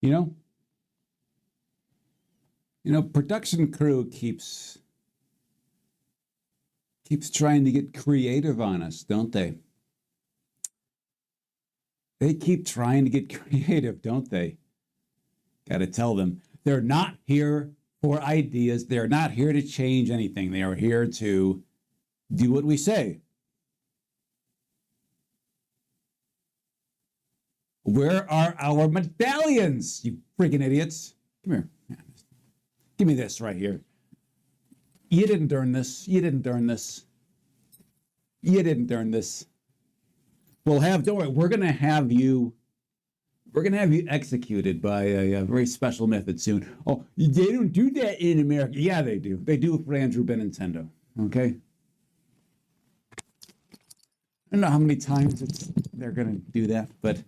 You know, production crew keeps trying to get creative on us, don't they? They keep trying to get creative, don't they? Got to tell them they're not here for ideas. They're not here to change anything. They are here to do what we say. Where are our medallions, you freaking idiots? Come here. Give me this right here. You didn't earn this. You didn't earn this. You didn't earn this. Don't worry, we're going to have you executed by a very special method soon. Oh, they don't do that in America. Yeah, they do. They do for Andrew Benintendi. Okay? I don't know how many times they're going to do that, but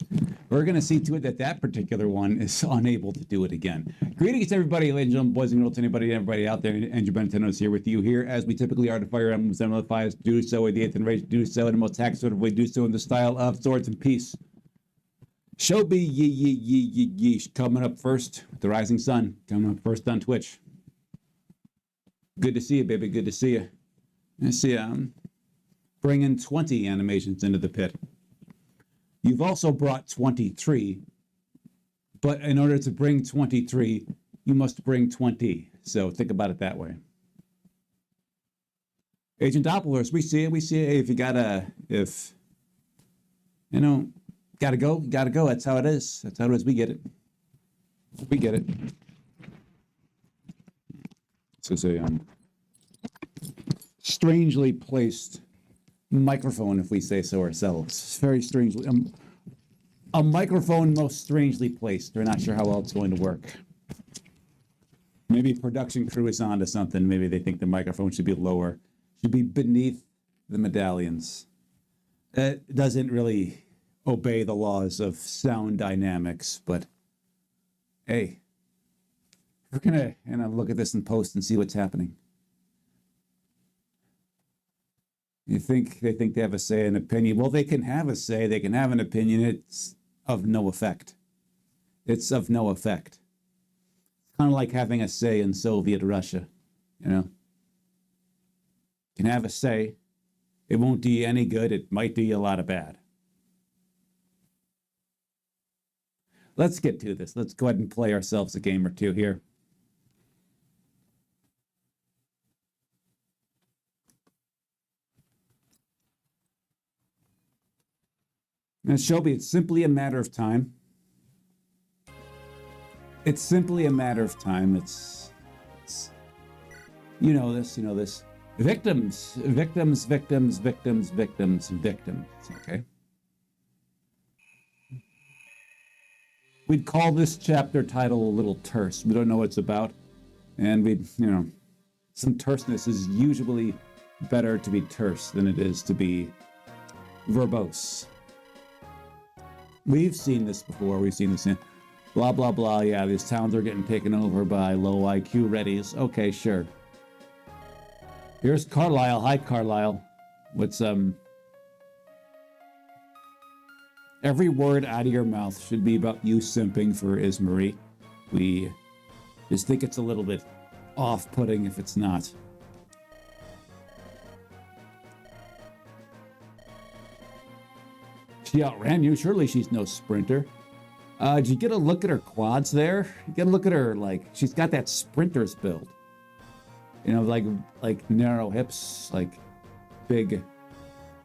we're going to see to it that that particular one is unable to do it again. Greetings, everybody, ladies and gentlemen, boys and girls, anybody out there. Andrew Benintendi is here with you here, as we typically are, to Fire Emblem Simplifies, do so with the 8th and rage, do so in the most tax sort of way, do so in the style of Swords and Peace. Shobi Yee coming up first with the Rising Sun, coming up first on Twitch. Good to see you, baby. Good to see you. I see bringing 20 animations into the pit. You've also brought 23, but in order to bring 23, you must bring 20. So think about it that way. Agent Doppler's, we see it. If you gotta go. That's how it is. That's how it is. We get it. This is a strangely placed microphone, if we say so ourselves. It's very strangely. A microphone most strangely placed. We're not sure how well it's going to work. Maybe production crew is onto something. Maybe they think the microphone should be lower, should be beneath the medallions. It doesn't really obey the laws of sound dynamics, but hey, we're gonna look at this in post and see what's happening. They think they have a say, an opinion. Well, they can have a say, they can have an opinion. It's of no effect. It's of no effect. It's kind of like having a say in Soviet Russia, You can have a say. It won't do you any good. It might do you a lot of bad. Let's get to this. Let's go ahead and play ourselves a game or two here. Now, Shelby, it's simply a matter of time. It's simply a matter of time. It's you know this. Victims. Okay. We'd call this chapter title a little terse. We don't know what it's about. And some terseness is usually better to be terse than it is to be verbose. We've seen this before. We've seen this in blah, blah, blah. Yeah, these towns are getting taken over by low IQ readies. Okay, sure. Here's Carlisle. Hi, Carlisle. What's, every word out of your mouth should be about you simping for Ismarie. We just think it's a little bit off-putting if it's not. She outran you. Surely she's no sprinter. Did you get a look at her quads there? You get a look at her, she's got that sprinter's build. Like narrow hips, big,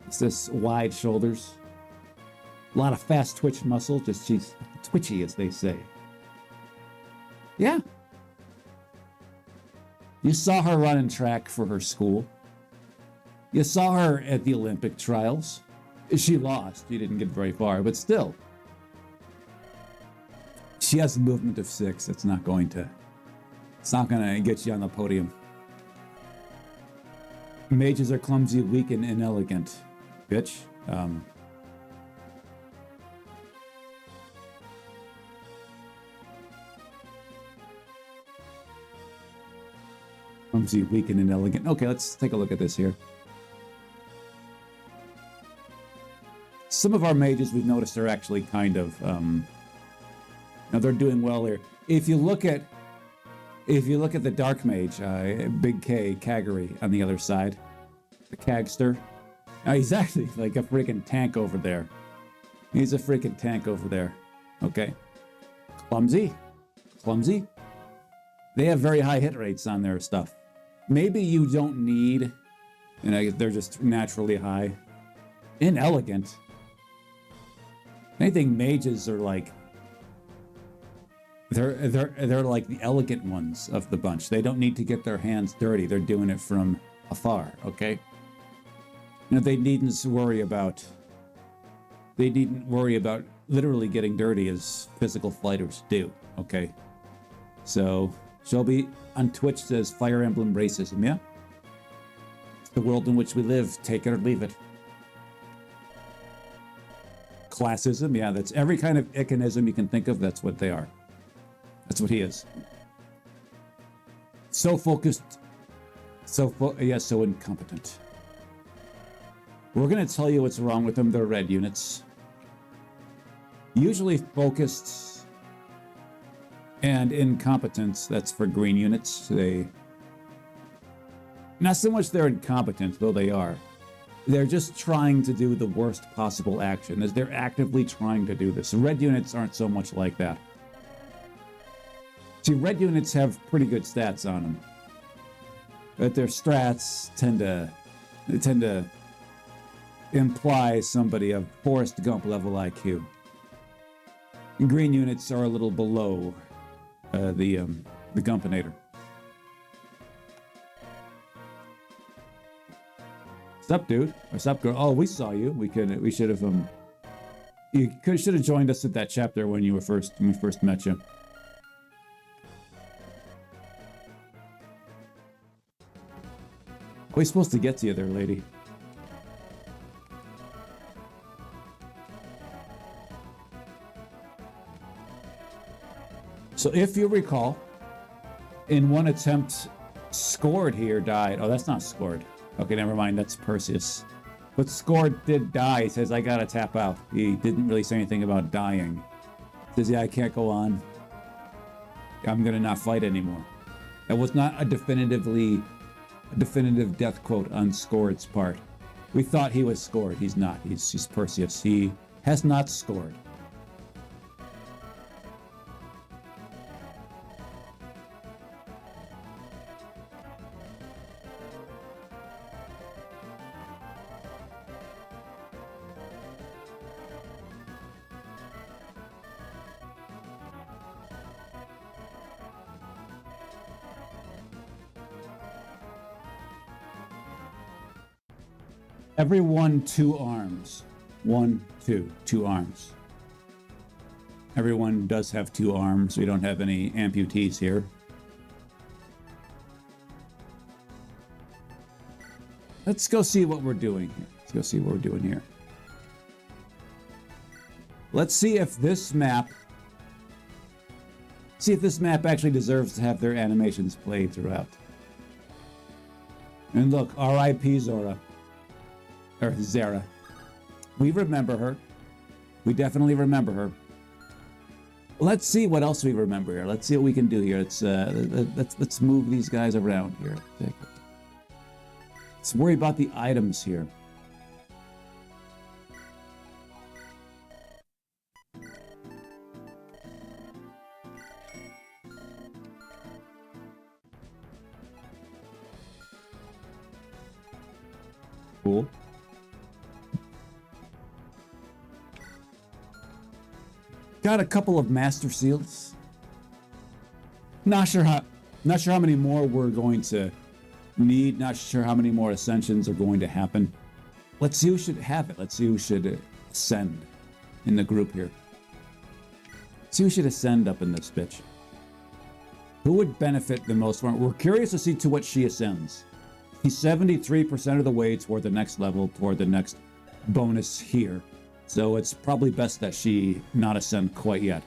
it's this wide shoulders. A lot of fast twitch muscle, just she's twitchy, as they say. Yeah. You saw her running track for her school. You saw her at the Olympic trials. She lost. She didn't get very far, but still. She has a movement of 6. It's not going to get you on the podium. Mages are clumsy, weak, and inelegant. Bitch. Clumsy, weak, and inelegant. Okay, let's take a look at this here. Some of our mages we've noticed are actually kind of Now they're doing well here. If you look at the Dark Mage, Big K, Kagari on the other side, the Kagster, he's actually like a freaking tank over there. He's a freaking tank over there. Okay. Clumsy. They have very high hit rates on their stuff. Maybe you don't need, they're just naturally high. Inelegant. I think mages are like, they're like the elegant ones of the bunch. They don't need to get their hands dirty. They're doing it from afar, okay? They needn't worry about literally getting dirty as physical fighters do, okay? So, Shelby on Twitch says Fire Emblem racism, yeah? It's the world in which we live, take it or leave it. Classism, yeah, that's every kind of iconism you can think of, that's what they are. That's what he is. So focused, so incompetent. We're going to tell you what's wrong with them. They're red units. Usually focused and incompetent, that's for green units. Not so much they're incompetent, though they are. They're just trying to do the worst possible action, as they're actively trying to do this. Red units aren't so much like that. See, red units have pretty good stats on them, but their strats tend to imply somebody of Forrest Gump level IQ. And green units are a little below the Gumpinator. What's up, dude? What's up, girl? Oh, we saw you. We should have you should have joined us at that chapter when we first met you. We're supposed to get to you there, lady. So if you recall, in one attempt, Scored here died. Oh, that's not Scored. Okay, never mind. That's Perseus. But Scored did die. He says, I gotta tap out. He didn't really say anything about dying. He says, yeah, I can't go on. I'm gonna not fight anymore. That was not a definitive death quote on Scored's part. We thought he was Scored. He's not. He's Perseus. He has not scored. Everyone 2 arms. 1, 2, 2 arms. Everyone does have 2 arms. We don't have any amputees here. Let's go see what we're doing here. Let's see if this map actually deserves to have their animations played throughout. And look, R.I.P. Zora. Or Zara. We remember her. We definitely remember her. Let's see what else we remember here. Let's see what we can do here. Let's move these guys around here. Let's worry about the items here. Cool. Got a couple of master seals. Not sure how many more we're going to need. Not sure how many more ascensions are going to happen. Let's see who should have it. Let's see who should ascend in the group here. Let's see who should ascend up in this bitch. Who would benefit the most from it? We're curious to see to what she ascends. He's 73% of the way toward the next level, toward the next bonus here. So it's probably best that she not ascend quite yet.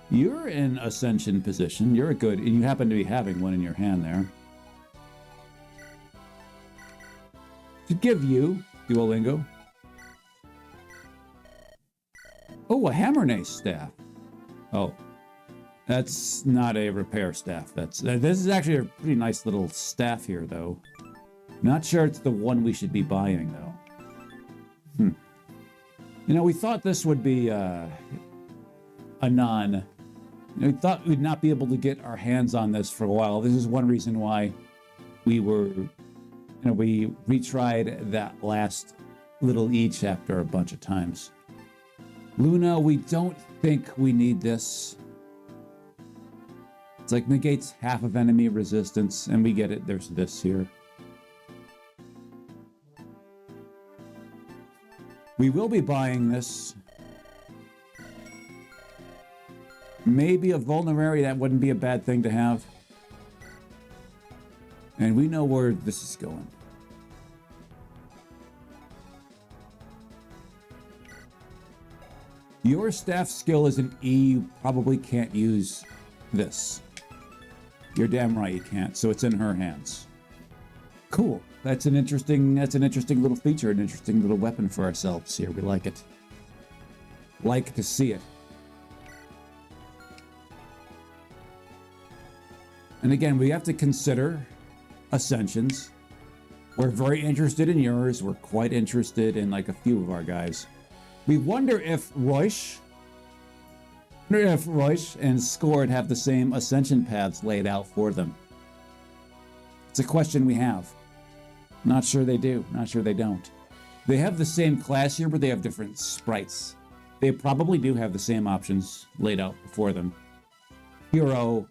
You're in ascension position. You're good, and you happen to be having one in your hand there. To give you Duolingo. Arne staff. Oh, that's not a repair staff. This is actually a pretty nice little staff here, though. Not sure it's the one we should be buying, though. You know, we thought this would be a non. You know, we thought we'd not be able to get our hands on this for a while. This is one reason why we were, we retried that last little E chapter a bunch of times. Luna, we don't think we need this. It's like negates half of enemy resistance, and we get it. There's this here. We will be buying this. Maybe a vulnerary, that wouldn't be a bad thing to have. And we know where this is going. Your staff skill is an E, you probably can't use this. You're damn right you can't, so it's in her hands. Cool. That's an interesting little feature, an interesting little weapon for ourselves here. We like it. Like to see it. And again, we have to consider ascensions. We're very interested in yours. We're quite interested in like a few of our guys. We wonder if Roish and Scored have the same ascension paths laid out for them. It's a question we have. Not sure they do. Not sure they don't. They have the same class here, but they have different sprites. They probably do have the same options laid out before them. Hero,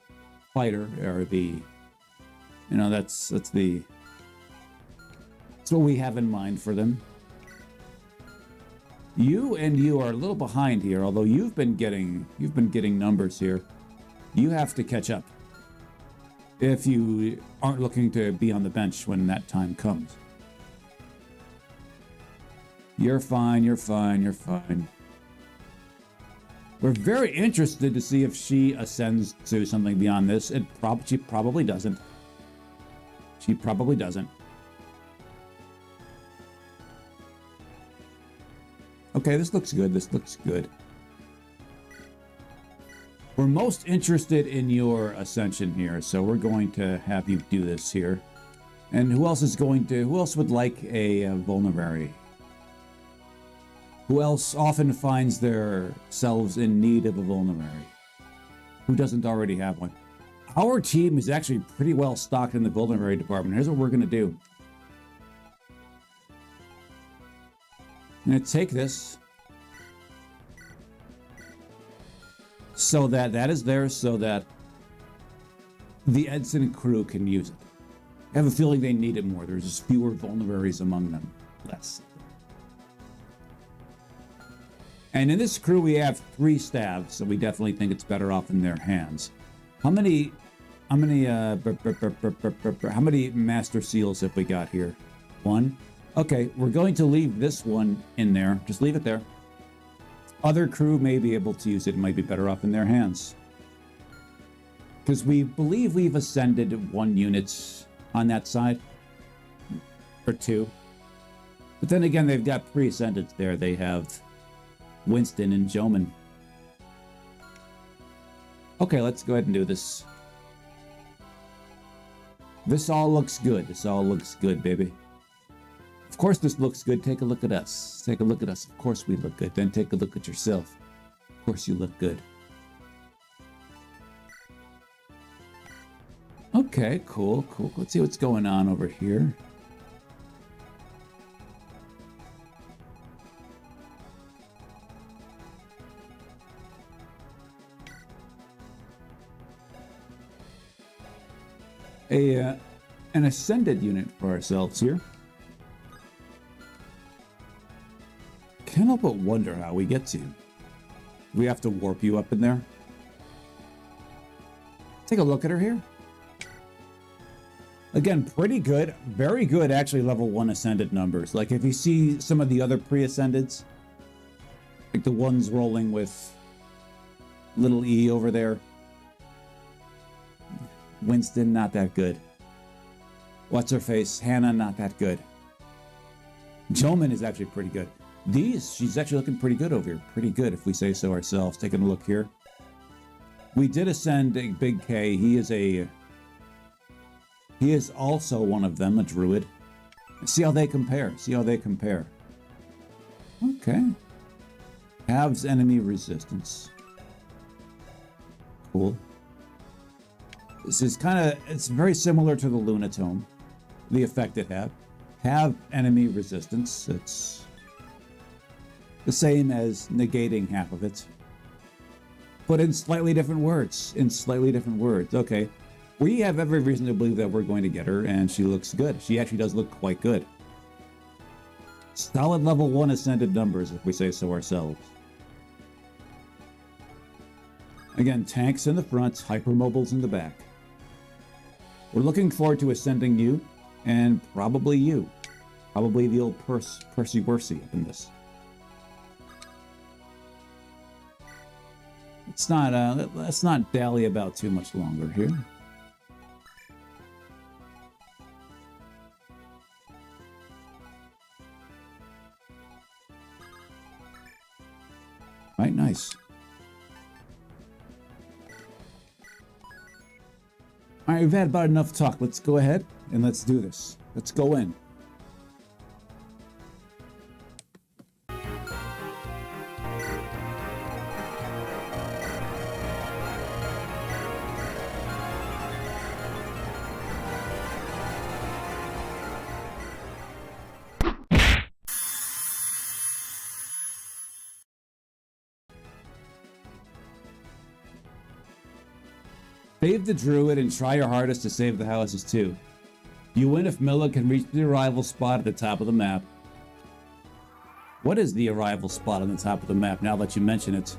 fighter, or the, that's what we have in mind for them. You are a little behind here, although you've been getting numbers here. You have to catch up if you aren't looking to be on the bench when that time comes. You're fine, you're fine, you're fine. We're very interested to see if she ascends to something beyond this. She probably doesn't. She probably doesn't. Okay, this looks good. This looks good. We're most interested in your ascension here, so we're going to have you do this here. And who else would like a vulnerary? Who else often finds themselves in need of a vulnerary? Who doesn't already have one? Our team is actually pretty well stocked in the vulnerary department. Here's what we're going to do. I'm going to take this so that is there so that the Edson crew can use it. I have a feeling they need it more. There's just fewer vulneraries among them. Less. And in this crew, we have 3 staves, so we definitely think it's better off in their hands. How many master seals have we got here? 1. Okay, we're going to leave this one in there. Just leave it there. Other crew may be able to use it. It might be better off in their hands. Because we believe we've ascended 1 unit on that side. Or 2. But then again, they've got pre-ascended there. They have Winston and Joman. Okay, let's go ahead and do this. This all looks good. This all looks good, baby. Of course this looks good. Take a look at us. Take a look at us. Of course we look good. Then take a look at yourself. Of course you look good. Okay, cool, cool. Let's see what's going on over here. An ascended unit for ourselves here. Can't help but wonder how we get to you. We have to warp you up in there. Take a look at her here. Again, pretty good. Very good, actually, level 1 ascended numbers. Like, if you see some of the other pre-ascendeds, like the ones rolling with little E over there. Winston, not that good. What's her face? Hannah, not that good. Joman is actually pretty good. She's actually looking pretty good over here. Pretty good, if we say so ourselves. Taking a look here. We did ascend a Big K. He is also one of them, a druid. See how they compare. See how they compare. Okay. Halves enemy resistance. Cool. This is it's very similar to the Lunatome. The effect it had. Have enemy resistance. It's the same as negating half of it. But in slightly different words. In slightly different words. Okay. We have every reason to believe that we're going to get her, and she looks good. She actually does look quite good. Solid level 1 ascended numbers, if we say so ourselves. Again, tanks in the front, hypermobiles in the back. We're looking forward to ascending you, and probably you. Probably the old Percy Worsey up in this. Let's not dally about too much longer here. Right, nice. All right, we've had about enough talk. Let's go ahead and let's do this. Let's go in. Save the druid and try your hardest to save the houses too. You win if Milla can reach the arrival spot at the top of the map. What is the arrival spot on the top of the map, now that you mention it?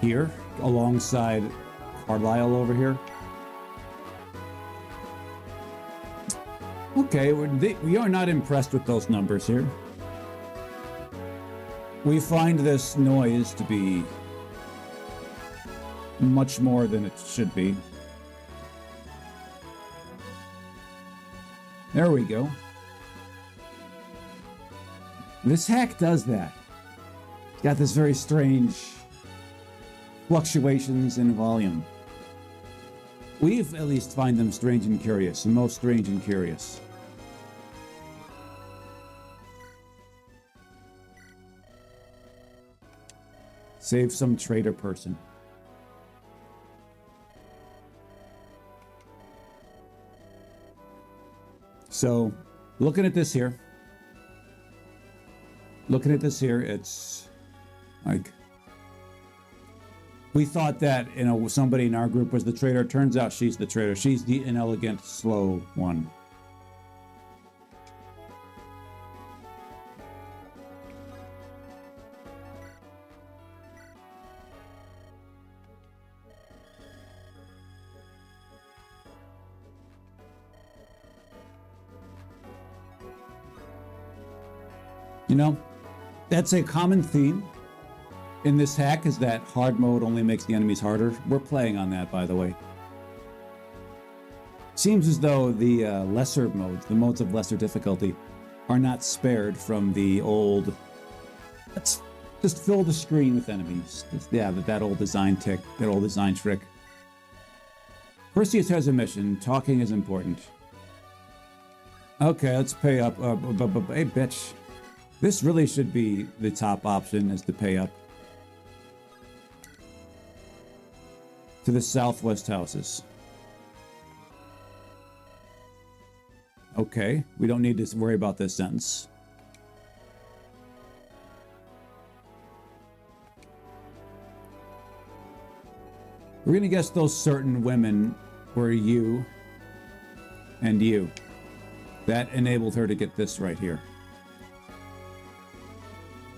Here, alongside Carlisle over here. Okay, we are not impressed with those numbers here. We find this noise to be much more than it should be. There we go. This hack does that. It's got this very strange fluctuations in volume. We at least find them strange and curious, and most strange and curious. Save some traitor person. So, looking at this here, it's like, we thought that, somebody in our group was the traitor. Turns out she's the traitor. She's the inelegant, slow one. That's a common theme in this hack, is that hard mode only makes the enemies harder. We're playing on that, by the way. Seems as though the lesser modes, the modes of lesser difficulty, are not spared from the old... Let's just fill the screen with enemies. That old design tick, that old design trick. Perseus has a mission. Talking is important. Okay, let's pay up. Hey, bitch. This really should be the top option, is to pay up to the southwest houses. Okay, we don't need to worry about this sentence. We're gonna guess those certain women were you and you. That enabled her to get this right here.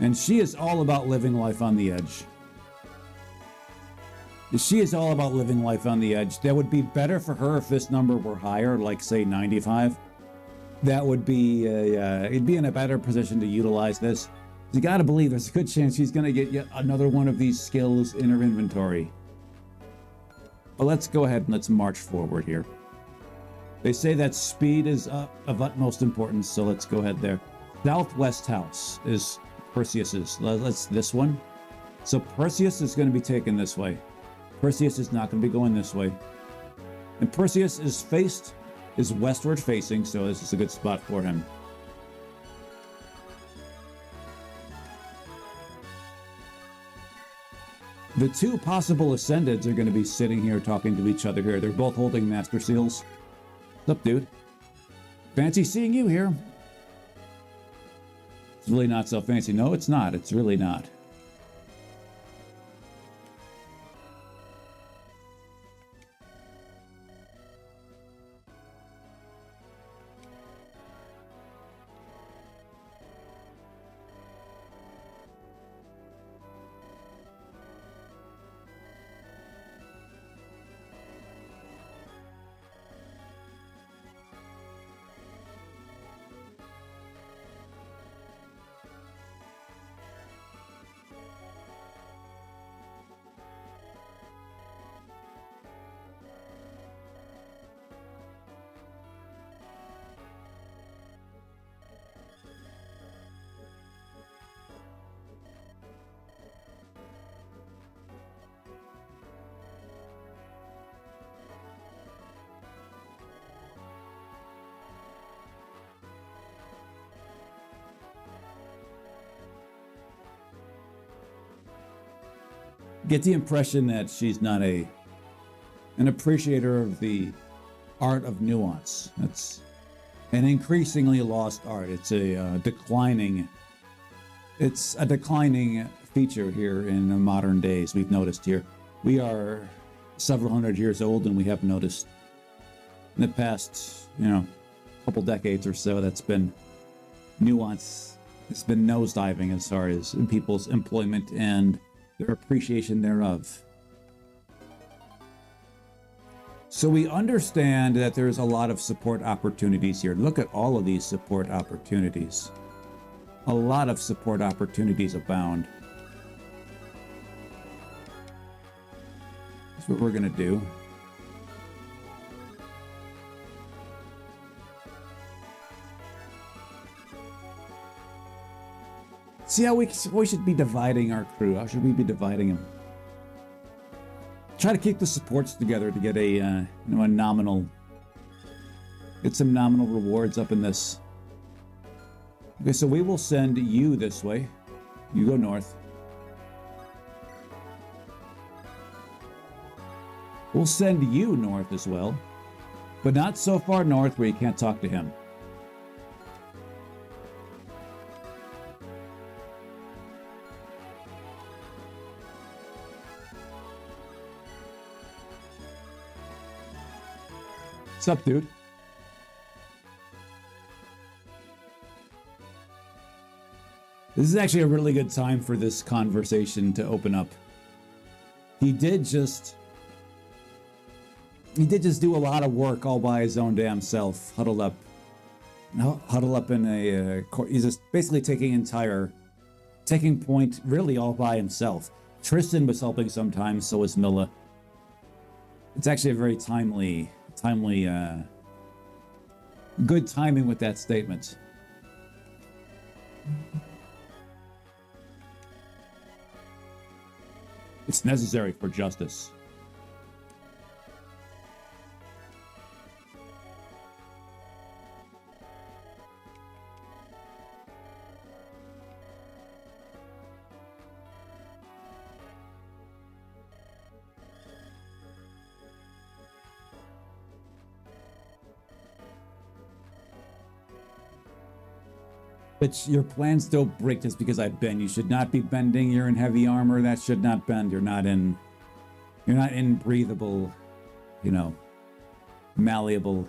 And she is all about living life on the edge. She is all about living life on the edge. That would be better for her if this number were higher, like say 95. That would be, it'd be in a better position to utilize this. You gotta believe there's a good chance she's gonna get yet another one of these skills in her inventory. But let's go ahead and let's march forward here. They say that speed is of utmost importance, so let's go ahead there. Southwest house is Perseus's. Let's this one. So Perseus is going to be taken this way. Perseus is not going to be going this way. And Perseus is westward facing, so this is a good spot for him. The two possible ascendeds are going to be sitting here talking to each other here. They're both holding master seals. What's up, dude? Fancy seeing you here. It's really not so fancy. No, it's not. It's really not. Get the impression that she's not an appreciator of the art of nuance. That's an increasingly lost art. It's a declining feature here in modern days. We've noticed here. We are several hundred years old, and we have noticed in the past, couple decades or so, that's been nuance. It's been nosediving as far as in people's employment and their appreciation thereof. So we understand that there's a lot of support opportunities here. Look at all of these support opportunities. A lot of support opportunities abound. That's what we're going to do. See how we should be dividing our crew. How should we be dividing them? Try to keep the supports together to get a nominal, get some nominal rewards up in this. Okay, so we will send you this way. You go north. We'll send you north as well, but not so far north where you can't talk to him. What's up, dude? This is actually a really good time for this conversation to open up. He did just do a lot of work all by his own damn self, huddled up in a. He's just basically taking point really all by himself. Tristan was helping sometimes, so was Milla. It's actually a very timely, good timing with that statement. It's necessary for justice. But your plans don't break just because I bend. You should not be bending. You're in heavy armor. That should not bend. You're not in breathable, malleable,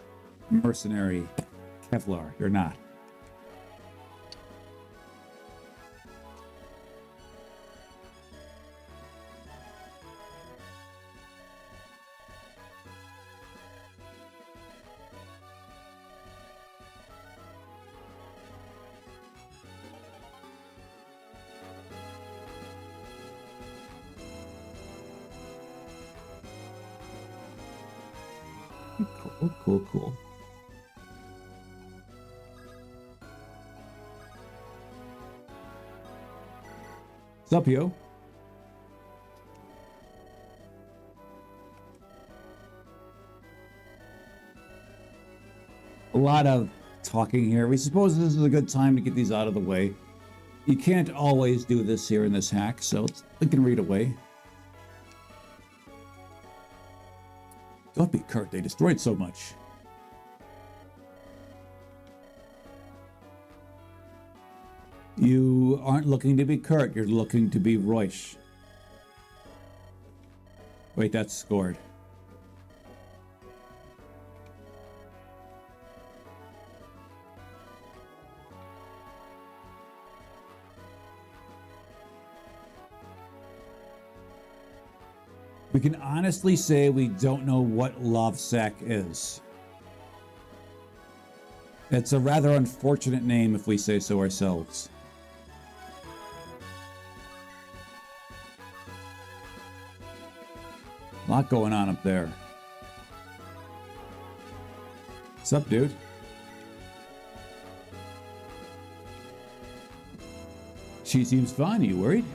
mercenary Kevlar. You're not. Cool. What's up, yo? A lot of talking here. We suppose this is a good time to get these out of the way. You can't always do this here in this hack, so we can read away. Don't be Kurt, they destroyed so much. You aren't looking to be Kurt, you're looking to be Royce. Wait, that's scored. We can honestly say we don't know what Lovsack is. It's a rather unfortunate name if we say so ourselves. A lot going on up there. What's up, dude? She seems fine. Are you worried?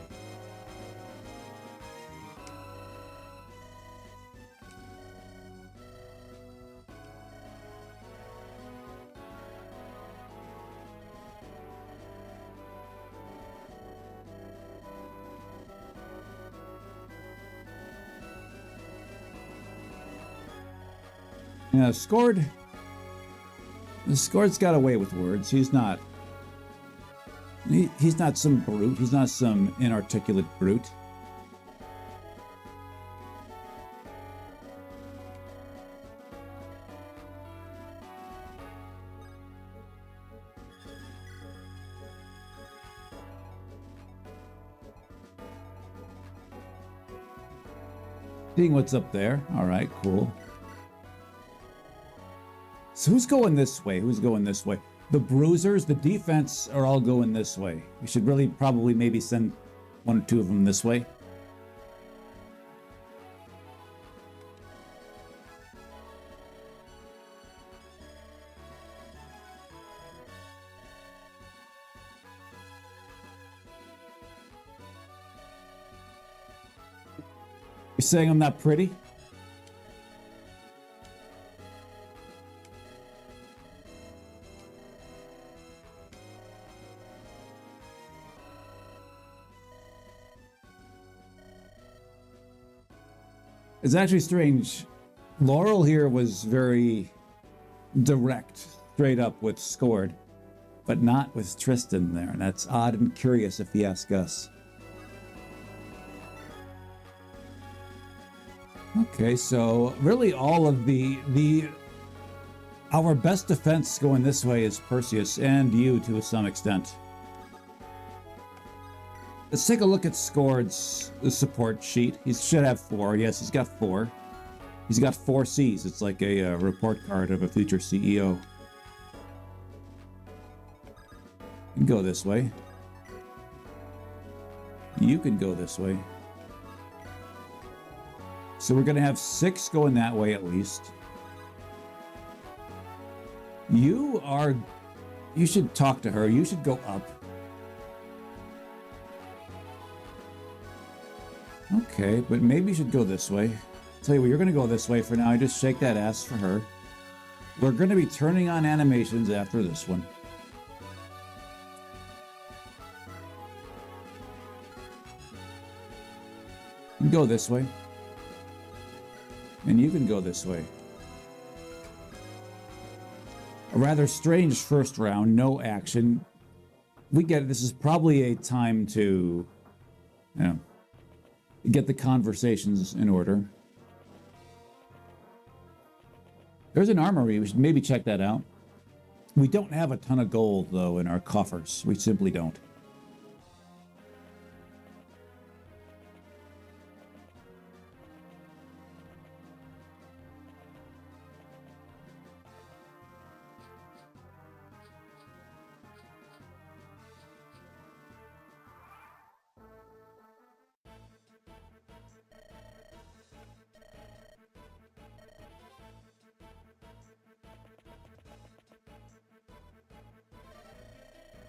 Yeah, Scored. Scored's got away with words. He's not. He's not some brute. He's not some inarticulate brute. Seeing what's up there. All right, cool. So who's going this way? Who's going this way? The bruisers, the defense are all going this way. We should really probably maybe send one or two of them this way. You're saying I'm not pretty? It's actually strange. Laurel here was very direct, straight up with Scored, but not with Tristan there. And that's odd and curious if you ask us. Okay, so really all of our best defense going this way is Perseus and you to some extent. Let's take a look at Scored's support sheet. He should have 4. Yes, he's got 4. He's got 4 C's. It's like a report card of a future CEO. You can go this way. You can go this way. So we're going to have 6 going that way at least. You should talk to her. You should go up. Okay, but maybe you should go this way. Tell you what, you're going to go this way for now. I just shake that ass for her. We're going to be turning on animations after this one. You can go this way. And you can go this way. A rather strange first round, no action. We get it. This is probably a time to, get the conversations in order. There's an armory. We should maybe check that out. We don't have a ton of gold, though, in our coffers. We simply don't.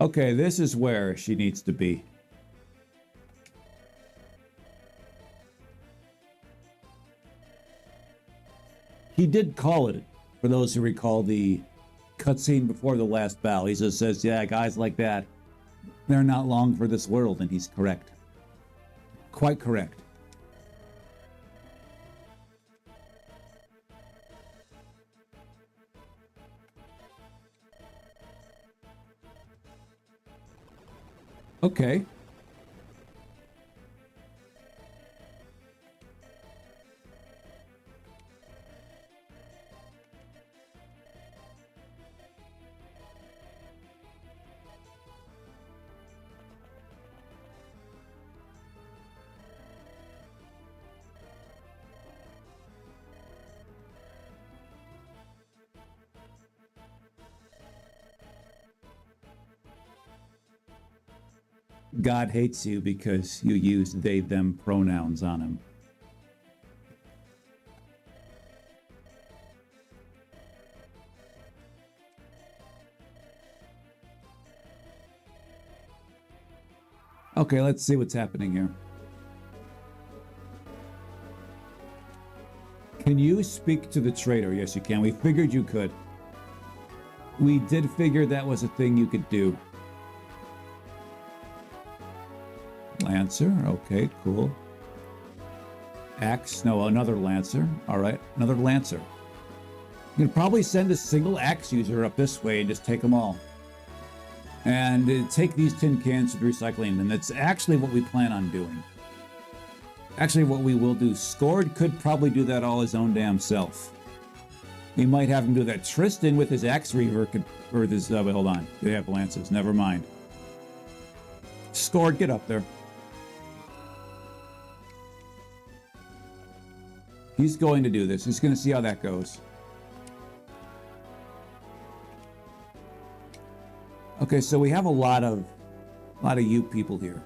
Okay, this is where she needs to be. He did call it, for those who recall the cutscene before the last battle. He just says, yeah, guys like that, they're not long for this world, and he's correct. Quite correct. Okay. God hates you because you use they, them pronouns on him. Okay, let's see what's happening here. Can you speak to the traitor? Yes, you can. We figured you could. We did figure that was a thing you could do. Lancer, okay, cool. Axe, no, another Lancer. All right, another Lancer. You can probably send a single axe user up this way and just take them all. And take these tin cans to the recycling, and that's actually what we plan on doing. Actually, what we will do, Scored could probably do that all his own damn self. We might have him do that. Tristan with his axe reaver could, or this, wait, hold on. They have lances, never mind. Scored, get up there. He's going to do this. He's going to see how that goes. Okay, so we have a lot of you people here.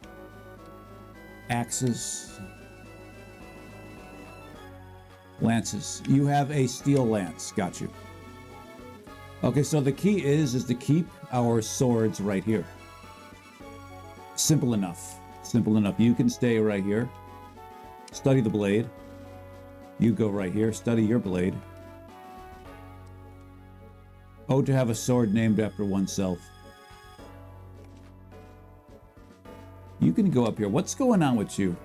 Axes. Lances. You have a steel lance. Got you. Okay, so the key is to keep our swords right here. Simple enough. Simple enough. You can stay right here. Study the blade. You go right here. Study your blade. Oh, to have a sword named after oneself. You can go up here. What's going on with you?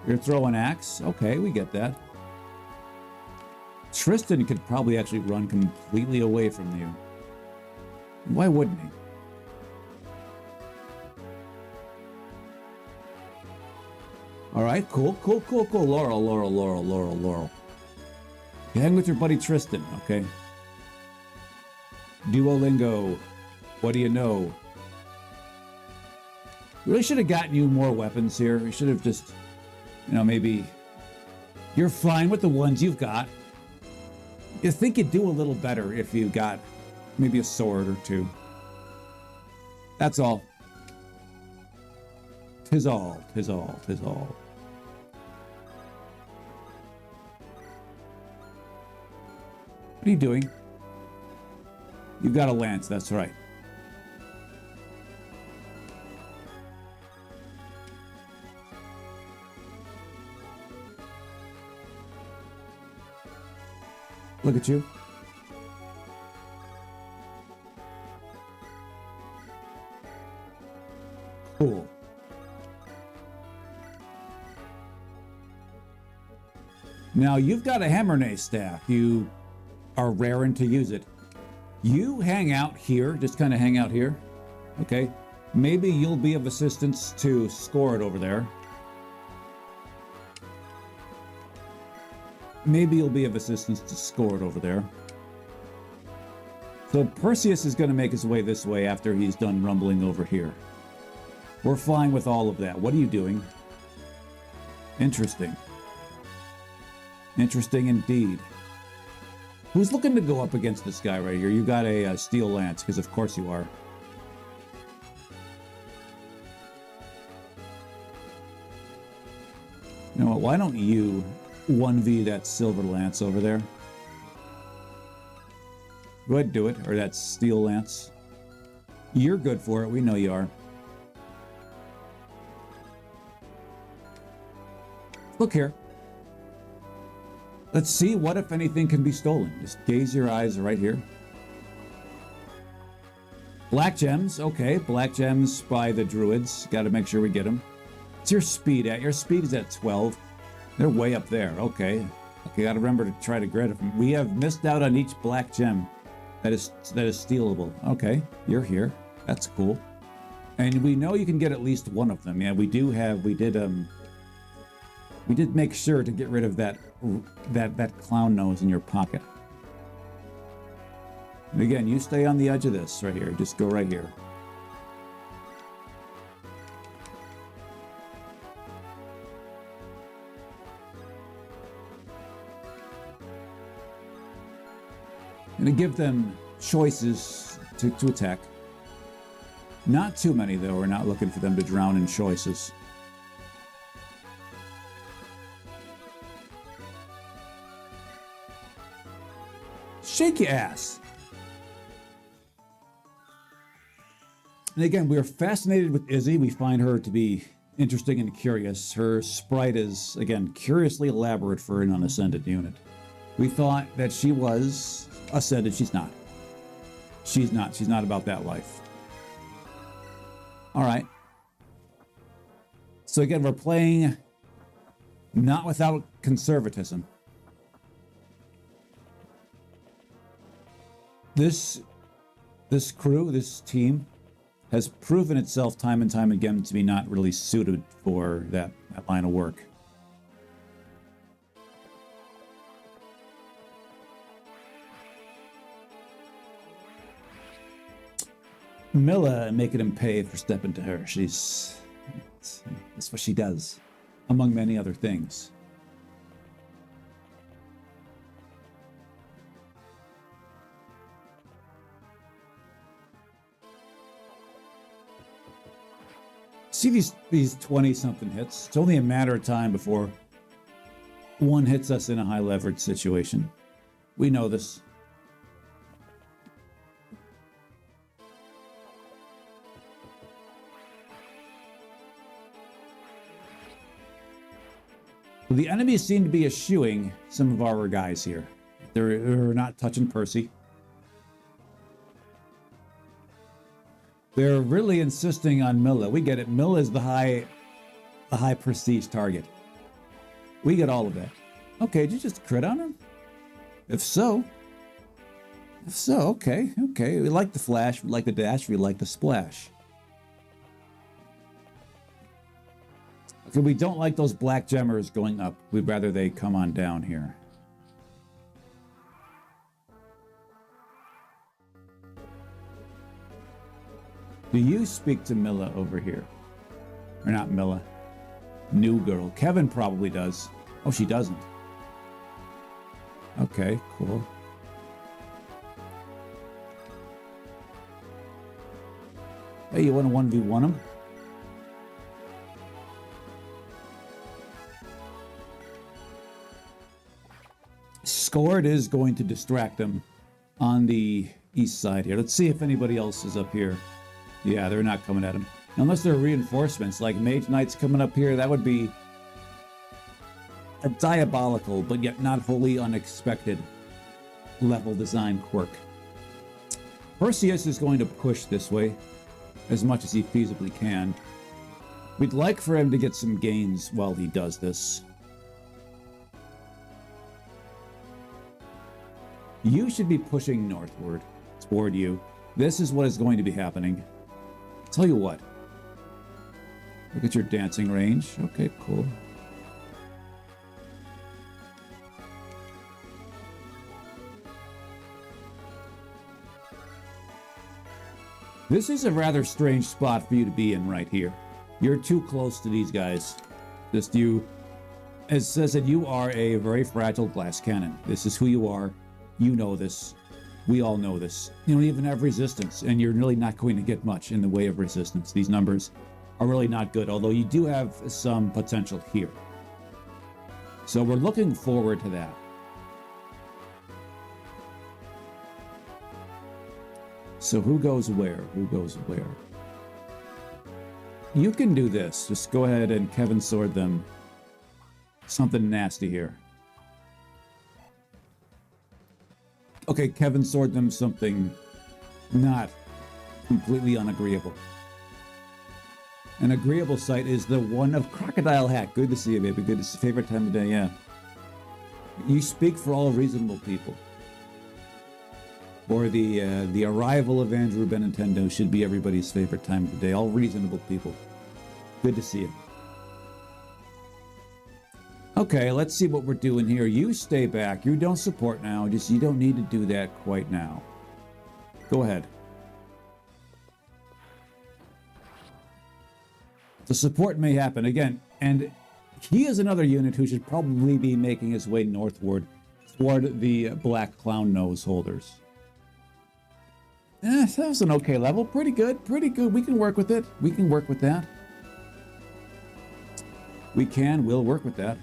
You're throwing axe? Okay, we get that. Tristan could probably actually run completely away from you. Why wouldn't he? All right, cool. Laurel. You hang with your buddy Tristan, okay? Duolingo. What do you know? We really should have gotten you more weapons here. We should have just, maybe... You're fine with the ones you've got. You think you'd do a little better if you got maybe a sword or two. That's all. Tis all. What are you doing? You've got a lance, that's right. Look at you. Cool. Now you've got a Hammernay staff. You are raring to use it. You hang out here, just kind of hang out here. Okay. Maybe you'll be of assistance to score it over there. Maybe you'll be of assistance to score it over there. So Perseus is going to make his way this way after he's done rumbling over here. We're fine with all of that. What are you doing? Interesting. Interesting indeed. Who's looking to go up against this guy right here? You got a steel lance, because of course you are. You know what? Why don't you 1v that silver lance over there? Go ahead and do it, or that steel lance. You're good for it. We know you are. Look here. Let's see what, if anything, can be stolen. Just gaze your eyes right here. Black gems. Okay, black gems by the druids. Got to make sure we get them. What's your speed at? Your speed is at 12. They're way up there. Okay. Okay, got to remember to try to grab it. We have missed out on each black gem that is stealable. Okay, you're here. That's cool. And we know you can get at least one of them. Yeah, we did make sure to get rid of that clown nose in your pocket. And again, you stay on the edge of this right here. Just go right here. And to give them choices to attack. Not too many, though. We're not looking for them to drown in choices. Shake your ass. And again, we are fascinated with Izzy. We find her to be interesting and curious. Her sprite is, again, curiously elaborate for an unascended unit. We thought that she was ascended. She's not. She's not. She's not about that life. All right. So again, we're playing not without conservatism. This crew, this team, has proven itself time and time again to be not really suited for that line of work. Milla making him pay for stepping to her. That's what she does, among many other things. See these 20-something hits? It's only a matter of time before one hits us in a high leverage situation. We know this. The enemies seem to be eschewing some of our guys here. They're not touching Percy. They're really insisting on Milla. We get it. Milla is the high prestige target. We get all of that. Okay, did you just crit on him? If so, okay. We like the flash, we like the dash, we like the splash. Okay, we don't like those black gemmers going up. We'd rather they come on down here. Do you speak to Milla over here? Or not Milla. New girl. Kevin probably does. Oh, she doesn't. Okay, cool. Hey, you want to 1v1 him? Scored is going to distract them on the east side here. Let's see if anybody else is up here. Yeah, they're not coming at him. Unless they're reinforcements, like Mage Knight's coming up here, that would be a diabolical, but yet not wholly unexpected level design quirk. Perseus is going to push this way as much as he feasibly can. We'd like for him to get some gains while he does this. You should be pushing northward toward you. This is what is going to be happening. Tell you what. Look at your dancing range. Okay, cool. This is a rather strange spot for you to be in right here. You're too close to these guys. Just you, as I said, you are a very fragile glass cannon. This is who you are. You know this. We all know this. You don't even have resistance, and you're really not going to get much in the way of resistance. These numbers are really not good, although you do have some potential here. So we're looking forward to that. So who goes where? Who goes where? You can do this. Just go ahead and Kevin sword them something nasty here. Okay, Kevin sold them something not completely unagreeable. An agreeable sight is the one of Crocodile Hat. Good to see you, baby. Good to see you. Favorite time of day, yeah. You speak for all reasonable people. Or the arrival of Andrew Benintendo should be everybody's favorite time of the day. All reasonable people. Good to see you. Okay, let's see what we're doing here. You stay back. You don't support now. Just you don't need to do that quite now. Go ahead. The support may happen again, and he is another unit who should probably be making his way northward toward the black clown nose holders. That was an okay level. Pretty good. Pretty good. We can work with it. We can work with that. We'll work with that.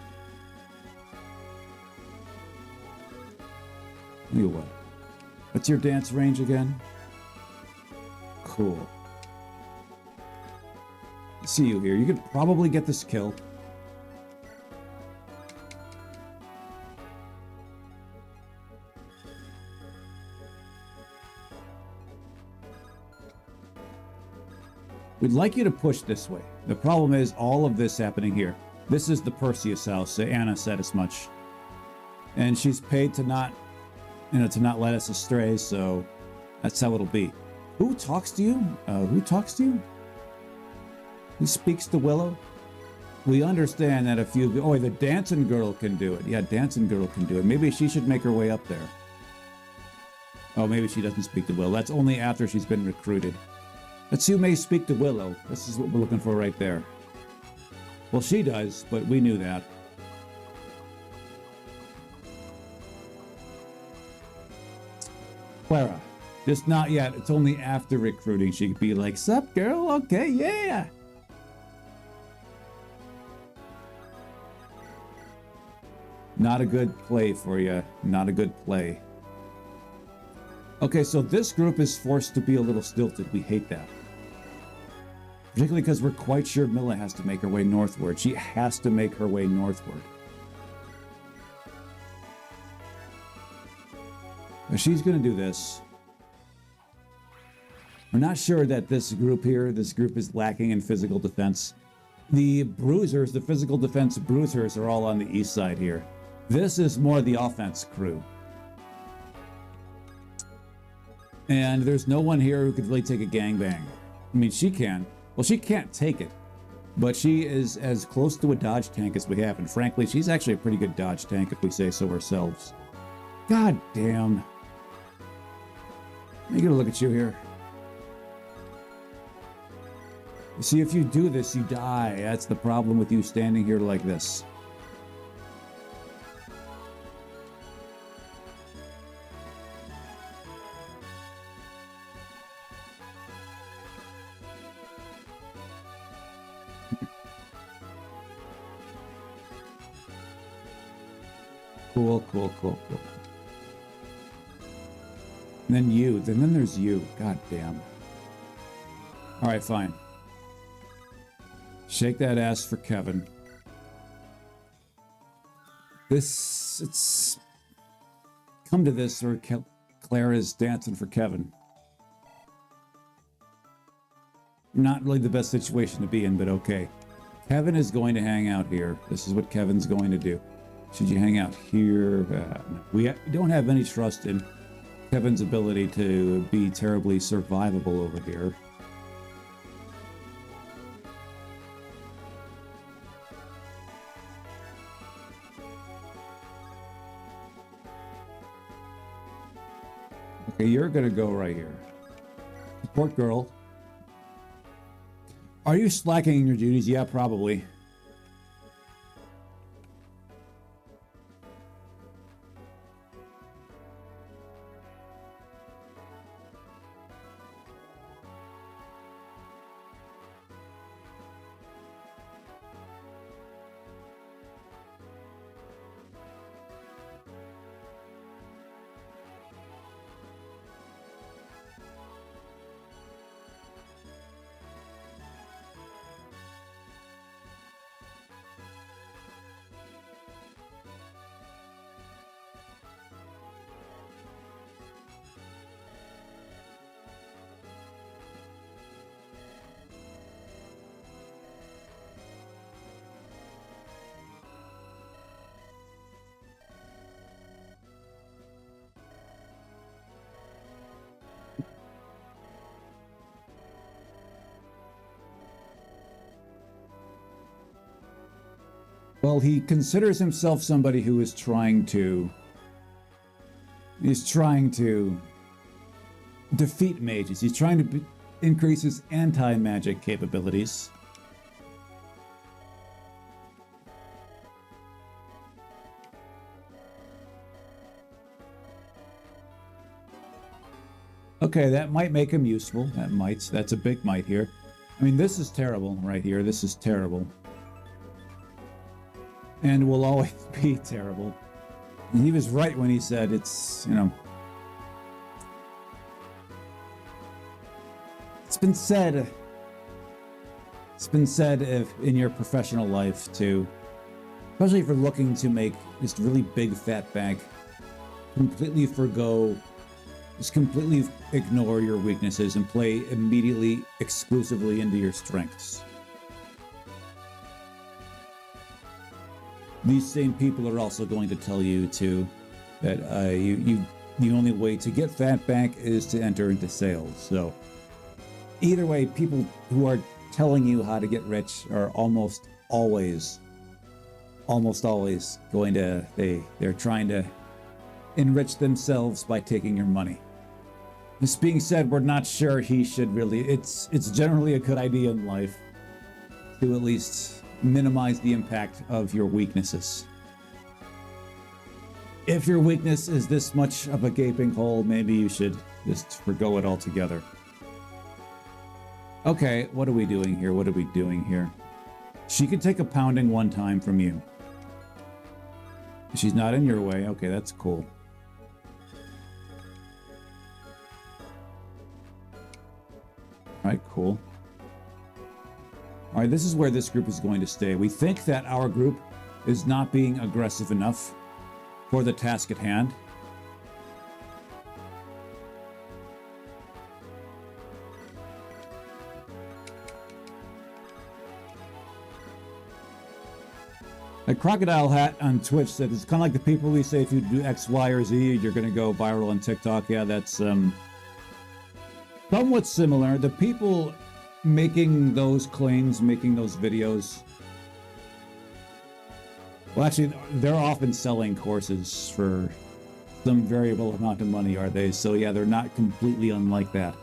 Tell you what. What's your dance range again? Cool. See you here. You could probably get this kill. We'd like you to push this way. The problem is all of this happening here. This is the Perseus house. Anna said as much. And she's paid to not, to not let us astray, so that's how it'll be. Who talks to you? Who talks to you? Who speaks to Willow? We understand that if you... Oh, the dancing girl can do it. Yeah, dancing girl can do it. Maybe she should make her way up there. Oh, maybe she doesn't speak to Willow. That's only after she's been recruited. Let's see who may speak to Willow. This is what we're looking for right there. Well, she does, but we knew that. Clara. Just not yet. It's only after recruiting she could be like, sup, girl? Okay, yeah. Not a good play for you. Not a good play. Okay, so this group is forced to be a little stilted. We hate that. Particularly because we're quite sure Milla has to make her way northward. She has to make her way northward. But she's going to do this. We're not sure that this group is lacking in physical defense. The bruisers, the physical defense bruisers are all on the east side here. This is more the offense crew. And there's no one here who could really take a gangbang. I mean, she can. Well, she can't take it, but she is as close to a dodge tank as we have. And frankly, she's actually a pretty good dodge tank if we say so ourselves. God damn. Let me get a look at you here. You see, if you do this, you die. That's the problem with you standing here like this. Cool. And then you. And then there's you. God damn. All right, fine. Shake that ass for Kevin. It's... Come to this, or Claire is dancing for Kevin. Not really the best situation to be in, but okay. Kevin is going to hang out here. This is what Kevin's going to do. Should you hang out here? We don't have any trust in Kevin's ability to be terribly survivable over here. Okay, you're gonna go right here. Support girl. Are you slacking in your duties? Yeah, probably. Well, he considers himself somebody who is trying to defeat mages. He's trying to increase his anti-magic capabilities. Okay, that might make him useful. That might. That's a big might here. I mean, this is terrible right here. This is terrible. And will always be terrible. And he was right when he said it's, you know... It's been said if in your professional life to, especially if you're looking to make this really big fat bank, completely ignore your weaknesses and play immediately, exclusively into your strengths. These same people are also going to tell you that the only way to get fat bank is to enter into sales. So either way, people who are telling you how to get rich are almost always going to they're trying to enrich themselves by taking your money. This being said, we're not sure he should really. It's generally a good idea in life to at least minimize the impact of your weaknesses. If your weakness is this much of a gaping hole, maybe you should just forgo it altogether. Okay, what are we doing here? What are we doing here? She can take a pounding one time from you. She's not in your way. Okay, that's cool. Alright, cool. Alright, this is where this group is going to stay. We think that our group is not being aggressive enough for the task at hand. A Crocodile Hat on Twitch said it's kind of like the people we say if you do X, Y, or Z, you're going to go viral on TikTok. Yeah, that's somewhat similar. The people making those claims, making those videos, well, actually, they're often selling courses for some variable amount of money, are they? So yeah, they're not completely unlike that.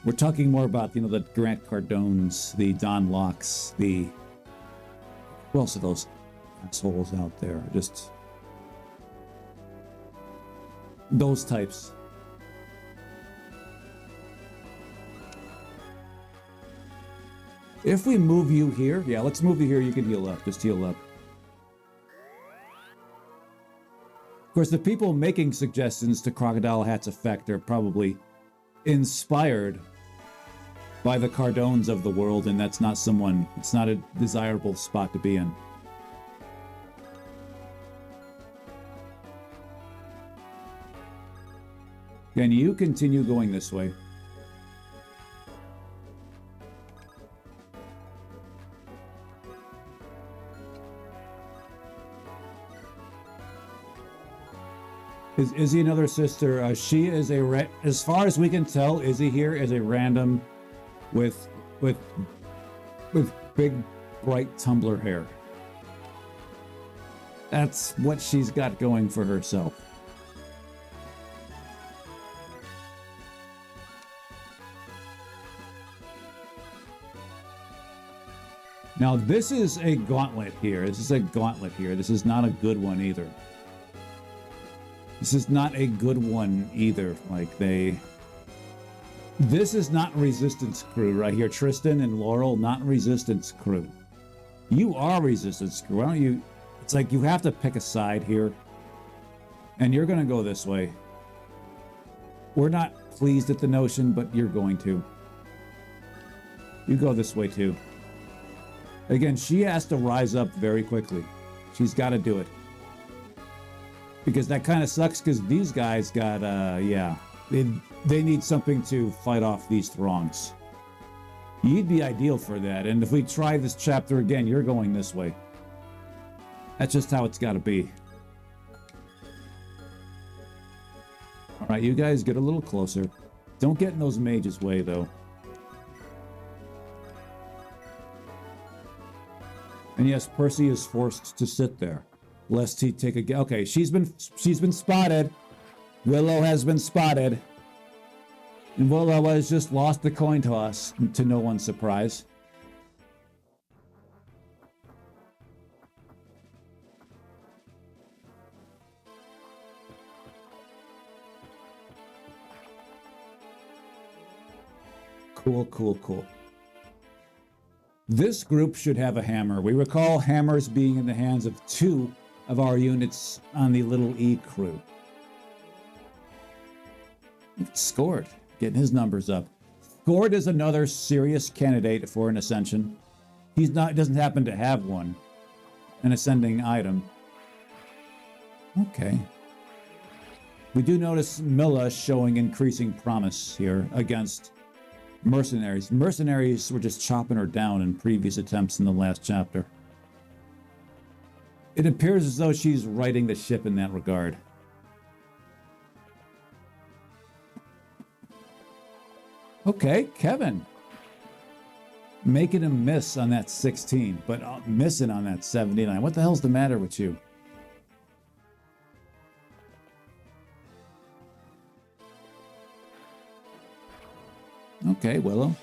We're talking more about, you know, the Grant Cardones, the Don Locks, the... Who else are those assholes out there? Just those types. If we move you here, yeah, let's move you here. You can heal up. Just heal up. Of course, the people making suggestions to Crocodile Hat's effect are probably inspired by the Cardones of the world, and that's not someone, it's not a desirable spot to be in. Can you continue going this way? Is Izzy another sister? She is as far as we can tell, Izzy here is a random with big, bright tumbler hair. That's what she's got going for herself. Now, this is a gauntlet here. This is a gauntlet here. This is not a good one either. This is not a good one either. Like, this is not Resistance crew right here. Tristan and Laurel, not Resistance crew. You are Resistance crew. Why don't you... It's like you have to pick a side here. And you're going to go this way. We're not pleased at the notion, but you're going to. You go this way too. Again, she has to rise up very quickly. She's got to do it. Because that kind of sucks, because these guys got, yeah, they need something to fight off these throngs. You'd be ideal for that, and if we try this chapter again, you're going this way. That's just how it's got to be. All right, you guys get a little closer. Don't get in those mages' way, though. And yes, Percy is forced to sit there, lest he take a... Okay, she's been spotted. Willow has been spotted. And Willow has just lost the coin toss, to no one's surprise. Cool, cool, cool. This group should have a hammer. We recall hammers being in the hands of 2 of our units on the Little E crew. Scored, getting his numbers up. Scored is another serious candidate for an ascension. Doesn't happen to have one, an ascending item. Okay. We do notice Milla showing increasing promise here against mercenaries. Mercenaries were just chopping her down in previous attempts in the last chapter. It appears as though she's righting the ship in that regard. Okay, Kevin. Making him miss on that 16, but missing on that 79. What the hell's the matter with you? Okay, Willow.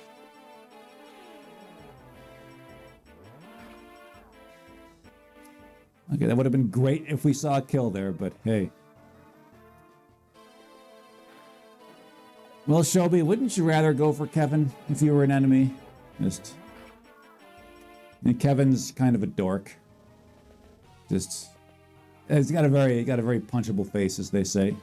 Okay, that would have been great if we saw a kill there, but hey. Well, Shelby, wouldn't you rather go for Kevin if you were an enemy? And Kevin's kind of a dork. He's got a very punchable face, as they say.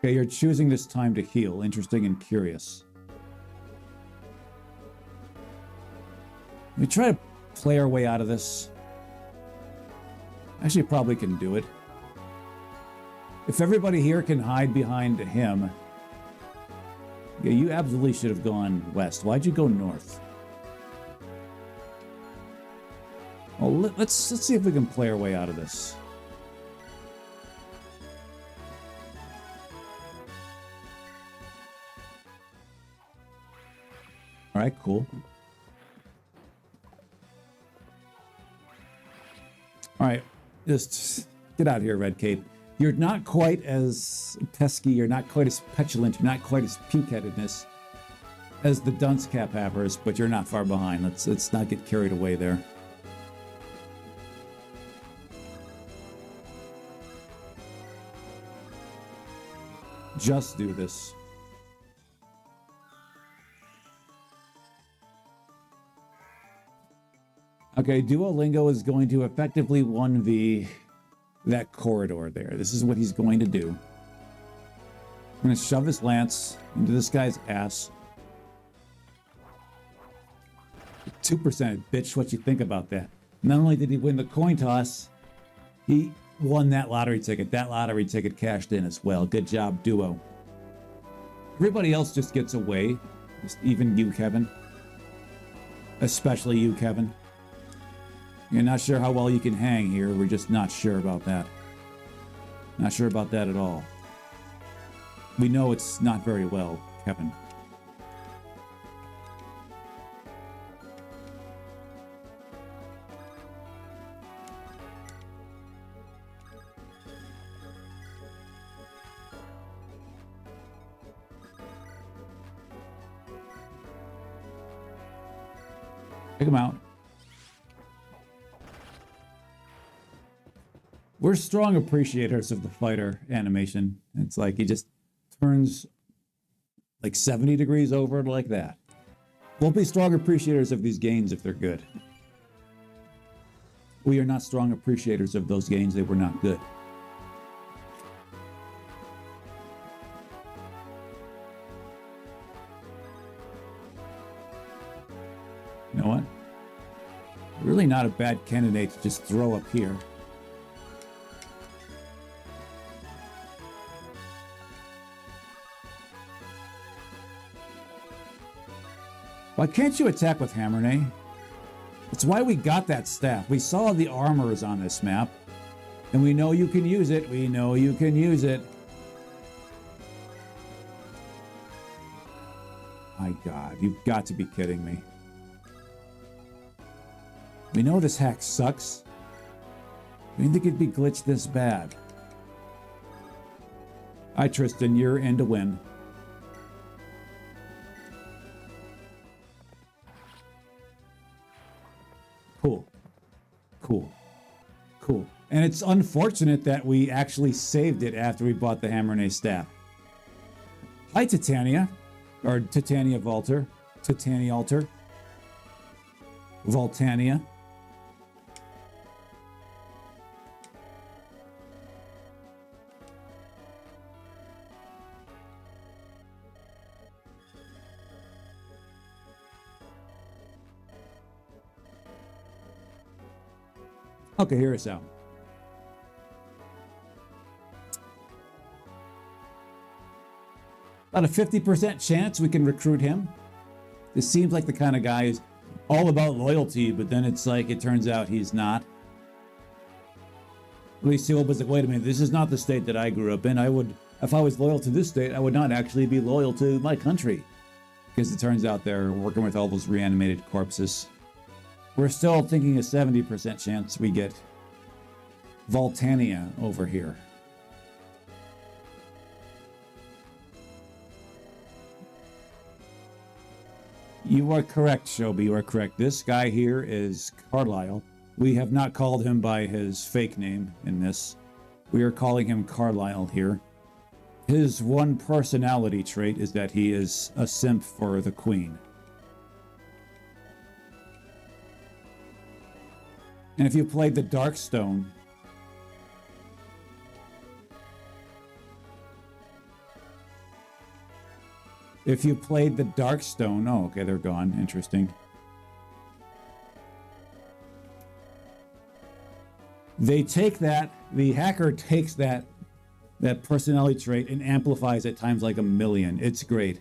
Okay, you're choosing this time to heal. Interesting and curious. We try to play our way out of this. Actually, probably can do it. If everybody here can hide behind him, yeah, you absolutely should have gone west. Why'd you go north? Well, let's see if we can play our way out of this. All right, cool. All right, just get out of here, Red Cape. You're not quite as pesky, you're not quite as petulant, you're not quite as pink-headedness as the dunce cap havers, but you're not far behind. Let's not get carried away there. Just do this. Okay, Duolingo is going to effectively 1v that corridor there. This is what he's going to do. I'm going to shove his lance into this guy's ass. 2%, bitch, what you think about that? Not only did he win the coin toss, he won that lottery ticket. That lottery ticket cashed in as well. Good job, Duo. Everybody else just gets away. Even you, Kevin. Especially you, Kevin. You're not sure how well you can hang here. We're just not sure about that. Not sure about that at all. We know it's not very well, Kevin. Take him out. We're strong appreciators of the fighter animation. It's like he just turns like 70 degrees over like that. We'll be strong appreciators of these gains if they're good. We are not strong appreciators of those gains. They were not good. You know what? Really not a bad candidate to just throw up here. Why can't you attack with Hammernay? It's why we got that staff. We saw the armors on this map, and we know you can use it. We know you can use it. My God, you've got to be kidding me. We know this hack sucks. I didn't think it'd be glitched this bad. Hi, Tristan, you're in to win. Cool. Cool. Cool. And it's unfortunate that we actually saved it after we bought the Hammernay staff. Hi, Titania. Or Titania Valter. Titania Alter. Voltania. Okay, hear us out. About a 50% chance we can recruit him. This seems like the kind of guy who's all about loyalty, but then it's like it turns out he's not. At least Silva's like, wait a minute, this is not the state that I grew up in. If I was loyal to this state, I would not actually be loyal to my country. Because it turns out they're working with all those reanimated corpses. We're still thinking a 70% chance we get Voltania over here. You are correct, Shobi. You are correct. This guy here is Carlisle. We have not called him by his fake name in this. We are calling him Carlisle here. His one personality trait is that he is a simp for the queen. And if you played the Darkstone, oh, okay, they're gone. Interesting. They take that, the hacker takes that personality trait and amplifies it times like 1,000,000. It's great.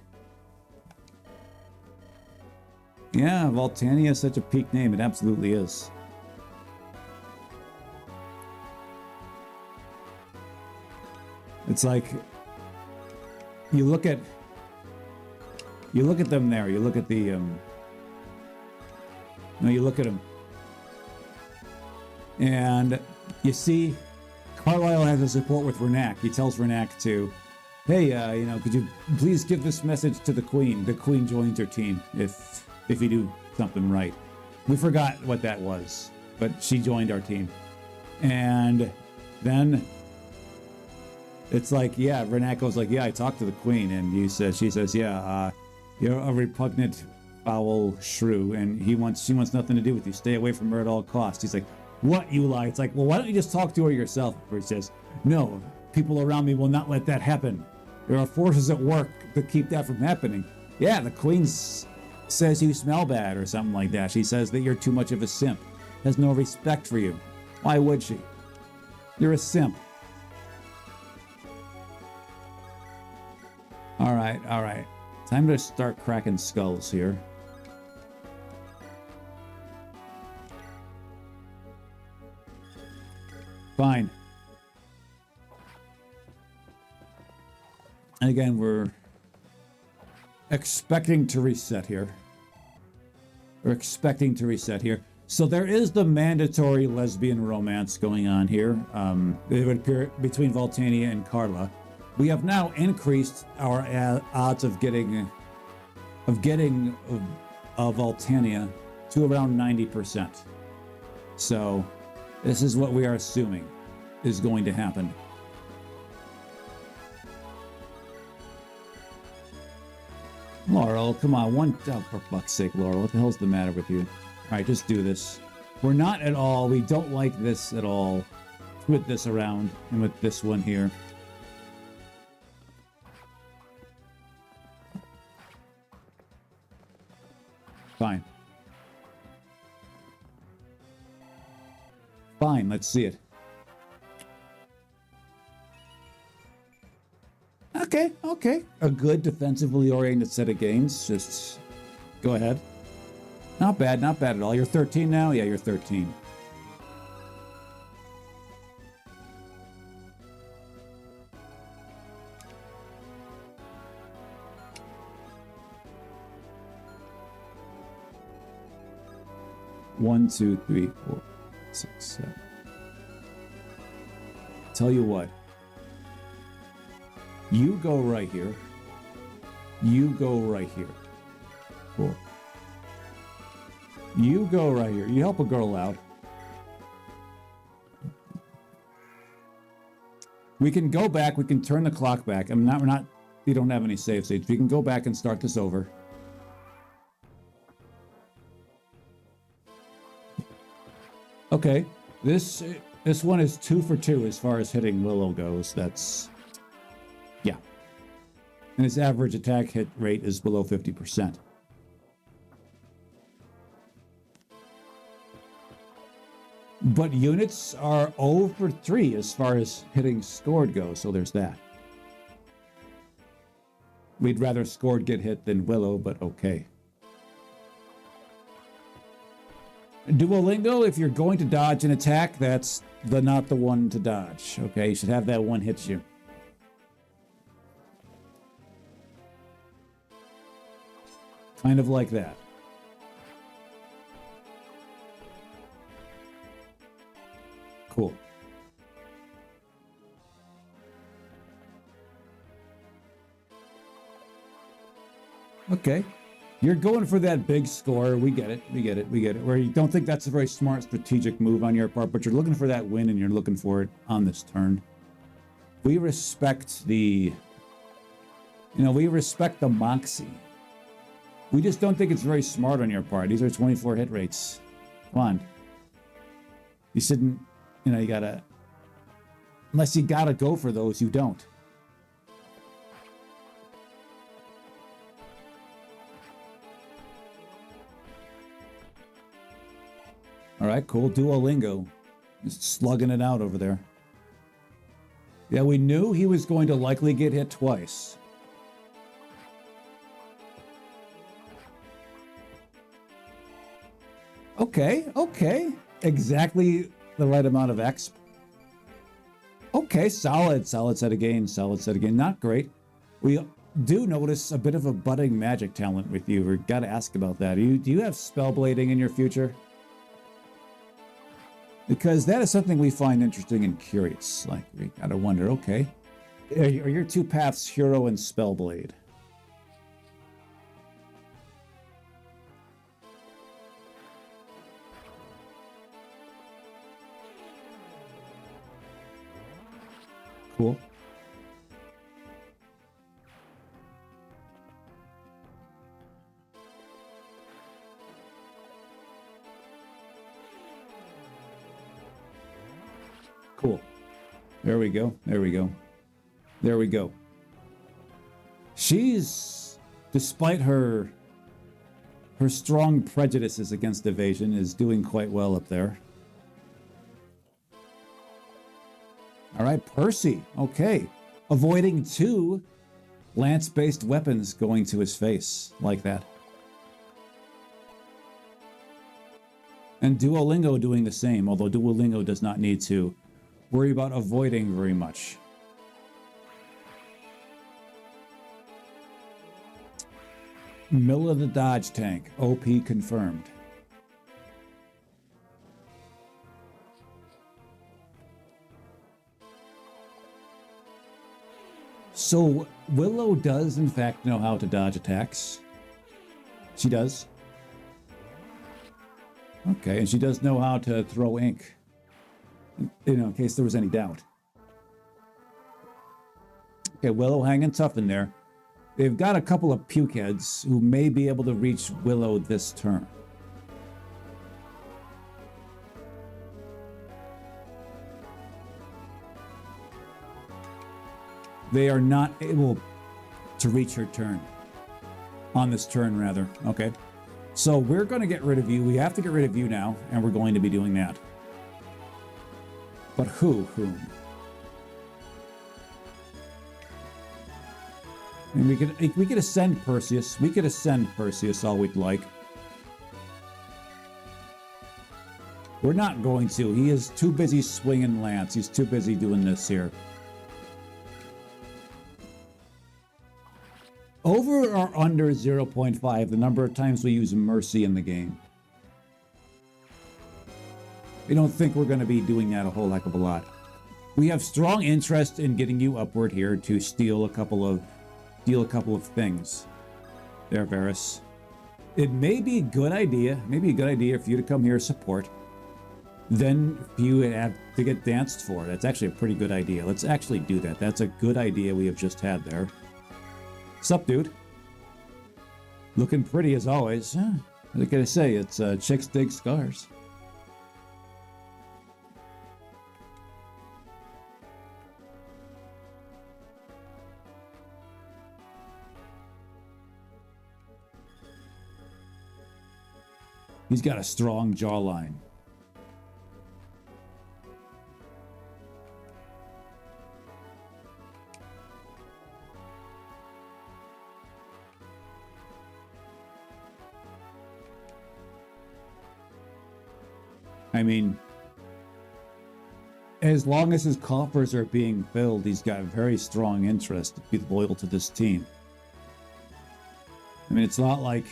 Yeah, Voltania is such a peak name. It absolutely is. It's like you look at them there. You look at the no, you look at them, and you see Carlisle has a support with Renac. He tells Renac to, hey, could you please give this message to the Queen? The Queen joins your team if you do something right. We forgot what that was, but she joined our team, and then. It's like, yeah, Renac goes like, yeah, I talked to the Queen, and she says, yeah, you're a repugnant, foul shrew, and she wants nothing to do with you. Stay away from her at all costs. He's like, what, you lie? It's like, well, why don't you just talk to her yourself? He says, no, people around me will not let that happen. There are forces at work to keep that from happening. Yeah, the Queen says you smell bad or something like that. She says that you're too much of a simp. Has no respect for you. Why would she? You're a simp. All right. Time to start cracking skulls here. Fine. And again, we're expecting to reset here. So there is the mandatory lesbian romance going on here. It would appear between Voltania and Carla. We have now increased our odds of getting Voltania to around 90%. So this is what we are assuming is going to happen. Laurel, come on, for fuck's sake, Laurel, what the hell's the matter with you? All right, just do this. We don't like this at all. With this around and with this one here. Fine, let's see it. Okay. A good defensively oriented set of games. Just go ahead. Not bad at all. You're 13 now? Yeah, you're 13. One, two, three, four, 6, 7. Tell you what. You go right here. You go right here. Cool. You go right here. You help a girl out. We can go back. We can turn the clock back. We're not. We don't have any save states. We can go back and start this over. Okay, this one is 2 for 2 as far as hitting Willow goes. That's, yeah. And its average attack hit rate is below 50%. But units are 0 for 3 as far as hitting scored goes, so there's that. We'd rather scored get hit than Willow, but okay. Duolingo, if you're going to dodge an attack, that's not the one to dodge. Okay, you should have that one hit you. Kind of like that. Cool. Okay. You're going for that big score. We get it. We get it. We get it. Where you don't think that's a very smart strategic move on your part, but you're looking for that win and you're looking for it on this turn. We respect the, we respect the moxie. We just don't think it's very smart on your part. These are 24 hit rates. Come on. You shouldn't, you gotta, unless you gotta go for those, you don't. All right, cool. Duolingo. Just slugging it out over there. Yeah, we knew he was going to likely get hit twice. Okay. Exactly the right amount of X. Okay, solid set again. Not great. We do notice a bit of a budding magic talent with you. We've got to ask about that. Do you have spellblading in your future? Because that is something we find interesting and curious. Like, we gotta wonder, okay, are your two paths Hero and Spellblade? Cool. Cool. There we go. She's, despite her strong prejudices against evasion, is doing quite well up there. All right, Percy. Okay. Avoiding 2 lance-based weapons going to his face like that. And Duolingo doing the same, although Duolingo does not need to worry about avoiding very much. Milla the Dodge Tank, OP confirmed. So Willow does in fact know how to dodge attacks. She does. Okay, and she does know how to throw ink. In case there was any doubt. Okay, Willow hanging tough in there. They've got a couple of pukeheads who may be able to reach Willow this turn. They are not able to reach her turn. On this turn, rather. Okay. So we're going to get rid of you. We have to get rid of you now, and we're going to be doing that. But whom? I mean, we could ascend Perseus. We could ascend Perseus all we'd like. We're not going to. He is too busy swinging lance. He's too busy doing this here. Over or under 0.5, the number of times we use mercy in the game. I don't think we're going to be doing that a whole heck of a lot. We have strong interest in getting you upward here to steal a couple of things. There, Varys. It may be a good idea for you to come here support. Then you have to get danced for. That's actually a pretty good idea. Let's actually do that. That's a good idea we have just had there. Sup, dude? Looking pretty as always. Huh? What can I say? It's chicks dig scars. He's got a strong jawline. I mean, as long as his coffers are being filled, he's got a very strong interest to be loyal to this team. I mean, it's not like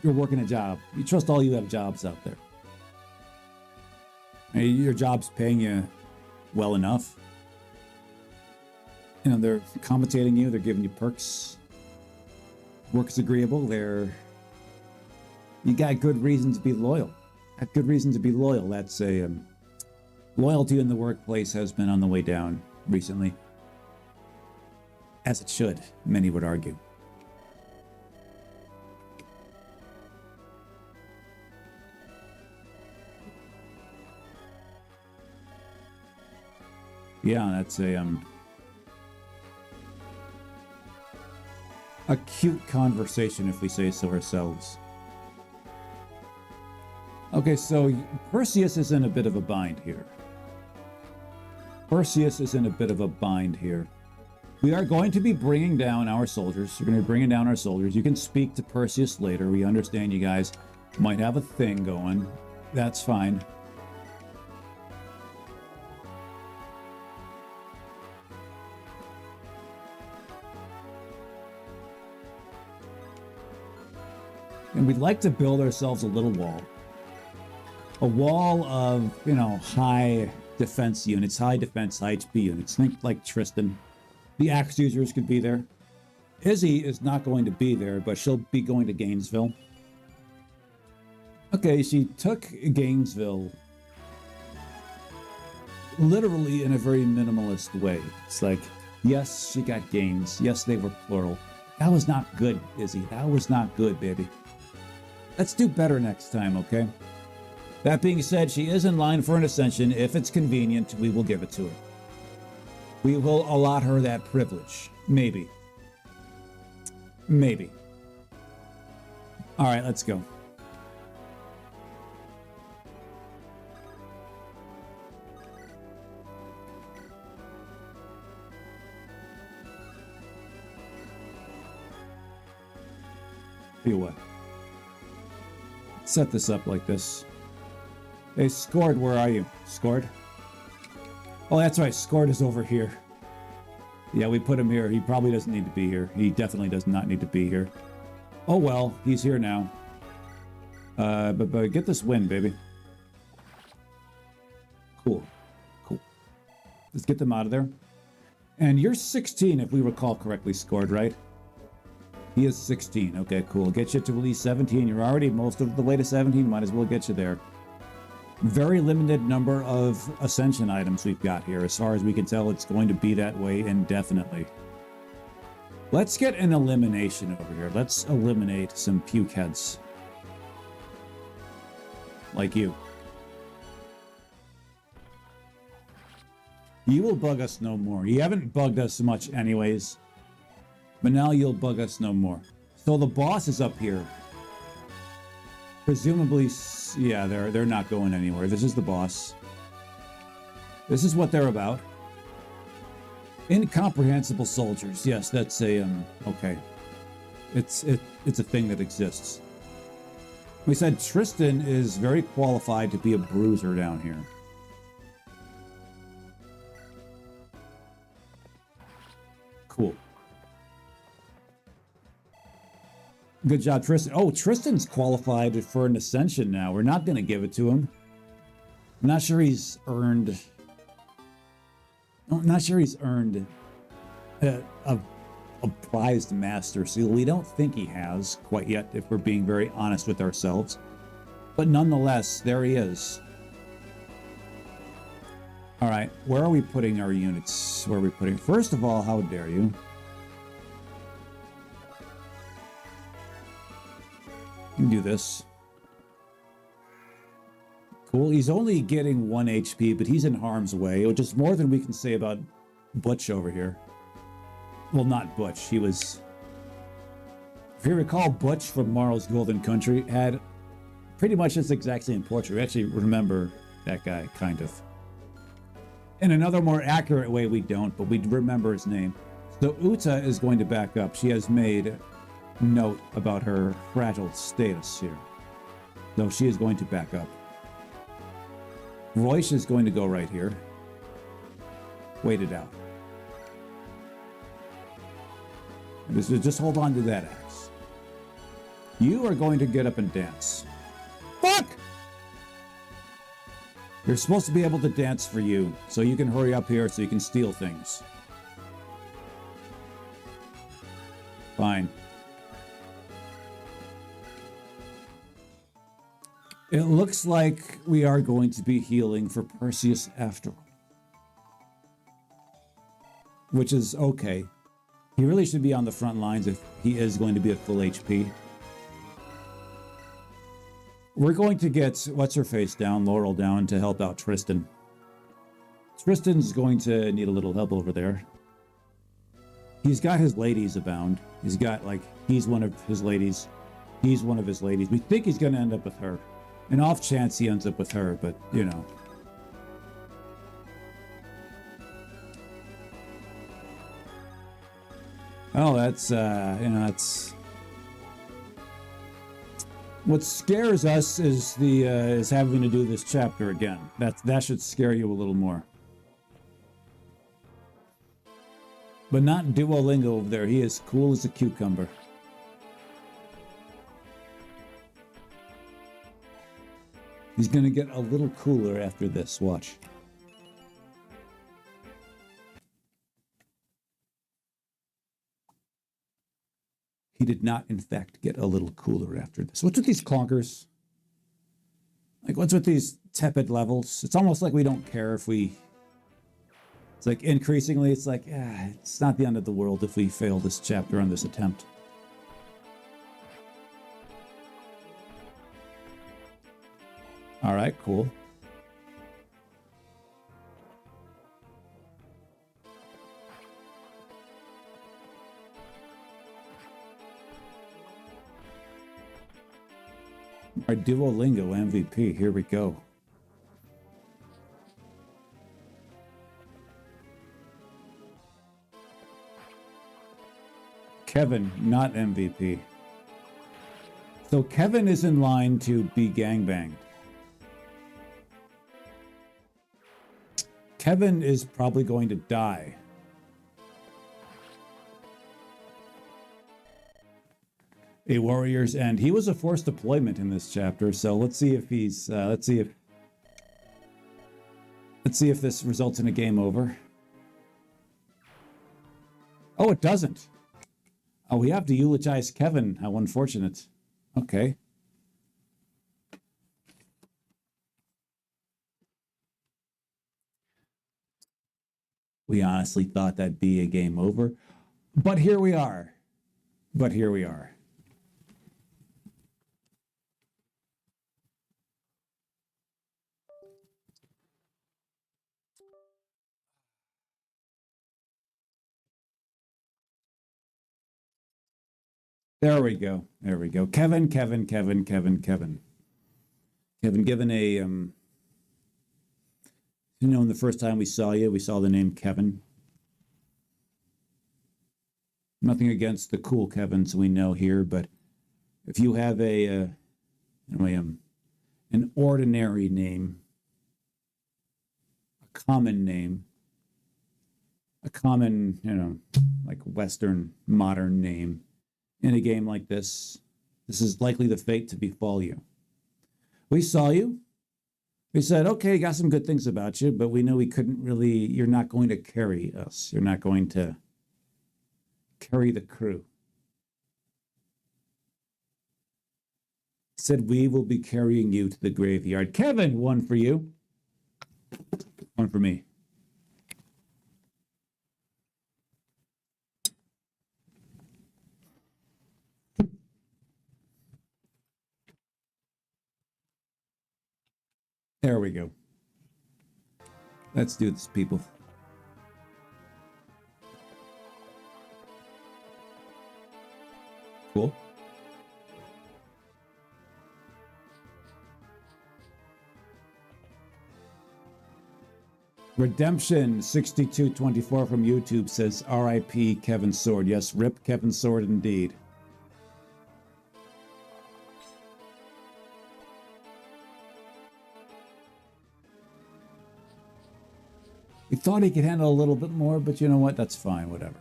you're working a job. You trust all you have jobs out there. I mean, your job's paying you well enough. You know, they're compensating you. They're giving you perks. Work is agreeable. You got good reason to be loyal. Got good reason to be loyal. That's a loyalty in the workplace has been on the way down recently, as it should. Many would argue. Yeah, that's a cute conversation, if we say so ourselves. Okay, so Perseus is in a bit of a bind here. We are going to be bringing down our soldiers. We're going to be bringing down our soldiers. You can speak to Perseus later. We understand you guys might have a thing going. That's fine. And we'd like to build ourselves a little wall. A wall of, you know, high defense units, high defense, high HP units. Think like Tristan. The axe users could be there. Izzy is not going to be there, but she'll be going to Gainesville. Okay, she took Gainesville literally in a very minimalist way. It's like, yes, she got gains. Yes, they were plural. That was not good, Izzy. That was not good, baby. Let's do better next time, okay? That being said, she is in line for an ascension. If it's convenient, we will give it to her. We will allot her that privilege. Maybe. Maybe. All right, let's go. Tell you what. Set this up like this. Hey, Scored, where are you? Scored? Oh, that's right. Scored is over here. Yeah, we put him here. He probably doesn't need to be here. He definitely does not need to be here. Oh, well, he's here now. But get this win, baby. Cool. Cool. Let's get them out of there. And you're 16, if we recall correctly, Scored, right? He is 16. Okay, cool. Get you to at least 17. You're already most of the way to 17. Might as well get you there. Very limited number of ascension items we've got here. As far as we can tell, it's going to be that way indefinitely. Let's get an elimination over here. Let's eliminate some puke heads. Like you. You will bug us no more. You haven't bugged us much anyways. But now you'll bug us no more. So the boss is up here. Presumably, yeah, they're not going anywhere. This is the boss. This is what they're about. Incomprehensible soldiers. Yes, that's a okay. It's a thing that exists. We said Tristan is very qualified to be a bruiser down here. Cool. Good job, Tristan. Oh, Tristan's qualified for an ascension now. We're not going to give it to him. I'm not sure he's earned... I'm not sure he's earned a prized master seal. We don't think he has quite yet, if we're being very honest with ourselves. But nonetheless, there he is. All right, where are we putting our units? Where are we putting... First of all, how dare you? You can do this. Cool. He's only getting 1 HP, but he's in harm's way, which is more than we can say about Butch over here. Well, not Butch. He was... If you recall, Butch from Marl's Golden Country had pretty much this exact same portrait. We actually remember that guy, kind of. In another more accurate way, we don't, but we remember his name. So Uta is going to back up. She has made note about her fragile status here. So she is going to back up. Royce is going to go right here. Wait it out. Just hold on to that axe. You are going to get up and dance. Fuck! You're supposed to be able to dance for you, so you can hurry up here so you can steal things. Fine. It looks like we are going to be healing for Perseus after all. Which is okay. He really should be on the front lines if he is going to be at full HP. We're going to get What's-Her-Face down, Laurel down to help out Tristan. Tristan's going to need a little help over there. He's got his ladies abound. He's got, like, he's one of his ladies. He's one of his ladies. We think he's going to end up with her. An off chance he ends up with her, but, you know. Oh, that's, you know, that's... What scares us is the, is having to do this chapter again. That should scare you a little more. But not Duolingo over there. He is cool as a cucumber. He's going to get a little cooler after this. Watch. He did not, in fact, get a little cooler after this. What's with these clonkers? Like, what's with these tepid levels? It's almost like we don't care if we... It's like, increasingly, it's like, it's not the end of the world if we fail this chapter on this attempt. All right, cool. Our Duolingo MVP, here we go. Kevin, not MVP. So Kevin is in line to be gangbanged. Kevin is probably going to die. A warrior's end. He was a forced deployment in this chapter, so let's see if he's let's see if this results in a game over. Oh, it doesn't. Oh, we have to eulogize Kevin. How unfortunate. Okay. We honestly thought that'd be a game over, but here we are. But here we are. There we go. There we go. Kevin, Kevin, Kevin, Kevin, Kevin. Kevin, given a, you know, the first time we saw you, we saw the name Kevin. Nothing against the cool Kevins we know here, but if you have a Anyway, an ordinary name, a common name, a common, like Western modern name in a game like this. This is likely the fate to befall you. We saw you. We said, okay, got some good things about you, but we know we couldn't really, you're not going to carry us. You're not going to carry the crew. Said, we will be carrying you to the graveyard. Kevin, one for you. One for me. There we go. Let's do this, people. Cool. Redemption 6224 from YouTube says R.I.P. Kevin Sword. Yes, rip Kevin Sword indeed. We thought he could handle a little bit more, but you know what? That's fine, whatever.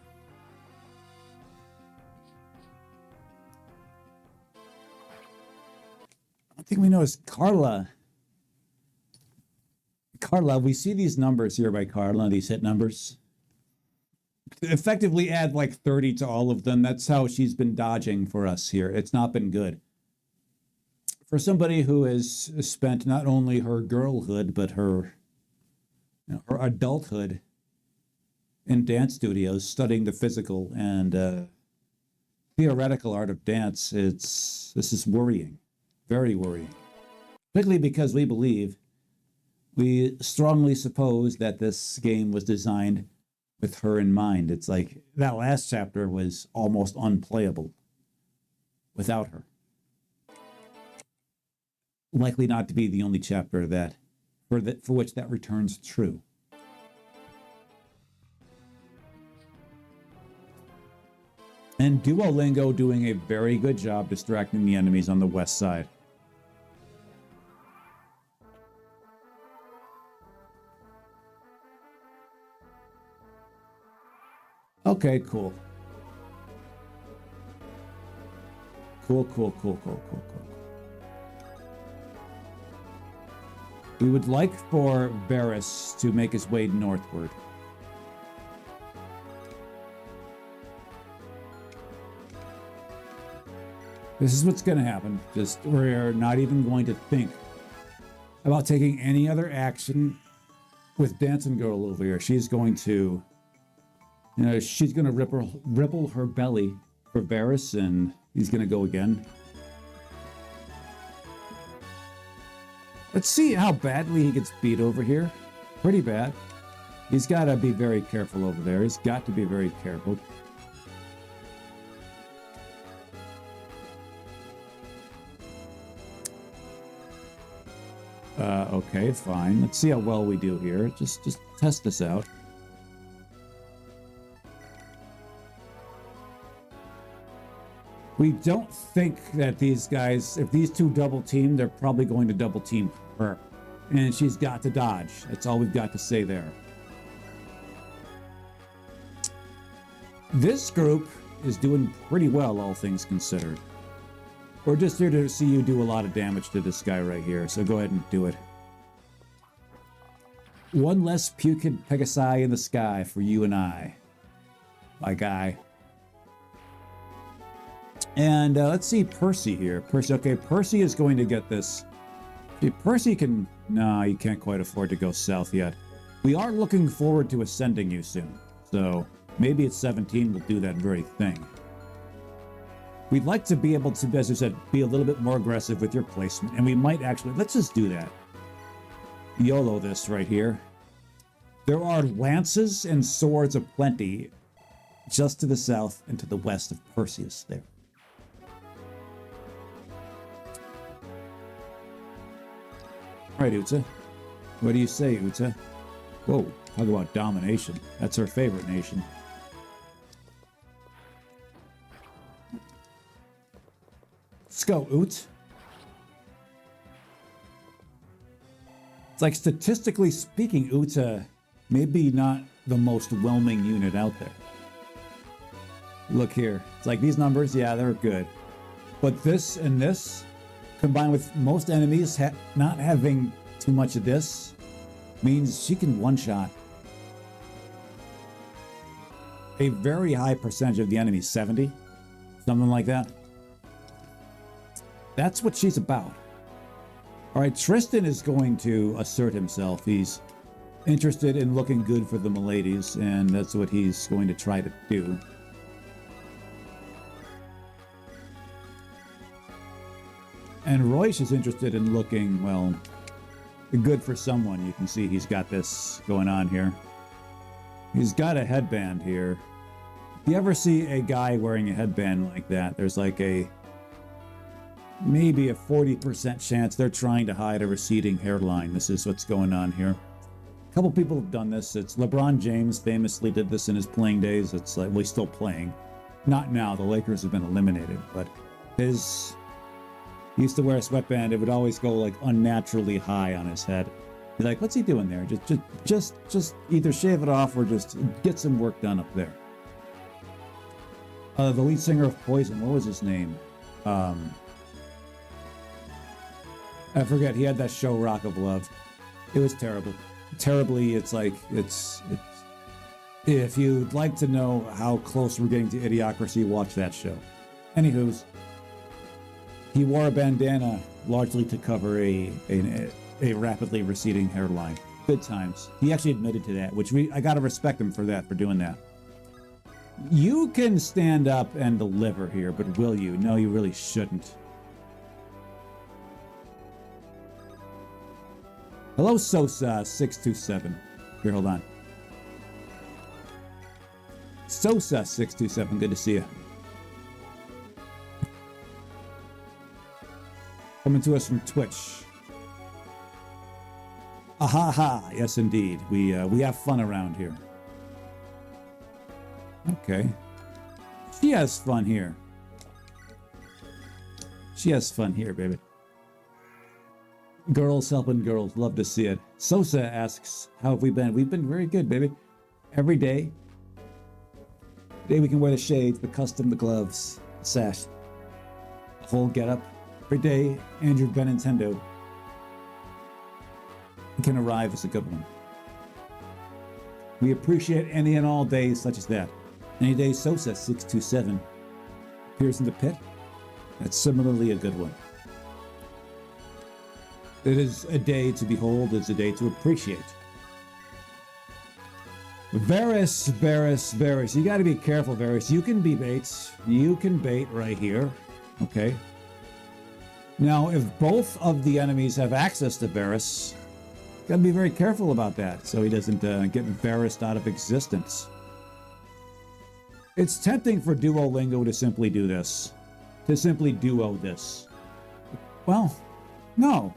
I think we noticed Carla. Carla, we see these numbers here by Carla, these hit numbers. Effectively add like 30 to all of them. That's how she's been dodging for us here. It's not been good. For somebody who has spent not only her girlhood, but her her adulthood in dance studios, studying the physical and theoretical art of dance, this is worrying, very worrying. Particularly because we strongly suppose that this game was designed with her in mind. It's like that last chapter was almost unplayable without her. Likely not to be the only chapter that for which that returns true. And Duolingo doing a very good job distracting the enemies on the west side. Okay, cool. Cool. We would like for Varys to make his way northward. This is what's going to happen. Just we're not even going to think about taking any other action with Dancing Girl over here. She's going to, she's going to ripple her belly for Varys, and he's going to go again. Let's see how badly he gets beat over here. Pretty bad. He's got to be very careful over there. He's got to be very careful. Okay, fine. Let's see how well we do here. Just test this out. We don't think that these guys, if these two double team, they're probably going to double team her. And she's got to dodge. That's all we've got to say there. This group is doing pretty well, all things considered. We're just here to see you do a lot of damage to this guy right here, so go ahead and do it. One less pukid Pegasi in the sky for you and I, my guy. And let's see Percy here. Percy, okay, Percy is going to get this. See, Percy can... No, you can't quite afford to go south yet. We are looking forward to ascending you soon. So maybe at 17 we'll do that very thing. We'd like to be able to, as I said, be a little bit more aggressive with your placement. And we might actually... Let's just do that. YOLO this right here. There are lances and swords aplenty just to the south and to the west of Perseus there. All right, Utsa. What do you say, Utsa? Whoa, talk about domination. That's her favorite nation. Let's go, Ut. It's like statistically speaking, Uta maybe not the most whelming unit out there. Look here. It's like these numbers, yeah, they're good. But this and this, combined with most enemies not having too much of this, means she can one-shot a very high percentage of the enemy, 70, something like that. That's what she's about. All right, Tristan is going to assert himself. He's interested in looking good for the miladies, and that's what he's going to try to do. And Royce is interested in looking, well, good for someone. You can see he's got this going on here. He's got a headband here. If you ever see a guy wearing a headband like that, there's like maybe a 40% chance they're trying to hide a receding hairline. This is what's going on here. A couple people have done this. It's LeBron James famously did this in his playing days. It's like, well, he's still playing. Not now. The Lakers have been eliminated, but he used to wear a sweatband. It would always go like unnaturally high on his head. He's like, what's he doing there? Just either shave it off or just get some work done up there. The lead singer of Poison, what was his name? I forget. He had that show, Rock of Love. It was terrible. Terribly, it's if you'd like to know how close we're getting to Idiocracy, watch that show. Anywho's, he wore a bandana largely to cover a rapidly receding hairline. Good times. He actually admitted to that, which I gotta respect him for that, for doing that. You can stand up and deliver here, but will you? No, you really shouldn't. Hello, Sosa 627. Here, hold on. Sosa 627, good to see you. Coming to us from Twitch. Ahaha, yes indeed. We have fun around here. Okay. She has fun here. She has fun here, baby. Girls helping girls. Love to see it. Sosa asks, how have we been? We've been very good, baby. Every day. Today we can wear the shades, the custom, the gloves, the sash, the whole getup. Every day, Andrew Ben Nintendo can arrive as a good one. We appreciate any and all days such as that. Any day Sosa 627 appears in the pit, that's similarly a good one. It is a day to behold, it's a day to appreciate. Varys. You gotta be careful, Varys. You can be bait. You can bait right here. Okay. Now, if both of the enemies have access to Varys, gotta be very careful about that so he doesn't get Varys out of existence. It's tempting for Duolingo to simply do this. To simply duo this. Well, no.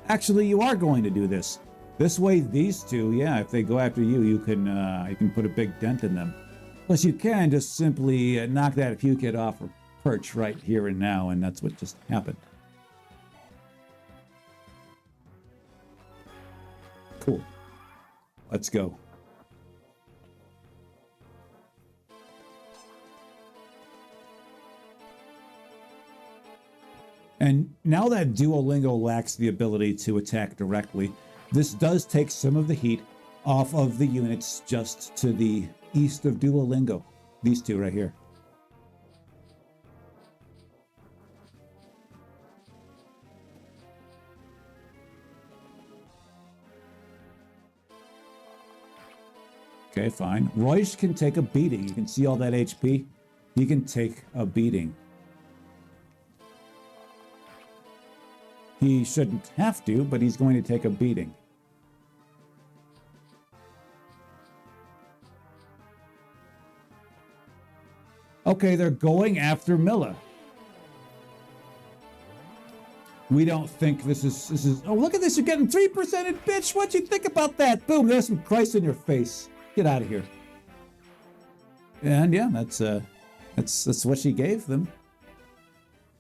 Actually, you are going to do this. This way, these two, yeah, if they go after you, you can put a big dent in them. Plus, you can just simply knock that puke head off or perch right here and now, and that's what just happened. Cool. Let's go. And now that Duolingo lacks the ability to attack directly, this does take some of the heat off of the units just to the east of Duolingo. These two right here. Okay, fine. Royce can take a beating. You can see all that HP. He can take a beating. He shouldn't have to, but he's going to take a beating. Okay, they're going after Milla. We don't think this is. Oh, look at this! You're getting 3% bitch. What you think about that? Boom! There's some Christ in your face. Get out of here. And yeah, that's what she gave them.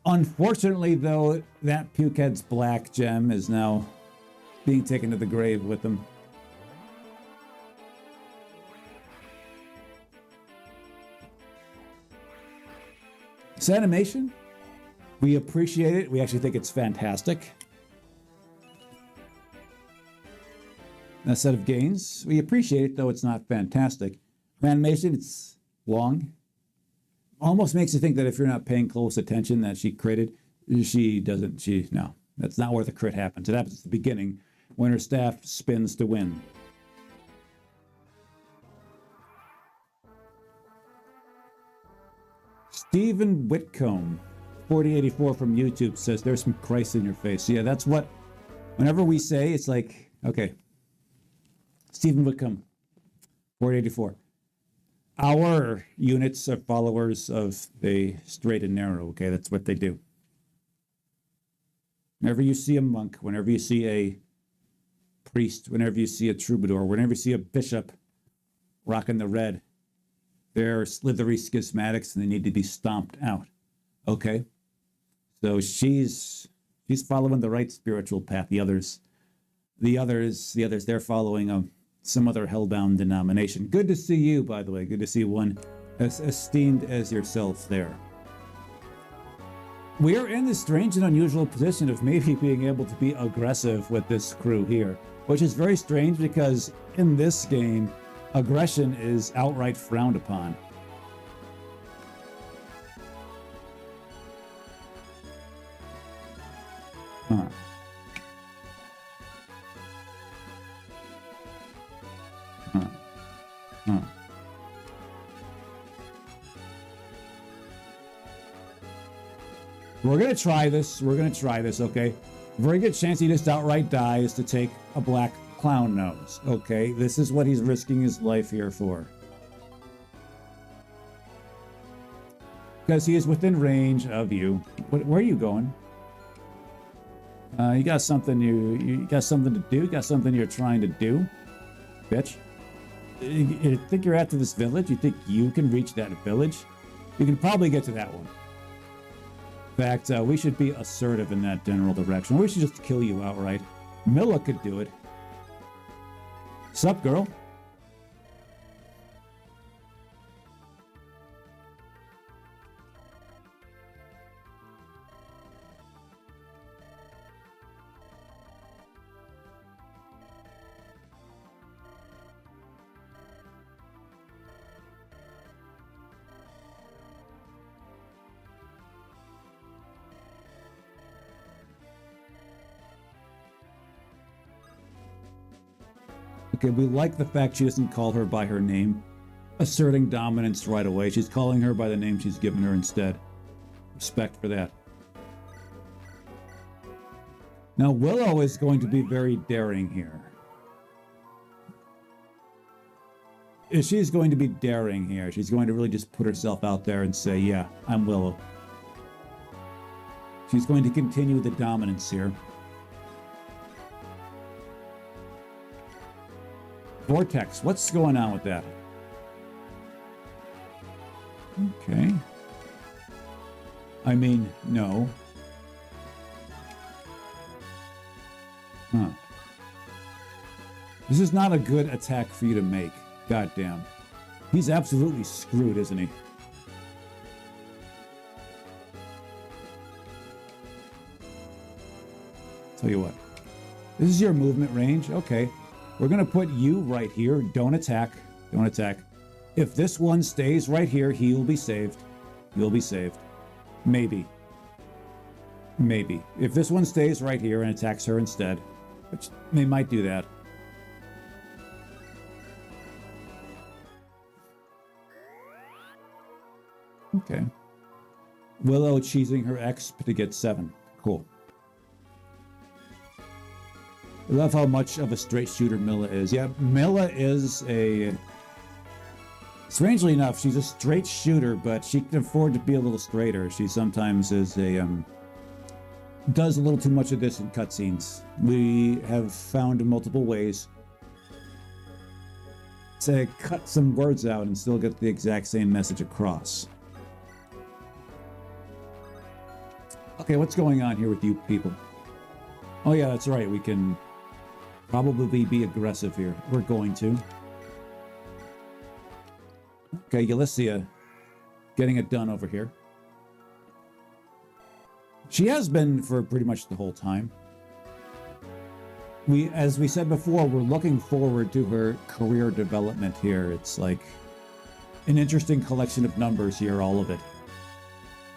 Unfortunately, though, that Pukehead's black gem is now being taken to the grave with them. This animation, we appreciate it. We actually think it's fantastic. A set of gains. We appreciate it, though it's not fantastic. Animation, it's long. Almost makes you think that if you're not paying close attention that she critted, no. That's not where the crit happens. It happens at the beginning when her staff spins to win. Stephen Whitcomb, 4084 from YouTube says, there's some Christ in your face. Yeah, that's what, whenever we say, it's like, okay. Stephen Whitcomb, 4084. Our units are followers of the straight and narrow, okay? That's what they do. Whenever you see a monk, whenever you see a priest, whenever you see a troubadour, whenever you see a bishop rocking the red, they're slithery schismatics and they need to be stomped out, okay? So she's following the right spiritual path. The others, they're following some other hellbound denomination. Good to see you, by the way. Good to see one as esteemed as yourself there. We are in this strange and unusual position of maybe being able to be aggressive with this crew here, which is very strange because in this game, aggression is outright frowned upon. Huh. Huh. Huh. We're going to try this. Okay? Very good chance he just outright dies to take a black clown nose. Okay? This is what he's risking his life here for. Because he is within range of you. Where are you going? You got something you got something to do? You got something you're trying to do? Bitch. You think you're after this village? You think you can reach that village? You can probably get to that one. In fact, we should be assertive in that general direction. We should just kill you outright. Milla could do it. Sup, girl? Okay, we like the fact she doesn't call her by her name, asserting dominance right away. She's calling her by the name she's given her instead. Respect for that. Now, Willow is going to be very daring here. She's going to be daring here. She's going to really just put herself out there and say, yeah, I'm Willow. She's going to continue the dominance here. Vortex, what's going on with that? Okay. I mean, no. Huh. This is not a good attack for you to make. Goddamn. He's absolutely screwed, isn't he? Tell you what. This is your movement range? Okay. We're going to put you right here. Don't attack. Don't attack. If this one stays right here, he will be saved. You'll be saved. Maybe. Maybe. If this one stays right here and attacks her instead, which they might do that. Okay. Willow cheesing her exp to get 7. Cool. I love how much of a straight shooter Milla is. Yeah, Milla is a... Strangely enough, she's a straight shooter, but she can afford to be a little straighter. She sometimes is a... does a little too much of this in cutscenes. We have found multiple ways to cut some words out and still get the exact same message across. Okay, what's going on here with you people? Oh yeah, that's right, we can probably be aggressive here. We're going to. Okay, Ulyssia getting it done over here. She has been for pretty much the whole time. As we said before, we're looking forward to her career development here. It's like an interesting collection of numbers here, all of it.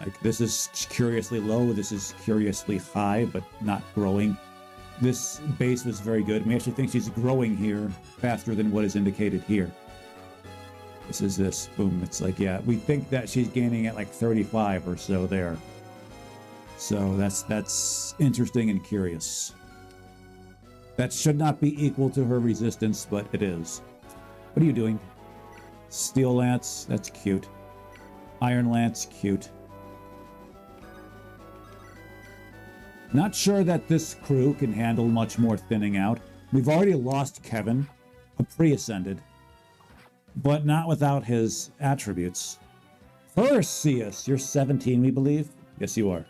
Like, this is curiously low, this is curiously high, but not growing. This base was very good. We actually think she's growing here faster than what is indicated here. This is this, boom, it's like, yeah, we think that she's gaining at like 35 or so there. So that's interesting and curious. That should not be equal to her resistance, but it is. What are you doing? Steel Lance, that's cute. Iron Lance, cute. Not sure that this crew can handle much more thinning out. We've already lost Kevin, a pre-ascended, but not without his attributes. Perseus, you're 17, we believe? Yes, you are.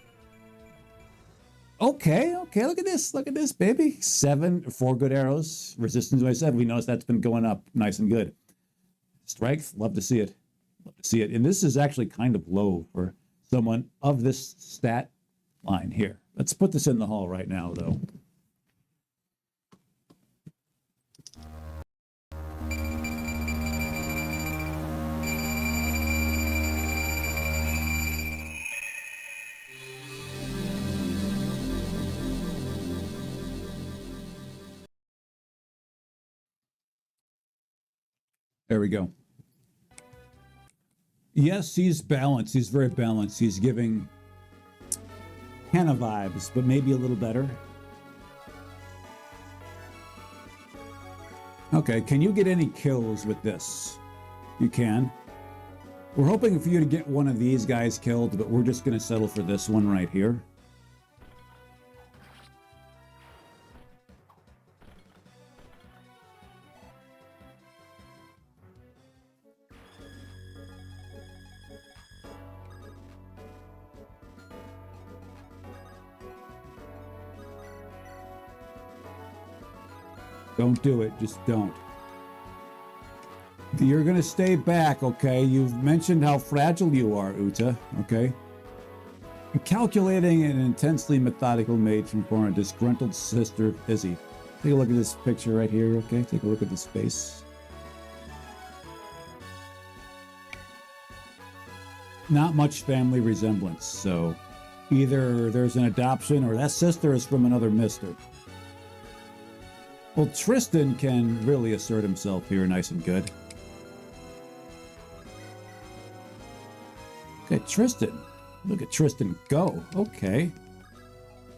Okay, look at this, baby. 4 good arrows. Resistance, as I said, we noticed that's been going up nice and good. Strength, love to see it. Love to see it. And this is actually kind of low for someone of this stat line here. Let's put this in the hall right now, though. There we go. Yes, he's balanced. He's very balanced. He's giving Hannah vibes, but maybe a little better. Okay, can you get any kills with this? You can. We're hoping for you to get one of these guys killed, but we're just going to settle for this one right here. Don't do it. Just don't. You're going to stay back, okay? You've mentioned how fragile you are, Uta, okay? Calculating an intensely methodical mage from a disgruntled sister, Izzy. Take a look at this picture right here, okay? Take a look at this face. Not much family resemblance, so either there's an adoption or that sister is from another mister. Well, Tristan can really assert himself here nice and good. Okay, Tristan. Look at Tristan go. Okay.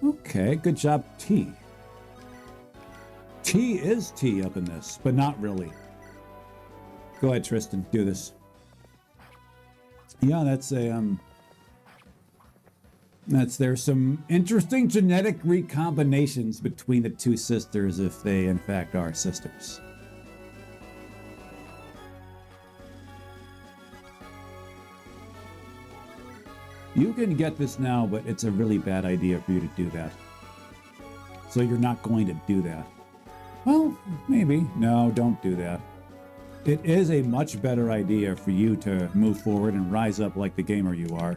Okay, good job, T. T is T up in this, but not really. Go ahead, Tristan, do this. Yeah, there's some interesting genetic recombinations between the two sisters if they in fact are sisters. You can get this now, but it's a really bad idea for you to do that. So you're not going to do that. Well, maybe. No, don't do that. It is a much better idea for you to move forward and rise up like the gamer you are.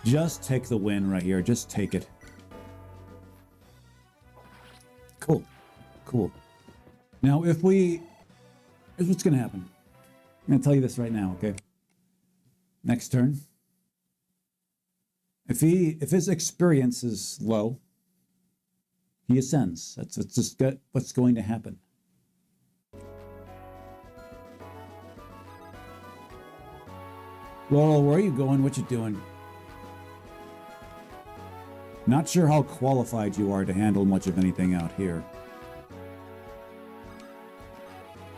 Just take the win right here. Just take it. Cool. Cool. Now, here's what's going to happen. I'm going to tell you this right now, okay? Next turn. If his experience is low, he ascends. That's just what's going to happen. Laurel, where are you going? What you doing? Not sure how qualified you are to handle much of anything out here.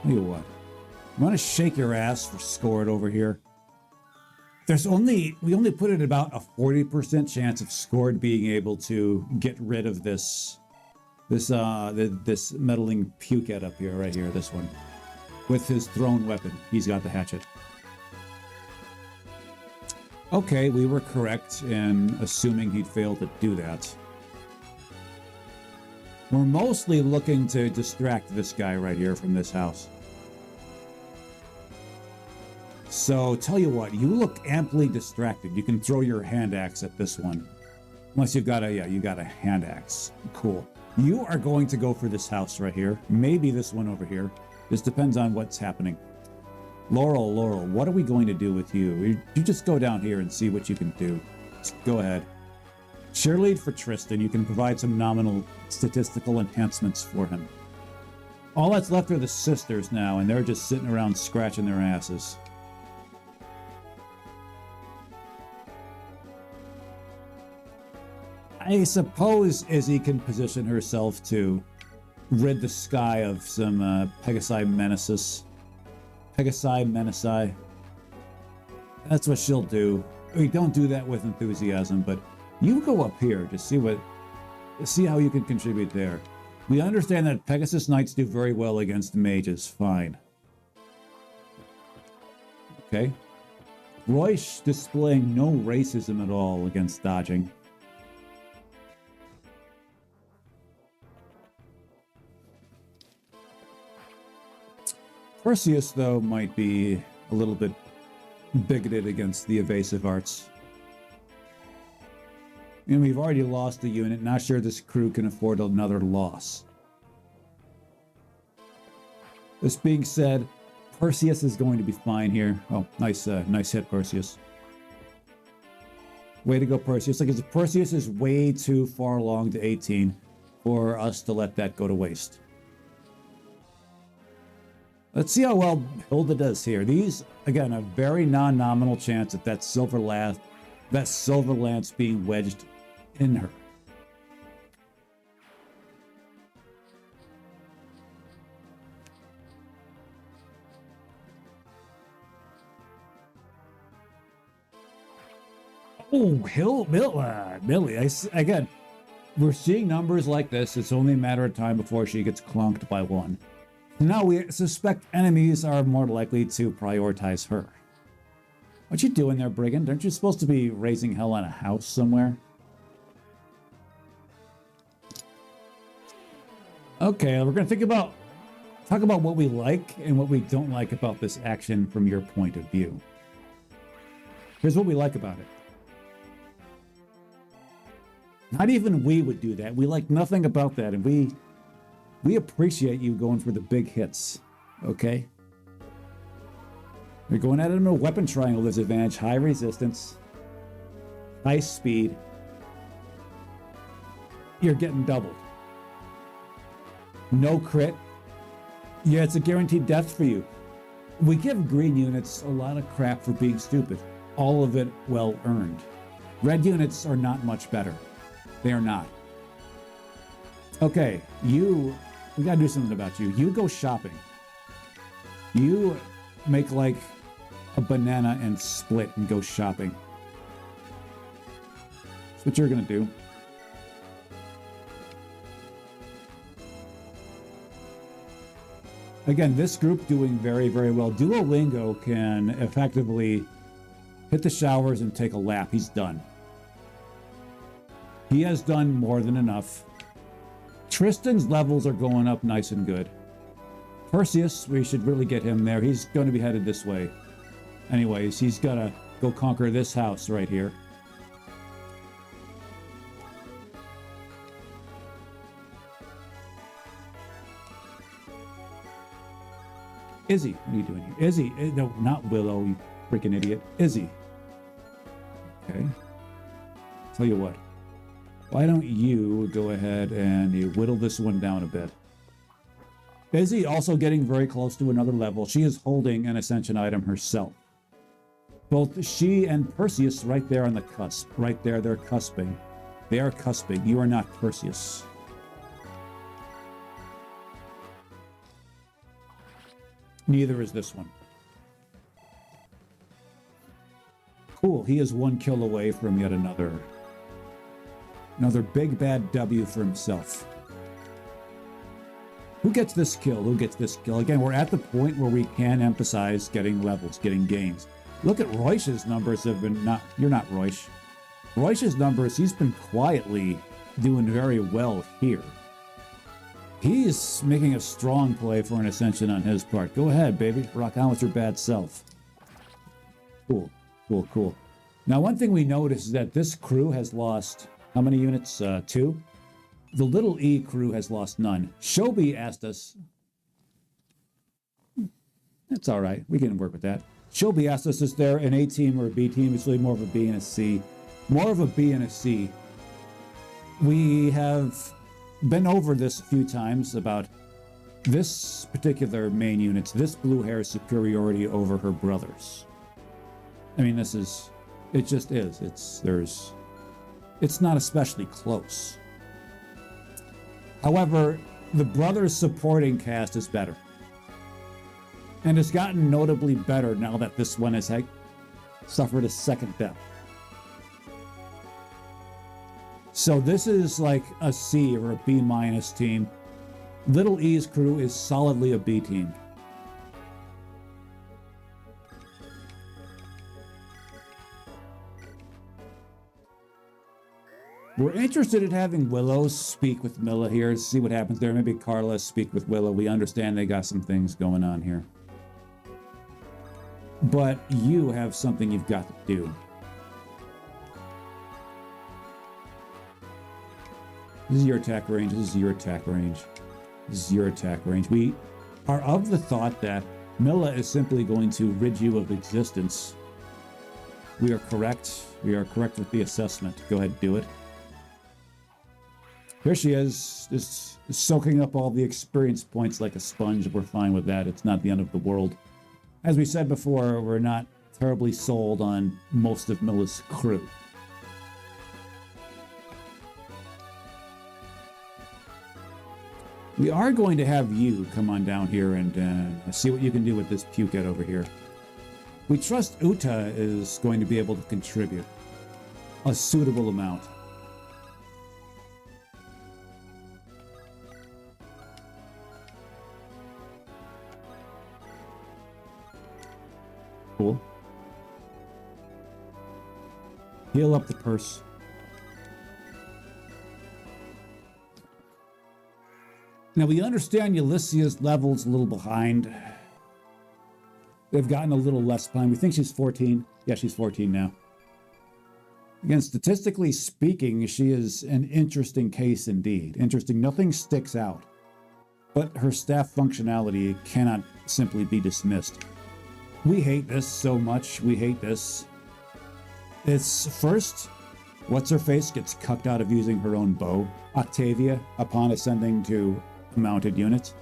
Tell you what, you want to shake your ass for score it over here? We only put it about a 40% chance of Scored being able to get rid of this meddling pukehead up here, right here, this one. With his thrown weapon. He's got the hatchet. Okay, we were correct in assuming he'd fail to do that. We're mostly looking to distract this guy right here from this house. So, tell you what, you look amply distracted. You can throw your hand axe at this one. Unless you've got a, yeah, you got a hand axe. Cool. You are going to go for this house right here. Maybe this one over here. This depends on what's happening. Laurel, what are we going to do with you? You just go down here and see what you can do. Just go ahead. Cheerlead for Tristan. You can provide some nominal statistical enhancements for him. All that's left are the sisters now, and they're just sitting around scratching their asses. I suppose Izzy can position herself to rid the sky of some Pegasi Menaces. Pegasi Menaci. That's what she'll do. We don't do that with enthusiasm, but you go up here to see how you can contribute there. We understand that Pegasus Knights do very well against mages. Fine. Okay. Royce displaying no racism at all against dodging. Perseus, though, might be a little bit bigoted against the evasive arts. And we've already lost a unit. Not sure this crew can afford another loss. This being said, Perseus is going to be fine here. Oh, nice hit, Perseus. Way to go, Perseus. Like, Perseus is way too far along to 18 for us to let that go to waste. Let's see how well Hilda does here. These, again, a very non-nominal chance at that silver lance being wedged in her. Oh, Millie. Again, we're seeing numbers like this. It's only a matter of time before she gets clunked by one. Now we suspect enemies are more likely to prioritize her. What you doing there, Brigand? Aren't you supposed to be raising hell on a house somewhere? Okay, we're going to talk about what we like and what we don't like about this action from your point of view. Here's what we like about it. Not even we would do that. We like nothing about that, and we appreciate you going for the big hits, okay? You're going at it in a weapon triangle disadvantage, high resistance, high speed. You're getting doubled. No crit. Yeah, it's a guaranteed death for you. We give green units a lot of crap for being stupid. All of it well earned. Red units are not much better. They are not. Okay, we gotta do something about you. You go shopping. You make like a banana and split and go shopping. That's what you're gonna do. Again, this group doing very, very well. Duolingo can effectively hit the showers and take a lap. He's done. He has done more than enough. Tristan's levels are going up nice and good. Perseus, we should really get him there. He's going to be headed this way. Anyways, he's got to go conquer this house right here. Izzy, what are you doing here? Izzy, no, not Willow, you freaking idiot. Izzy. Okay. Tell you what. Why don't you go ahead and you whittle this one down a bit? Izzy also getting very close to another level. She is holding an ascension item herself. Both she and Perseus right there on the cusp. Right there, they're cusping. They are cusping. You are not Perseus. Neither is this one. Cool, he is one kill away from yet another big bad W for himself. Who gets this kill? Who gets this kill? Again, we're at the point where we can emphasize getting levels, getting gains. Look at Royce's numbers have been you're not Royce. Royce's numbers, he's been quietly doing very well here. He's making a strong play for an ascension on his part. Go ahead, baby. Rock on with your bad self. Cool, cool, cool. Now, one thing we notice is that this crew has lost, how many units? 2? The little E crew has lost none. Shobi asked us, that's all right. We can work with that. Shobi asked us, is there an A team or a B team? It's really more of a B and a C. More of a B and a C. We have been over this a few times about this particular main unit's, this blue hair's superiority over her brothers. I mean, this is, it just is. It's not especially close. However, the brothers' supporting cast is better. And it's gotten notably better now that this one has suffered a second death. So this is like a C or a B- team. Little E's crew is solidly a B team. We're interested in having Willow speak with Milla here, see what happens there. Maybe Carla speak with Willow. We understand they got some things going on here. But you have something you've got to do. This is your attack range. This is your attack range. This is your attack range. We are of the thought that Milla is simply going to rid you of existence. We are correct. We are correct with the assessment. Go ahead and do it. Here she is, just soaking up all the experience points like a sponge. We're fine with that. It's not the end of the world. As we said before, we're not terribly sold on most of Milla's crew. We are going to have you come on down here and see what you can do with this Pukette over here. We trust Uta is going to be able to contribute a suitable amount. Cool. Heal up the purse. Now we understand Ulyssea's level's a little behind. They've gotten a little less behind. We think she's 14. Yeah, she's 14 now. Again, statistically speaking, she is an interesting case indeed. Interesting. Nothing sticks out. But her staff functionality cannot simply be dismissed. We hate this so much. We hate this. It's first, what's-her-face gets cucked out of using her own bow, Octavia, upon ascending to a mounted unit.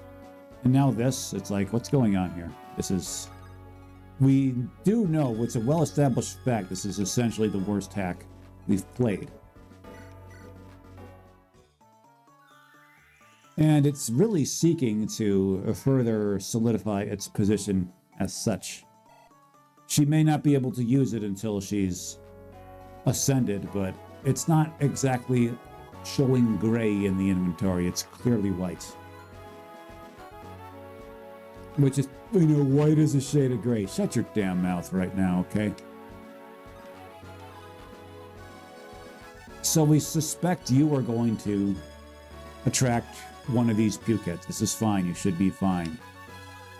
And now this, it's like, what's going on here? This is... We do know, it's a well-established fact, this is essentially the worst hack we've played. And it's really seeking to further solidify its position as such. She may not be able to use it until she's ascended, but it's not exactly showing gray in the inventory. It's clearly white. Which is, you know, white is a shade of gray. Shut your damn mouth right now, okay? So we suspect you are going to attract one of these Pukettes. This is fine. You should be fine.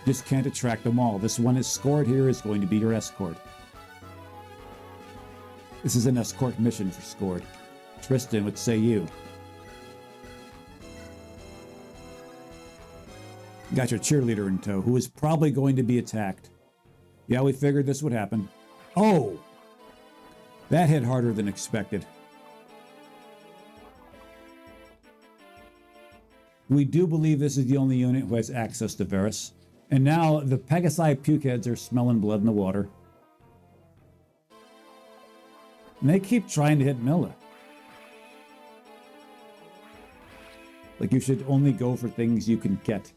Just can't attract them all. This one is scored here is going to be your escort. This is an escort mission for scored. Tristan, what say you? Got your cheerleader in tow, who is probably going to be attacked. Yeah, we figured this would happen. Oh! That hit harder than expected. We do believe this is the only unit who has access to Varus. And now the Pegasi Pukeheads are smelling blood in the water. And they keep trying to hit Milla. Like, you should only go for things you can get.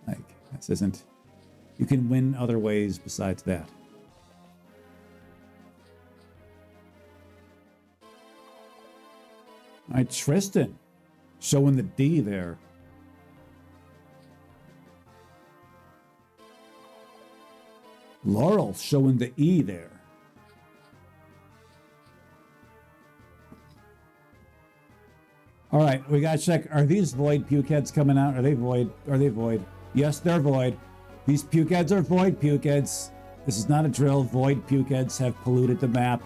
Like, this isn't... You can win other ways besides that. All right, Tristan. Showing the D there. Laurel showing the E there. All right, we gotta check. Are these void puke heads coming out? Are they void? Are they void? Yes, they're void. These puke heads are void puke heads. This is not a drill. Void puke heads have polluted the map.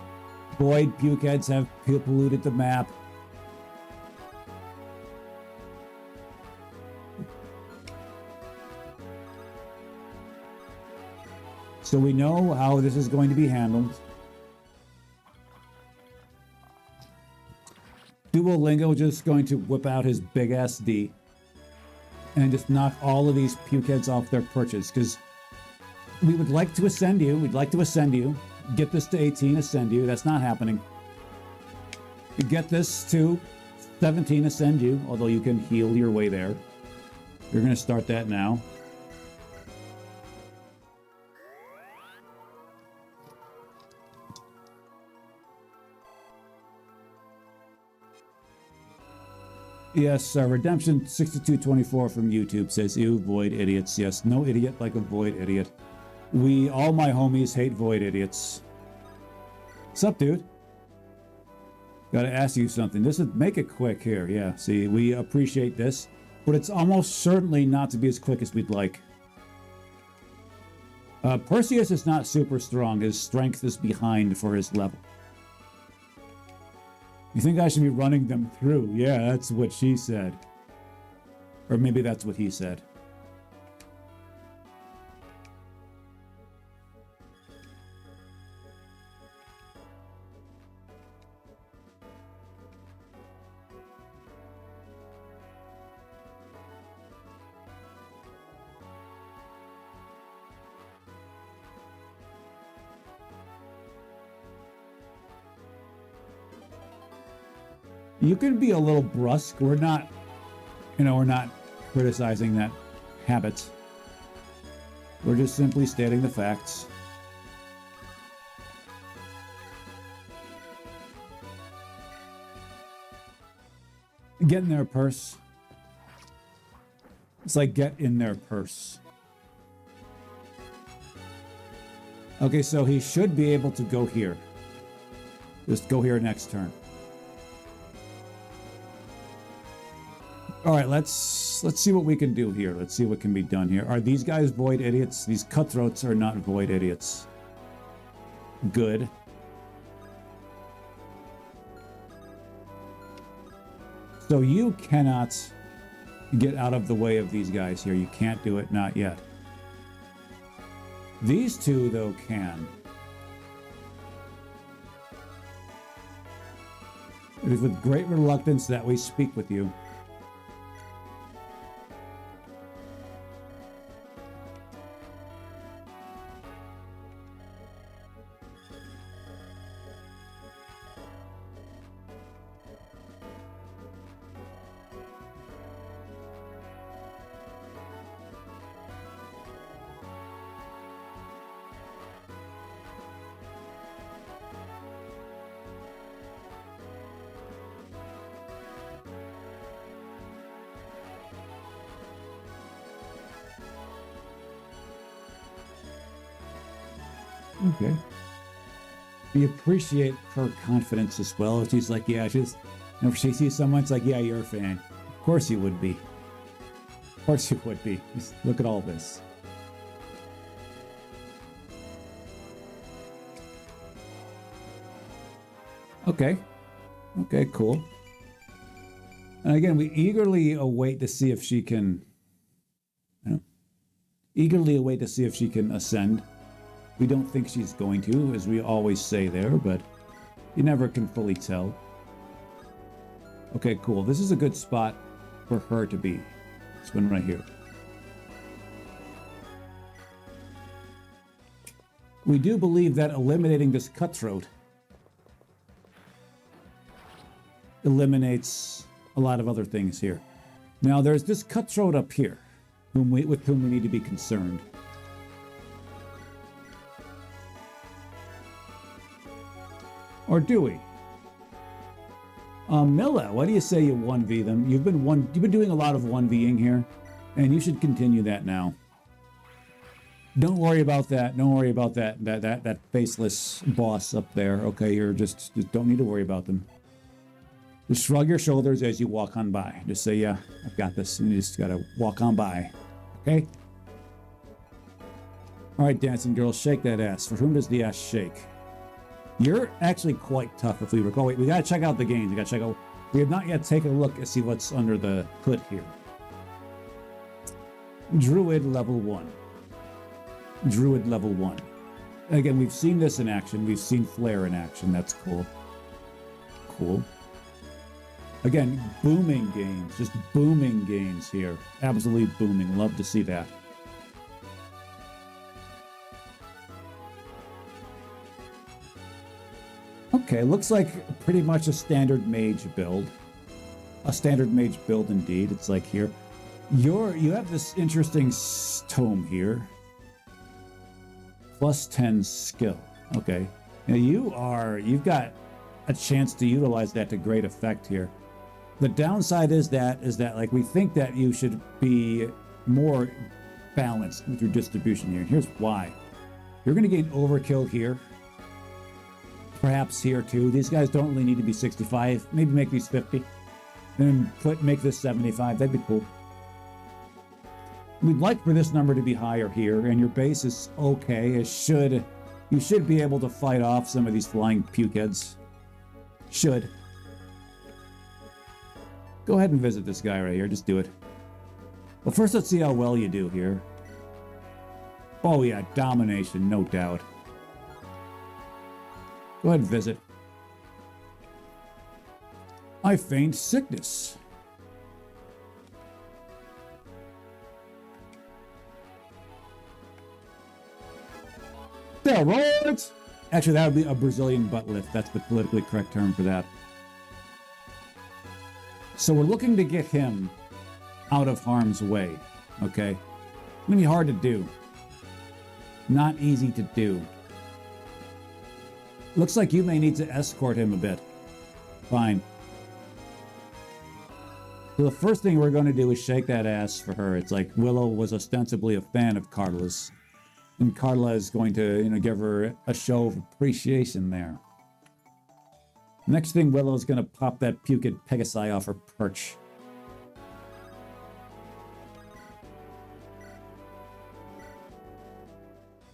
Void puke heads have polluted the map. So we know how this is going to be handled. Duolingo just going to whip out his big ass D and just knock all of these puke heads off their perches, because we would like to ascend you. We'd like to ascend you. Get this to 18, ascend you. That's not happening. Get this to 17, ascend you, although you can heal your way there. You're going to start that now. Yes, Redemption 6224 from YouTube says, ew, void idiots. Yes, no idiot like a void idiot. All my homies hate void idiots. What's up, dude? Gotta ask you something. Make it quick here. Yeah, see, we appreciate this, but it's almost certainly not to be as quick as we'd like. Perseus is not super strong. His strength is behind for his level. You think I should be running them through? Yeah, that's what she said. Or maybe that's what he said. You can be a little brusque. We're not criticizing that habit. We're just simply stating the facts. Get in their purse. It's like get in their purse. Okay, so he should be able to go here. Just go here next turn. All right, let's see what we can do here. Let's see what can be done here. Are these guys void idiots? These cutthroats are not void idiots. Good. So you cannot get out of the way of these guys here. You can't do it, not yet. These two, though, can. It is with great reluctance that we speak with you. Okay. We appreciate her confidence as well. She's like, yeah, if she sees someone, it's like, yeah, you're a fan. Of course you would be. Of course you would be. Just look at all this. Okay. Okay, cool. And again, we eagerly await to see if she can, eagerly await to see if she can ascend. We don't think she's going to, as we always say there, but you never can fully tell. Okay, cool. This is a good spot for her to be. This one right here. We do believe that eliminating this cutthroat eliminates a lot of other things here. Now, there's this cutthroat up here, with whom we need to be concerned. Or do we? Milla, why do you say you 1v them? You've been doing a lot of 1ving here, and you should continue that now. Don't worry about that. Don't worry about that faceless boss up there. Okay, you just don't need to worry about them. Just shrug your shoulders as you walk on by. Just say, yeah, I've got this. And you just got to walk on by. Okay? All right, dancing girls, shake that ass. For whom does the ass shake? You're actually quite tough if we recall. Wait, we got to check out the games. We got to check out. We have not yet taken a look and see what's under the hood here. Druid level 1. Druid level 1. Again, we've seen this in action. We've seen Flare in action. That's cool. Cool. Again, booming games. Just booming games here. Absolutely booming. Love to see that. Okay, looks like pretty much a standard mage build. A standard mage build indeed. It's like here. You have this interesting tome here. Plus 10 skill. Okay. Now you've got a chance to utilize that to great effect here. The downside is that like we think that you should be more balanced with your distribution here. And here's why. You're going to gain overkill here. Perhaps here too. These guys don't really need to be 65. Maybe make these 50. And make this 75. That'd be cool. We'd like for this number to be higher here, and your base is okay. You should be able to fight off some of these flying pukeheads. Should. Go ahead and visit this guy right here. Just do it. Well, first let's see how well you do here. Oh yeah, domination, no doubt. Go ahead and visit. I feigned sickness. Steroids! Actually, that would be a Brazilian butt lift. That's the politically correct term for that. So we're looking to get him out of harm's way, okay? It's gonna be hard to do. Not easy to do. Looks like you may need to escort him a bit. Fine. So the first thing we're going to do is shake that ass for her. It's like Willow was ostensibly a fan of Carla's. And Carla is going to, give her a show of appreciation there. Next thing, Willow's going to pop that puked Pegasi off her perch.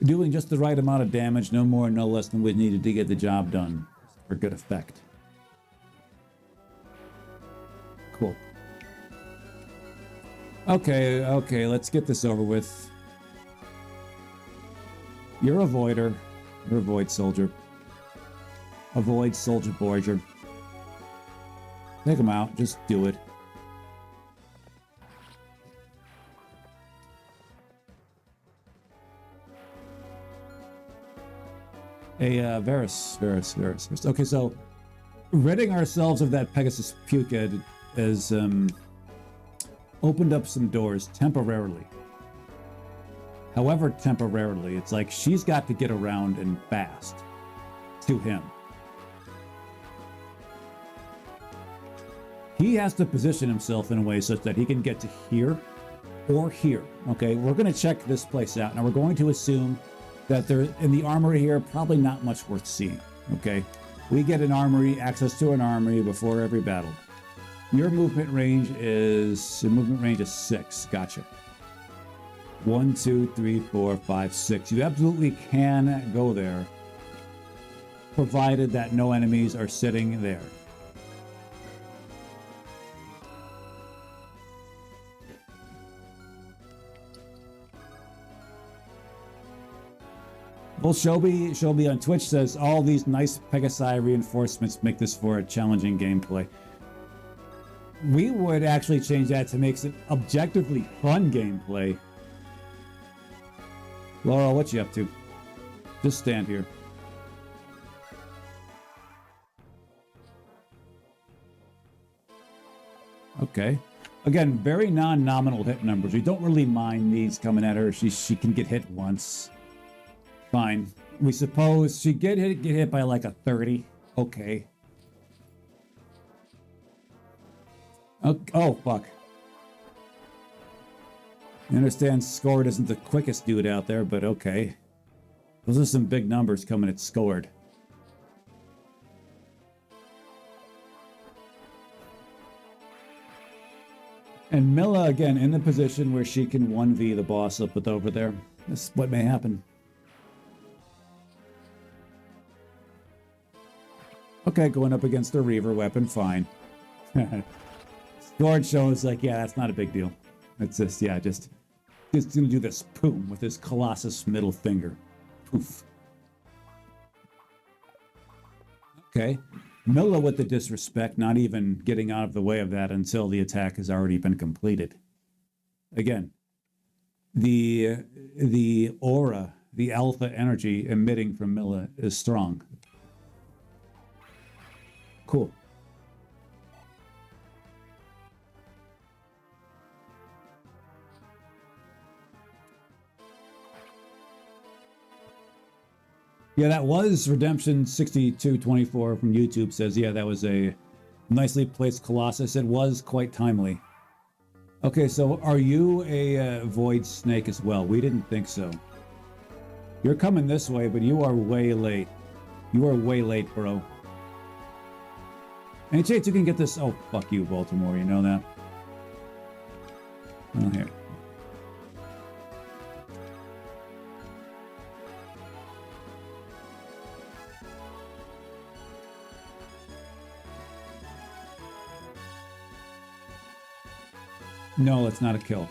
Doing just the right amount of damage, no more, no less than we needed to get the job done for good effect. Cool. Okay, let's get this over with. You're a voider. You're a void soldier. Avoid soldier Borger. Take him out. Just do it. Varus. Okay, so ridding ourselves of that Pegasus Puked has opened up some doors temporarily. However, temporarily, it's like she's got to get around and fast to him. He has to position himself in a way such that he can get to here or here. Okay, we're going to check this place out. Now we're going to assume that there in the armory here, probably not much worth seeing. Okay, we get an armory, access to an armory before every battle. Your movement range is 6. Gotcha. 1, 2, 3, 4, 5, 6. You absolutely can go there, provided that no enemies are sitting there. Well, Shelby on Twitch says all these nice Pegasi reinforcements make this for a challenging gameplay. We would actually change that to make it objectively fun gameplay. Laurel, what you up to? Just stand here. Okay. Again, very non-nominal hit numbers. We don't really mind these coming at her. She can get hit once. Fine. We suppose she get hit by like a 30. Okay. Oh, fuck. I understand Scored isn't the quickest dude out there, but okay. Those are some big numbers coming at Scored. And Milla, again, in the position where she can 1v the boss up with over there. This is what may happen. Okay, going up against the Reaver weapon, fine. George shows like, yeah, that's not a big deal. It's just, yeah, just gonna do this, boom, with his Colossus middle finger. Poof. Okay. Milla with the disrespect, not even getting out of the way of that until the attack has already been completed. Again, the aura, the alpha energy emitting from Milla is strong. Cool. Yeah, that was Redemption 6224 from YouTube says, yeah, that was a nicely placed Colossus. It was quite timely. Okay, so are you a Void Snake as well? We didn't think so. You're coming this way, but you are way late. You are way late, bro. Any chance you can get this? Oh, fuck you, Baltimore. You know that? Oh, here. No, it's not a kill.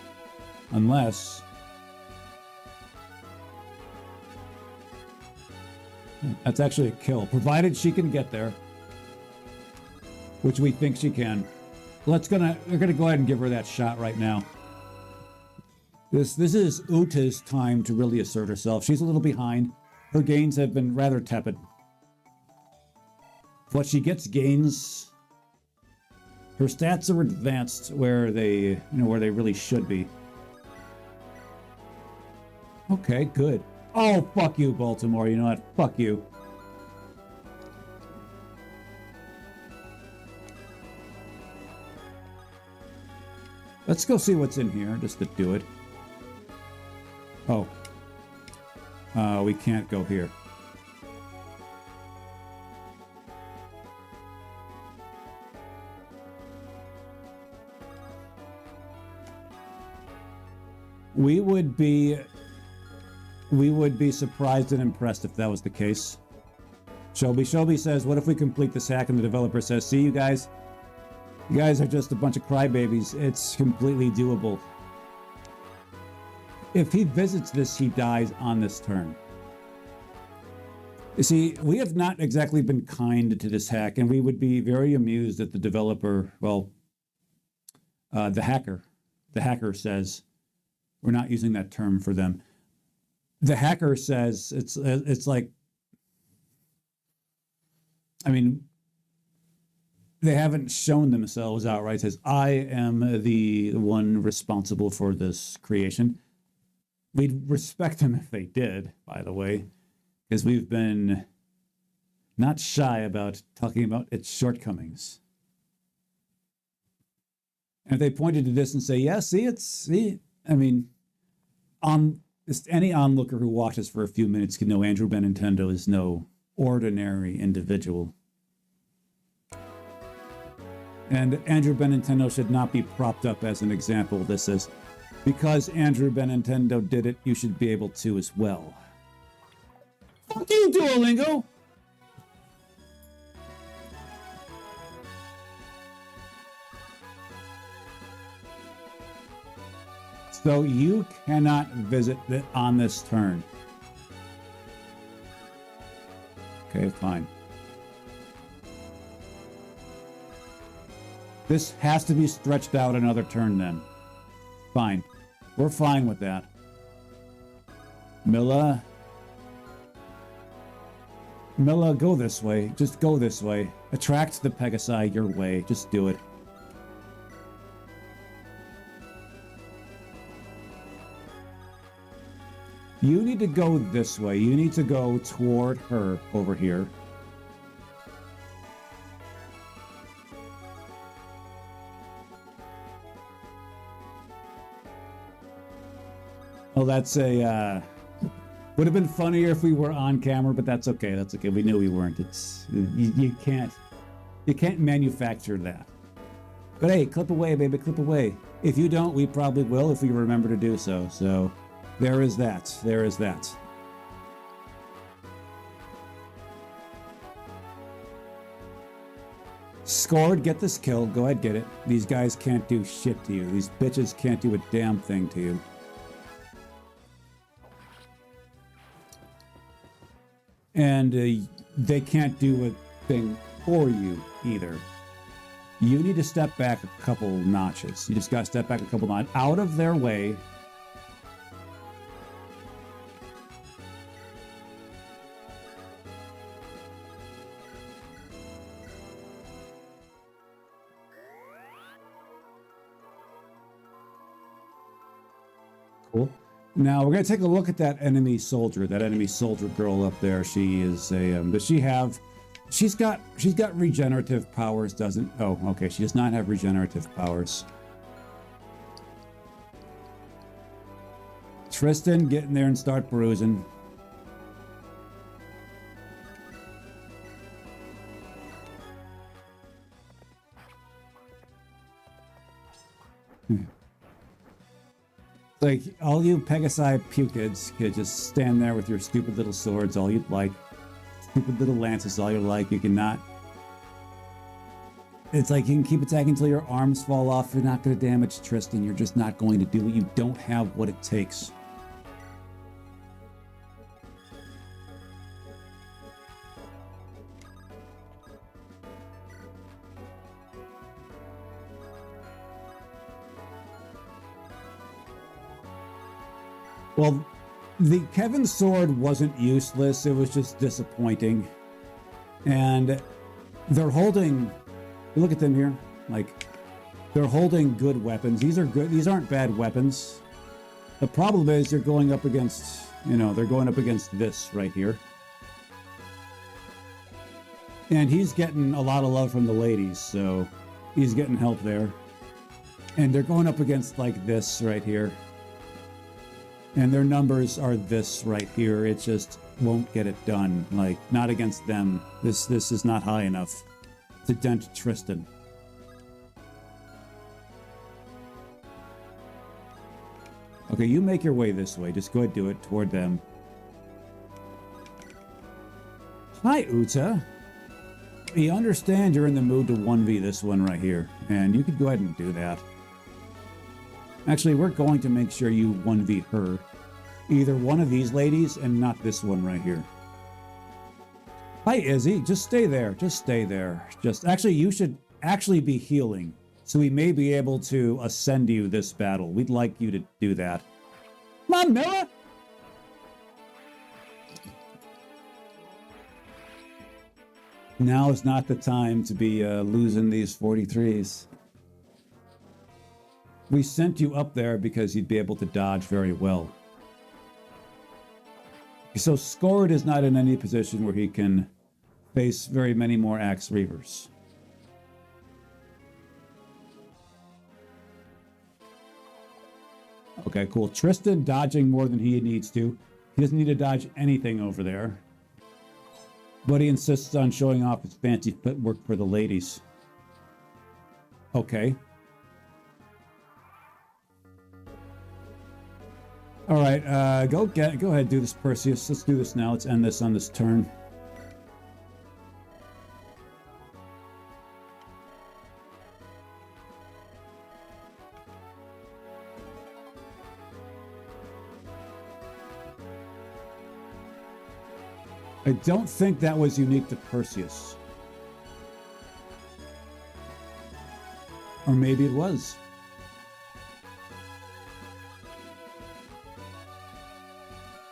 Unless... That's actually a kill, provided she can get there. Which we think she can. We're gonna go ahead and give her that shot right now. This is Uta's time to really assert herself. She's a little behind. Her gains have been rather tepid. But she gets gains. Her stats are advanced where they, where they really should be. Okay, good. Oh, fuck you, Baltimore. You know what? Fuck you. Let's go see what's in here, just to do it. Oh. We can't go here. We would be surprised and impressed if that was the case. Shelby says, what if we complete this hack? And the developer says, see, you guys are just a bunch of crybabies. It's completely doable. If he visits this, he dies on this turn. You see, we have not exactly been kind to this hack, and we would be very amused that the developer, well, the hacker says, we're not using that term for them. The hacker says it's like, I mean, they haven't shown themselves outright. Says, I am the one responsible for this creation. We'd respect them if they did, by the way, because we've been not shy about talking about its shortcomings. And if they pointed to this and say, yeah, I mean, any onlooker who watches for a few minutes can know Andrew Benintendi is no ordinary individual. And Andrew Benintendi should not be propped up as an example. This is because Andrew Benintendi did it, you should be able to as well. Fuck you, Duolingo! So you cannot visit it on this turn. Okay, fine. This has to be stretched out another turn then. Fine. We're fine with that. Milla, go this way. Just go this way. Attract the Pegasi your way. Just do it. You need to go this way. You need to go toward her over here. Oh, that's a, would have been funnier if we were on camera, but that's okay. That's okay. We knew we weren't. It's, you can't manufacture that. But hey, clip away, baby, clip away. If you don't, we probably will if we remember to do so. So there is that. There is that. Scored, get this kill. Go ahead, get it. These guys can't do shit to you. These bitches can't do a damn thing to you. And they can't do a thing for you either. You need to step back a couple notches. You just got to step back a couple notches out of their way. Cool. Now we're going to take a look at that enemy soldier girl up there. She is a, she's got regenerative powers, doesn't? Oh, okay. She does not have regenerative powers. Tristan, get in there and start bruising. Like, all you Pegasi Pukids could just stand there with your stupid little swords all you'd like. Stupid little lances all you like. You cannot... It's like you can keep attacking until your arms fall off. You're not going to damage Tristan. You're just not going to do it. You don't have what it takes. Well, the Kevin's sword wasn't useless. It was just disappointing. And they're holding... Look at them here. Like, they're holding good weapons. These are good. These aren't bad weapons. The problem is they're going up against, you know, they're going up against this right here. And he's getting a lot of love from the ladies, so he's getting help there. And they're going up against, like, this right here. And their numbers are this right here. It just won't get it done. Like, not against them. This is not high enough to dent Tristan. Okay, you make your way this way. Just go ahead and do it toward them. Hi, Uta. We understand you're in the mood to 1v this one right here. And you could go ahead and do that. Actually, we're going to make sure you 1v her. Either one of these ladies and not this one right here. Hi, Izzy. Just stay there. Just stay there. Actually, you should actually be healing. So we may be able to ascend you this battle. We'd like you to do that. Come on, Miller! Now is not the time to be losing these 43s. We sent you up there because you'd be able to dodge very well. So Scored is not in any position where he can face very many more Axe Reavers. Okay, cool. Tristan dodging more than he needs to. He doesn't need to dodge anything over there. But he insists on showing off his fancy footwork for the ladies. Okay. All right, go ahead, do this, Perseus. Let's do this now. Let's end this on this turn. I don't think that was unique to Perseus. Or maybe it was.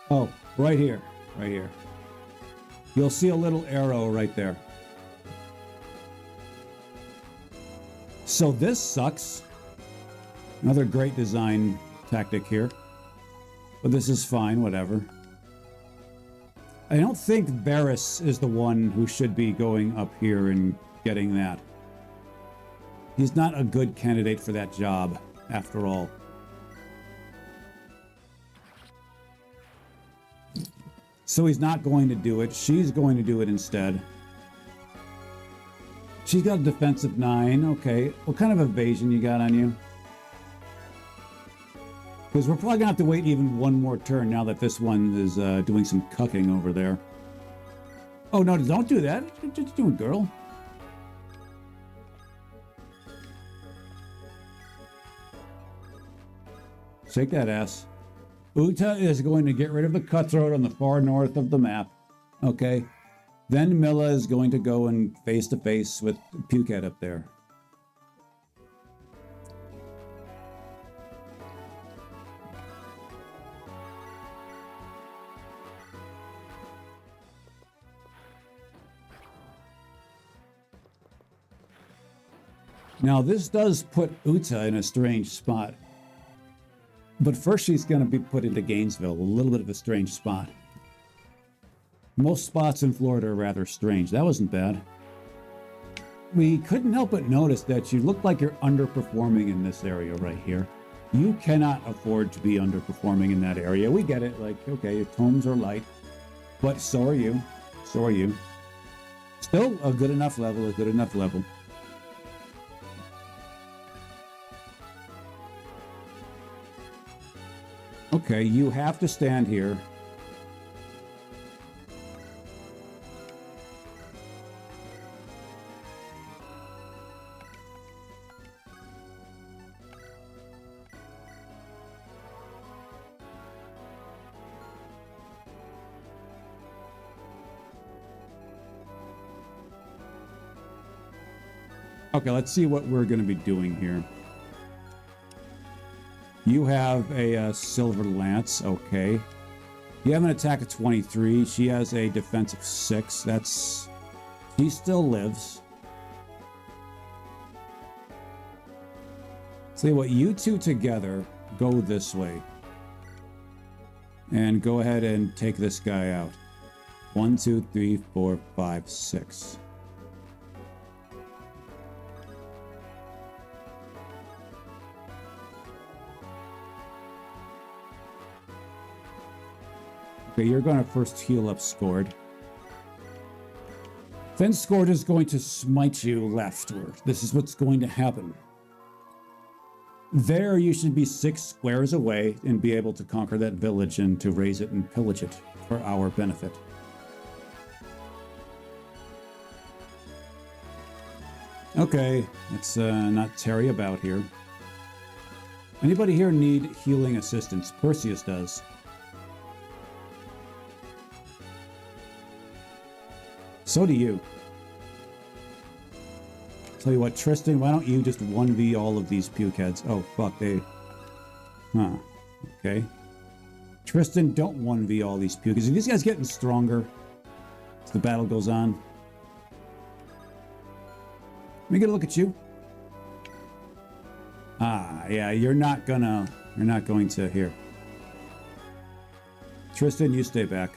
Oh, right here. Right here. You'll see a little arrow right there. So this sucks. Another great design tactic here. But this is fine, whatever. I don't think Varys is the one who should be going up here and getting that. He's not a good candidate for that job, after all. So he's not going to do it. She's going to do it instead. She's got a defensive 9. Okay. What kind of evasion you got on you? Because we're probably gonna have to wait even one more turn now that this one is doing some cucking over there. Oh no, don't do that. What you doing, girl? Shake that ass. Uta is going to get rid of the cutthroat on the far north of the map. Okay. Then Milla is going to go and face to face with Pukehead up there. Now this does put Uta in a strange spot. But first she's going to be put into Gainesville, a little bit of a strange spot. Most spots in Florida are rather strange. That wasn't bad. We couldn't help but notice that you look like you're underperforming in this area right here. You cannot afford to be underperforming in that area. We get it. Like, okay, your tomes are light. But so are you. So are you. Still a good enough level, a good enough level. Okay, you have to stand here. Okay, let's see what we're going to be doing here. You have a Silver Lance, okay. You have an attack of 23. She has a defense of 6. That's... She still lives. See what, you two together go this way. And go ahead and take this guy out. 1, 2, 3, 4, 5, 6. Okay, you're going to first heal up Scored. Then Scored is going to smite you leftward. This is what's going to happen. There you should be 6 squares away and be able to conquer that village and to raise it and pillage it for our benefit. Okay, let's not tarry about here. Anybody here need healing assistance? Perseus does. So do you. Tell you what, Tristan, why don't you just 1v all of these pukeheads? Oh, fuck, they... Huh. Okay. Tristan, don't 1v all these pukeheads. Are these guys getting stronger as the battle goes on? Let me get a look at you. Ah, yeah, you're not going to here. Tristan, you stay back.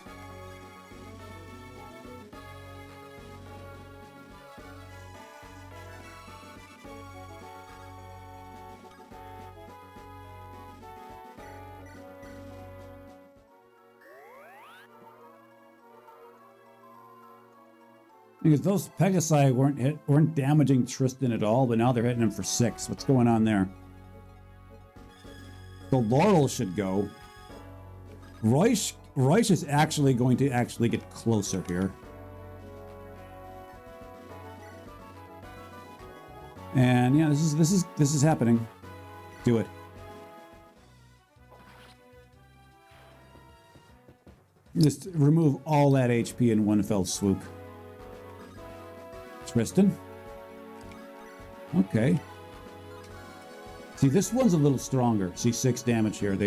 Because those Pegasi weren't damaging Tristan at all, but now they're hitting him for 6. What's going on there? The Laurel should go. Royce is actually going to get closer here. And yeah, this is happening. Do it. Just remove all that HP in one fell swoop. Tristan. Okay. See, this one's a little stronger. See, 6 damage here.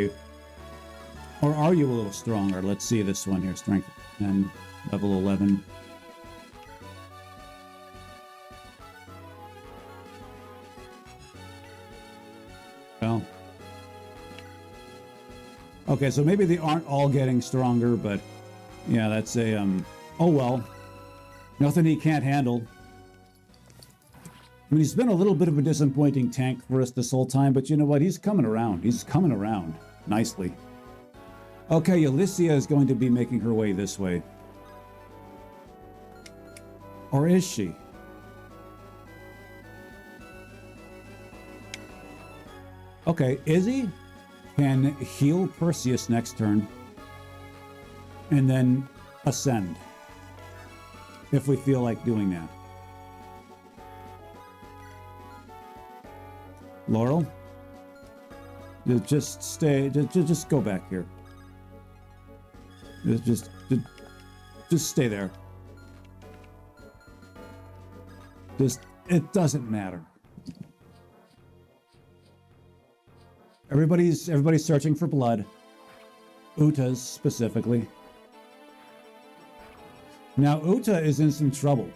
Or are you a little stronger? Let's see this one here. Strength 10, level 11. Well. Okay, so maybe they aren't all getting stronger, but yeah, that's a, oh well. Nothing he can't handle. I mean, he's been a little bit of a disappointing tank for us this whole time, but you know what? He's coming around. He's coming around nicely. Okay, Alicia is going to be making her way this way. Or is she? Okay, is he? can heal Perseus next turn and then ascend if we feel like doing that. Laurel, just stay, just go back here. Just stay there. It doesn't matter. Everybody's searching for blood. Uta's specifically. Now Uta is in some trouble.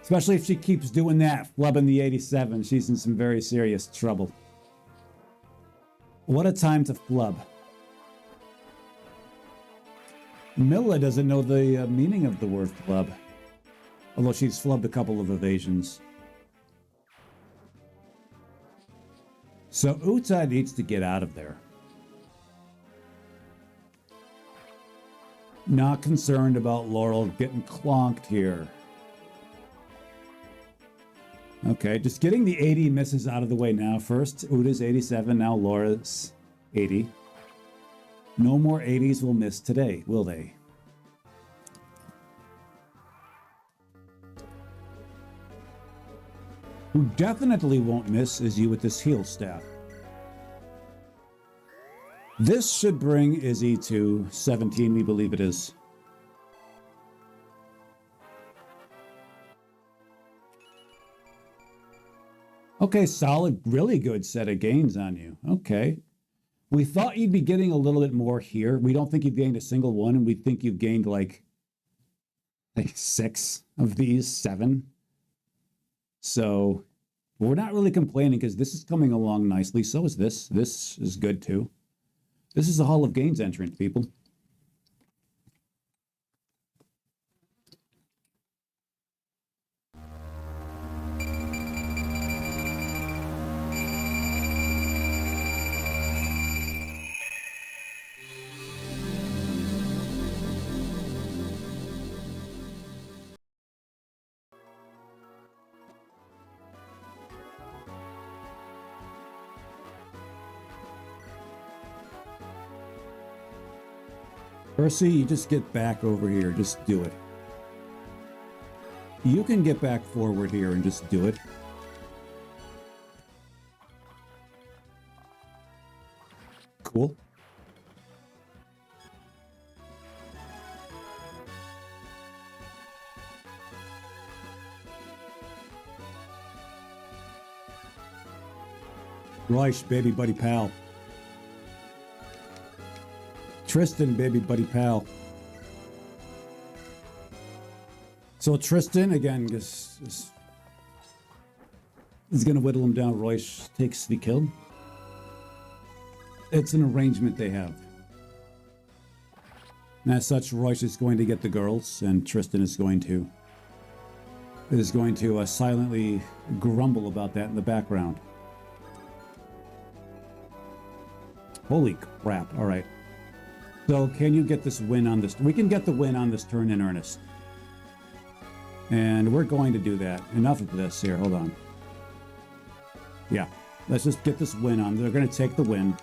Especially if she keeps doing that, flubbing the 87. She's in some very serious trouble. What a time to flub. Milla doesn't know the meaning of the word flub. Although she's flubbed a couple of evasions. So Uta needs to get out of there. Not concerned about Laurel getting clonked here. Okay, just getting the 80 misses out of the way now. First, Uta's 87, now Laura's 80. No more 80s will miss today, will they? Who definitely won't miss is you with this heal staff. This should bring Izzy to 17, we believe it is. Okay, solid, really good set of gains on you. Okay. We thought you'd be getting a little bit more here. We don't think you've gained a single one, and we think you've gained like 6 of these, 7. So we're not really complaining because this is coming along nicely. So is this. This is good too. This is a Hall of Gains entrant, people. Percy, you just get back over here. Just do it. You can get back forward here and just do it. Cool. Roish, baby buddy pal. Tristan, baby buddy pal. So Tristan, again, is going to whittle him down. Roish takes the kill. It's an arrangement they have. And as such, Roish is going to get the girls, and Tristan is going to silently grumble about that in the background. Holy crap. All right. So can you get this win on this? We can get the win on this turn in earnest. And we're going to do that. Enough of this here. Hold on. Yeah. Let's just get this win on. They're going to take the win.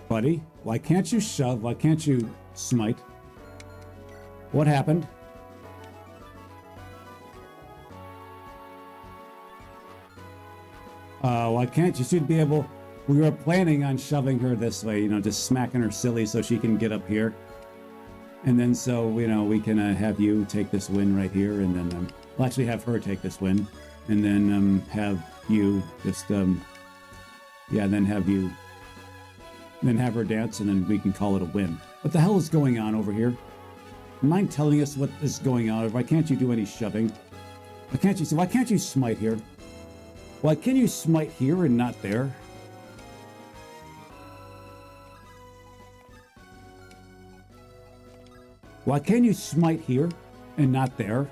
Buddy, why can't you shove? Why can't you smite? What happened? Why can't you? Should be able. We were planning on shoving her this way, just smacking her silly so she can get up here. And then so, we can have you take this win right here, and then we'll actually have her take this win. And then have you just, yeah, then have her dance, and then we can call it a win. What the hell is going on over here? Mind telling us what is going on? Why can't you do any shoving? Why can't you smite here? Why can you smite here and not there? Why can you smite here and not there?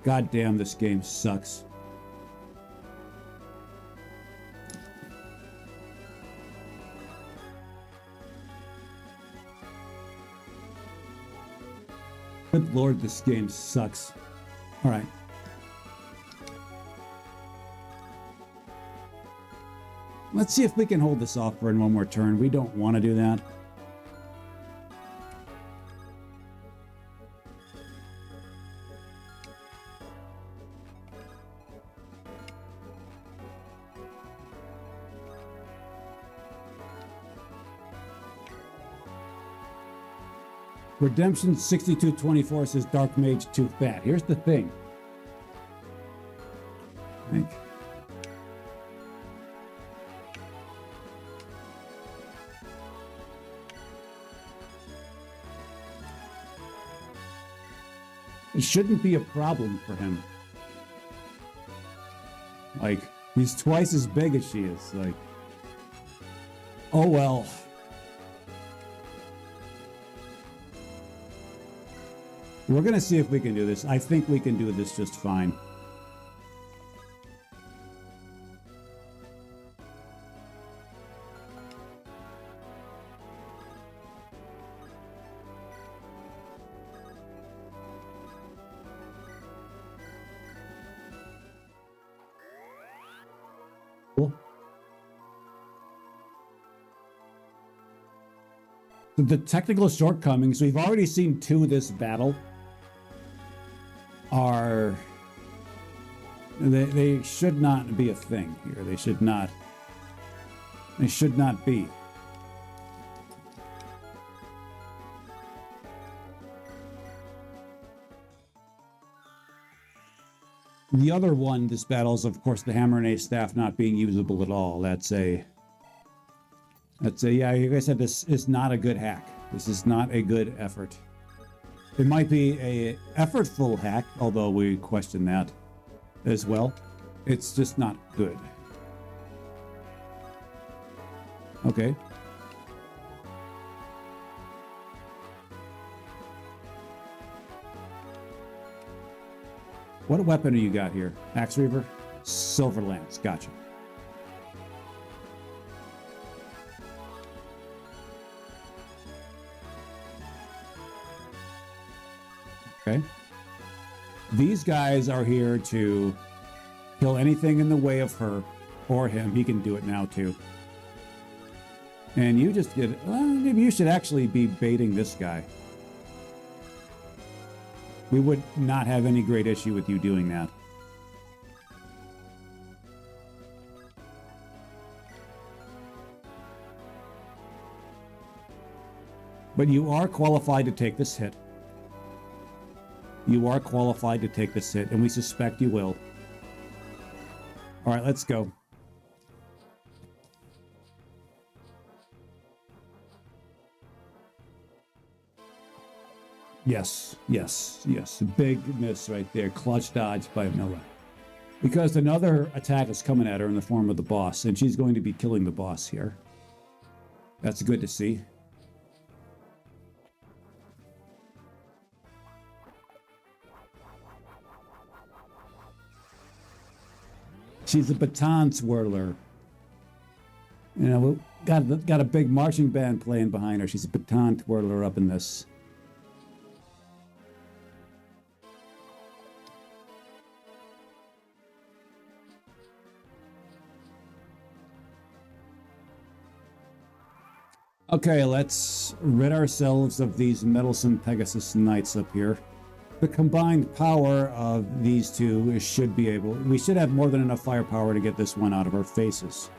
God damn, this game sucks. Good lord, this game sucks. All right. Let's see if we can hold this off for one more turn. We don't want to do that. Redemption 6224 says Dark Mage too fat. Here's the thing. It shouldn't be a problem for him. Like, he's twice as big as she is. Like, oh well. We're going to see if we can do this. I think we can do this just fine. Cool. The technical shortcomings, we've already seen two this battle. They should not be a thing here. They should not be. The other one, this battle, is of course the Hammer and Ace staff not being usable at all. That's a yeah, like I said, this is not a good hack. This is not a good effort. It might be a effortful hack, although we question that as well. It's just not good. Okay. What weapon do you got here? Axe Reaver? Silver Lance. Gotcha. Okay. These guys are here to kill anything in the way of her or him. He can do it now too. And you just get, well, maybe you should actually be baiting this guy. We would not have any great issue with you doing that. But you are qualified to take this hit. You are qualified to take this hit, and we suspect you will. All right, let's go. Yes, yes, yes. Big miss right there. Clutch dodge by Miller. Because another attack is coming at her in the form of the boss, and she's going to be killing the boss here. That's good to see. She's a baton swirler. You know, we got a big marching band playing behind her. She's a baton twirler up in this. Okay, let's rid ourselves of these meddlesome Pegasus Knights up here. The combined power of these two should be able... We should have more than enough firepower to get this one out of our faces.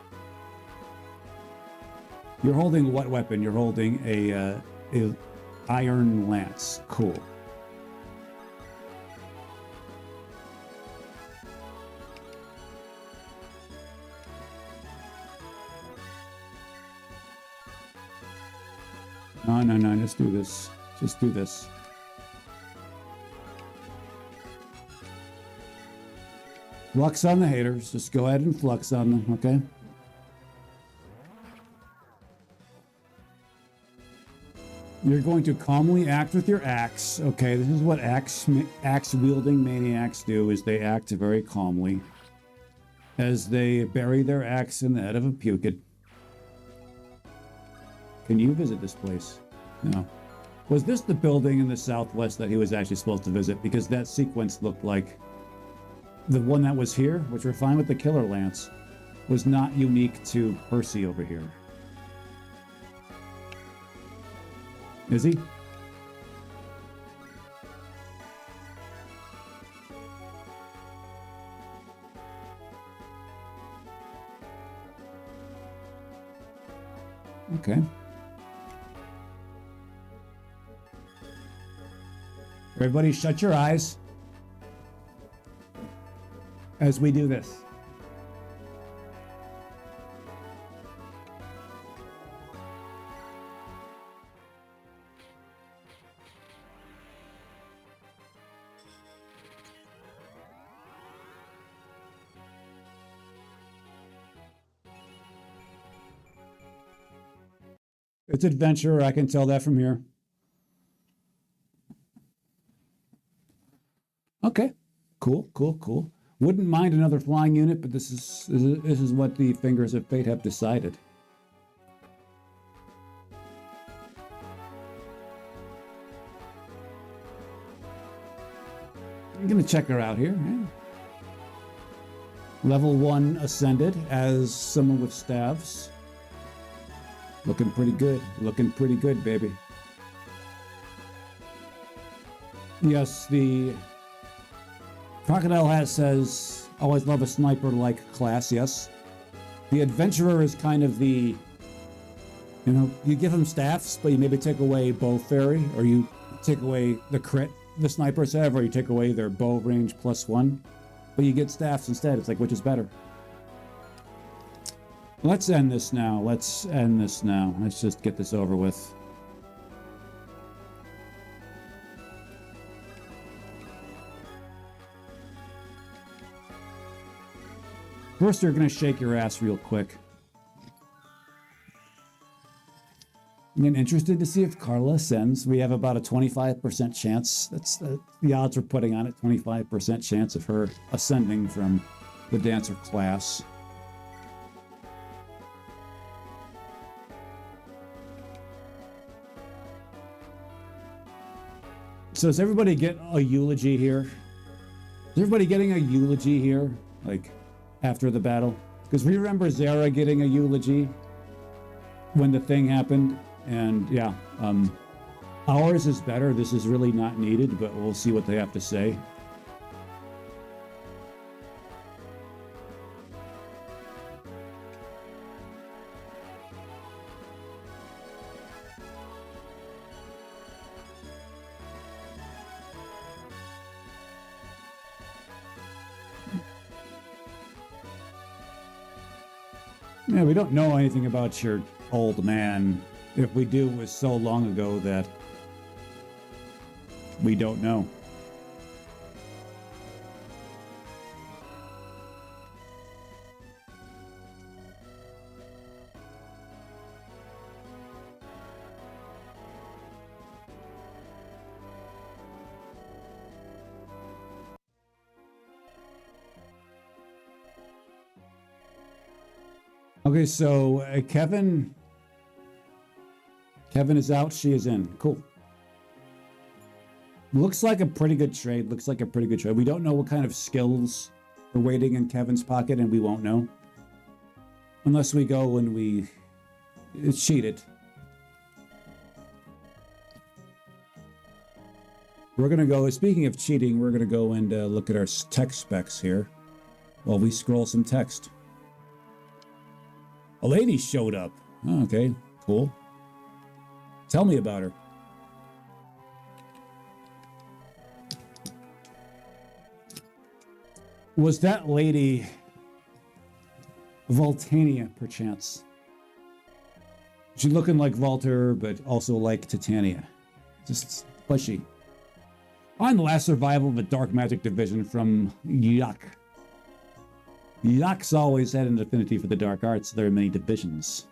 You're holding what weapon? You're holding a iron lance. Cool. No, just do this. Just do this. Flux on the haters. Just go ahead and flux on them, okay? You're going to calmly act with your axe. Okay, this is what axe-wielding maniacs do, is they act very calmly as they bury their axe in the head of a pukid. Can you visit this place? No. Was this the building in the southwest that he was actually supposed to visit? Because that sequence looked like the one that was here, which we're fine with the Killer Lance, was not unique to Percy over here. Is he? Okay. Everybody shut your eyes as we do this. It's adventure, I can tell that from here. Okay, cool, cool, cool. Wouldn't mind another flying unit, but this is what the Fingers of Fate have decided. I'm gonna check her out here. Yeah. Level 1 ascended as someone with staves. Looking pretty good. Looking pretty good, baby. Yes, the Crocodile Hat says, always love a sniper-like class, yes. The Adventurer is kind of the, you know, you give him staffs, but you maybe take away bow fairy, or you take away the crit the snipers have, or you take away their bow range +1, but you get staffs instead. It's like, which is better? Let's end this now. Let's end this now. Let's just get this over with. First, you're going to shake your ass real quick. I'm interested to see if Carla ascends. We have about a 25% chance. That's the odds we're putting on it. 25% chance of her ascending from the dancer class. So does everybody get a eulogy here? Is everybody getting a eulogy here? Like, after the battle? Because we remember Zara getting a eulogy when the thing happened. And yeah, ours is better. This is really not needed, but we'll see what they have to say. Yeah, we don't know anything about your old man. If we do, it was so long ago that we don't know. Okay, so Kevin is out, she is in. Cool. Looks like a pretty good trade. Looks like a pretty good trade. We don't know what kind of skills are waiting in Kevin's pocket, and we won't know. Unless we go and we cheat it. We're going to go, speaking of cheating, we're going to go and look at our tech specs here while we scroll some text. A lady showed up. Oh, okay, cool. Tell me about her. Was that lady Voltania, perchance? She looking like Volter, but also like Titania. Just fleshy. I'm the last survival of a dark magic division from Yak. Yak's always had an affinity for the dark arts. There are many divisions.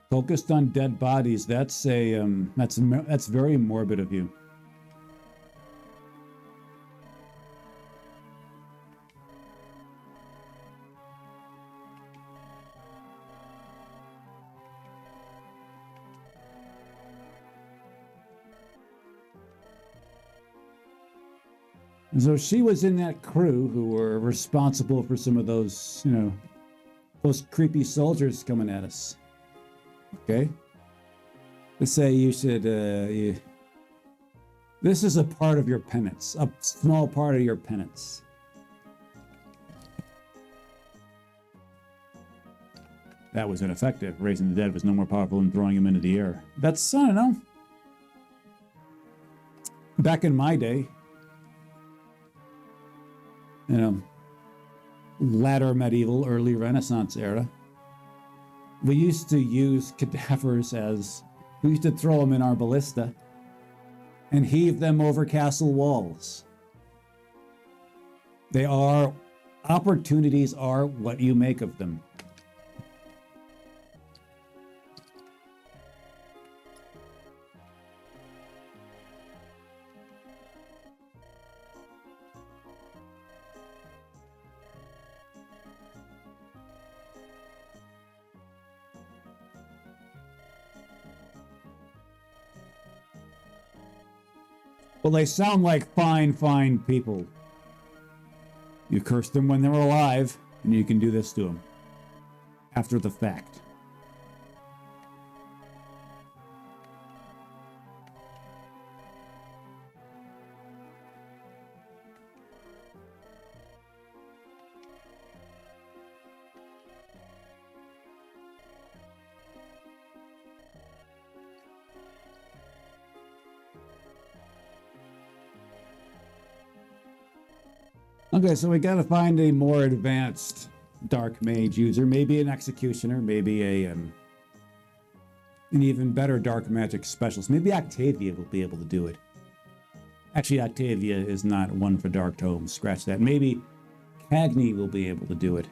Focused on dead bodies. That's a that's very morbid of you. So she was in that crew who were responsible for some of those, those creepy soldiers coming at us. Okay? Let's say you should, this is a part of your penance, a small part of your penance. That was ineffective. Raising the dead was no more powerful than throwing him into the air. That's, I don't know. Back in my day, latter medieval, early Renaissance era, we used to use cadavers we used to throw them in our ballista and heave them over castle walls. Opportunities are what you make of them. Well, they sound like fine, fine people. You cursed them when they were alive, and you can do this to them after the fact. Okay, so we gotta find a more advanced dark mage user, maybe an executioner, maybe an even better dark magic specialist. Maybe Octavia will be able to do it. Actually, Octavia is not one for dark tomes. Scratch that. Maybe Cagney will be able to do it.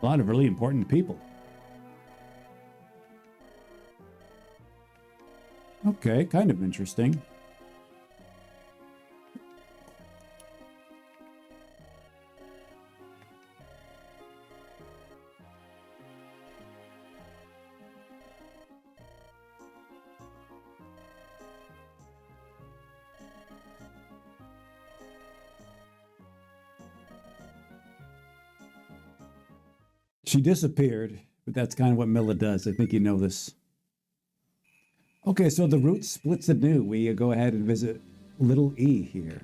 A lot of really important people. Okay, kind of interesting. She disappeared, but that's kind of what Milla does. I think you know this. Okay, so the route splits anew. We go ahead and visit Little E here.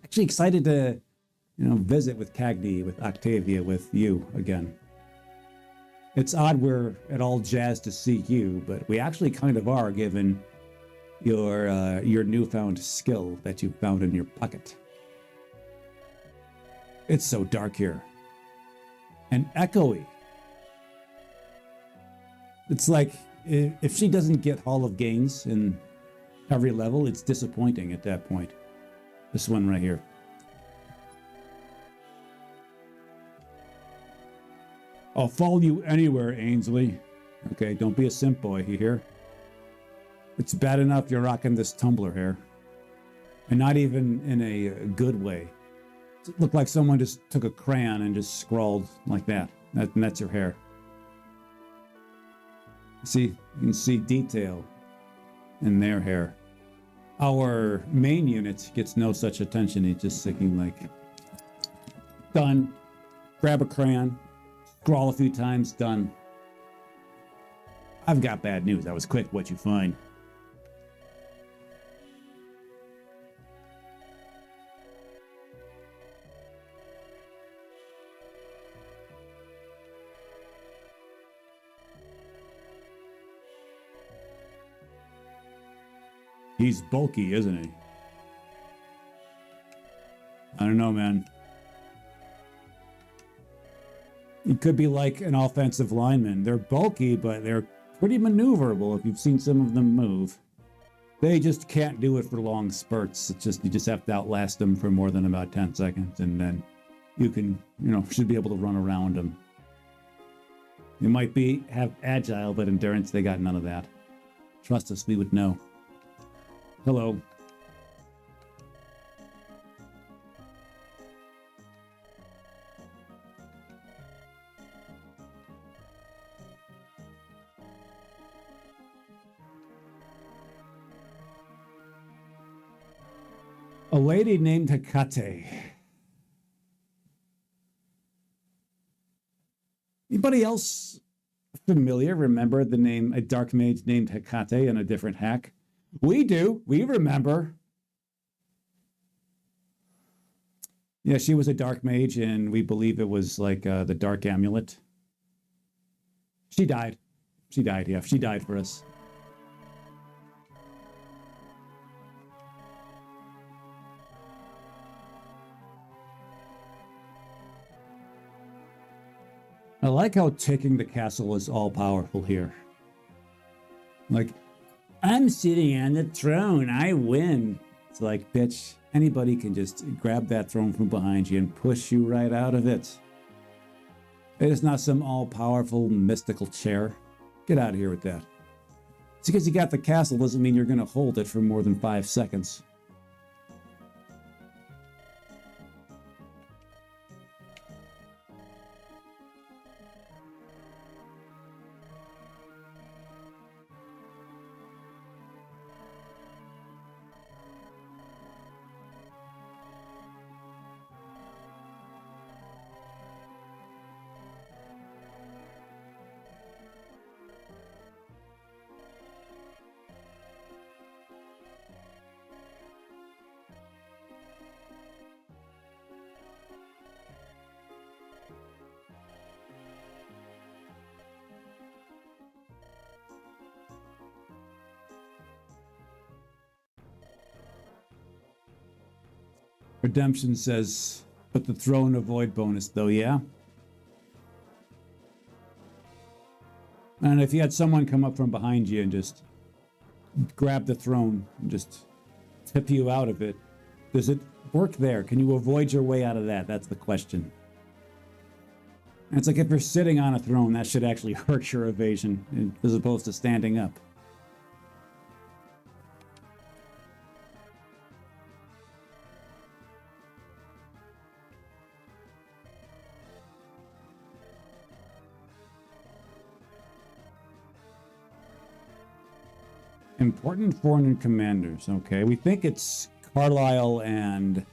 Actually excited to, visit with Cagney, with Octavia, with you again. It's odd we're at all jazzed to see you, but we actually kind of are, given your newfound skill that you found in your pocket. It's so dark here. And echoey. It's like, if she doesn't get Hall of Gains in every level, it's disappointing at that point. This one right here. I'll follow you anywhere, Ainsley. Okay, don't be a simp boy, you hear? It's bad enough you're rocking this tumbler hair. And not even in a good way. It looked like someone just took a crayon and just scrawled like that. And that's your hair. See, you can see detail in their hair. Our main unit gets no such attention. He's just thinking like, done. Grab a crayon, scrawl a few times, done. I've got bad news. That was quick. What you find? He's bulky, isn't he? I don't know, man. He could be like an offensive lineman. They're bulky, but they're pretty maneuverable if you've seen some of them move. They just can't do it for long spurts. It's just, you just have to outlast them for more than about 10 seconds, and then you can, should be able to run around them. You might have agile, but endurance, they got none of that. Trust us, we would know. Hello. A lady named Hecate. Anybody else familiar? Remember the name, a dark mage named Hecate in a different hack? We do. We remember. Yeah, she was a dark mage, and we believe it was like the dark amulet. She died. She died, yeah. She died for us. I like how taking the castle is all powerful here. Like, I'm sitting on the throne, I win. It's like, bitch, anybody can just grab that throne from behind you and push you right out of it. It is not some all-powerful mystical chair. Get out of here with that. Just because you got the castle doesn't mean you're going to hold it for more than 5 seconds. Redemption says, but the throne avoid bonus though, yeah? And if you had someone come up from behind you and just grab the throne and just tip you out of it, does it work there? Can you avoid your way out of that? That's the question. And it's like if you're sitting on a throne, that should actually hurt your evasion as opposed to standing up. Important foreign commanders. Okay, we think it's Carlisle and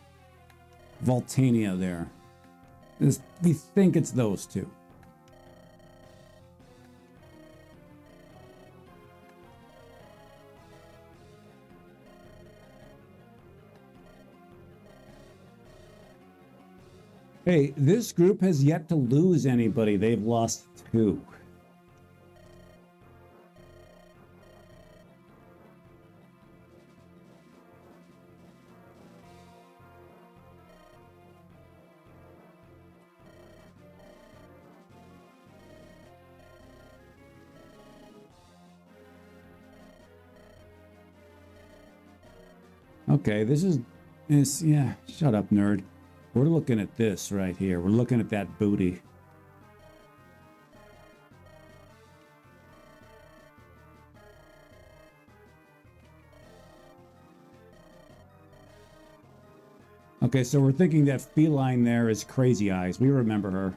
Voltania there. We think it's those two. Hey, this group has yet to lose anybody. They've lost 2. Okay, this is yeah, shut up, nerd. We're looking at this right here. We're looking at that booty. Okay, so we're thinking that feline there is Crazy Eyes. We remember her.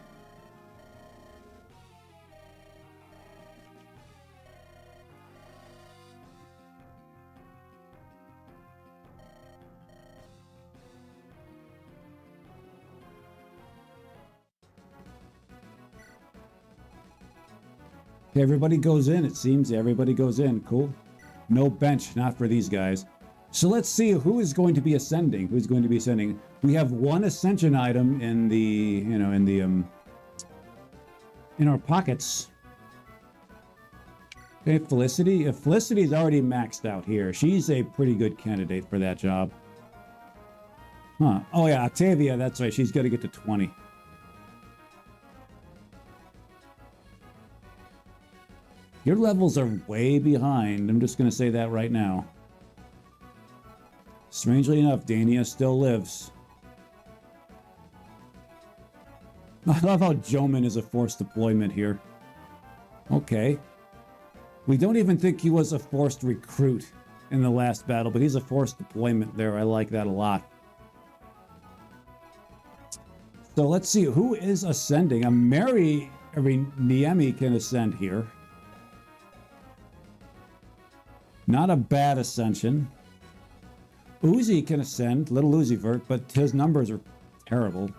Everybody goes in, it seems. Everybody goes in. Cool. No bench, not for these guys. So let's see who is going to be ascending. Who's going to be ascending? We have 1 ascension item in the, in our pockets. Okay, Felicity. If Felicity's already maxed out here, she's a pretty good candidate for that job. Huh. Oh yeah, Octavia, that's right. She's got to get to 20. Your levels are way behind. I'm just going to say that right now. Strangely enough, Dania still lives. I love how Joman is a forced deployment here. Okay. We don't even think he was a forced recruit in the last battle, but he's a forced deployment there. I like that a lot. So let's see, who is ascending? Niemi can ascend here. Not a bad ascension. Uzi can ascend, little Uzi Vert, but his numbers are terrible.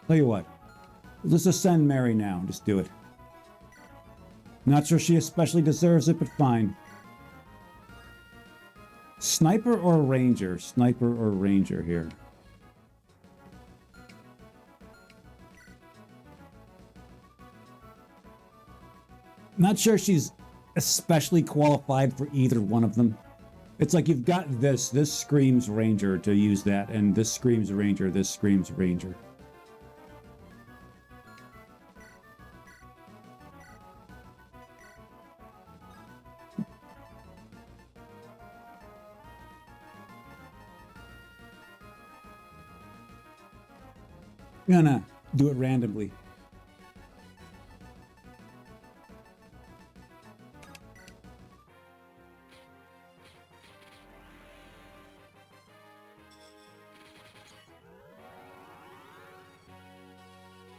Tell you what, we'll just ascend Mary now. Just do it. Not sure she especially deserves it, but fine. Sniper or Ranger? Sniper or Ranger here? Not sure she's especially qualified for either one of them. It's like you've got this. This screams Ranger to use that, and this screams Ranger, this screams Ranger. I'm gonna do it randomly.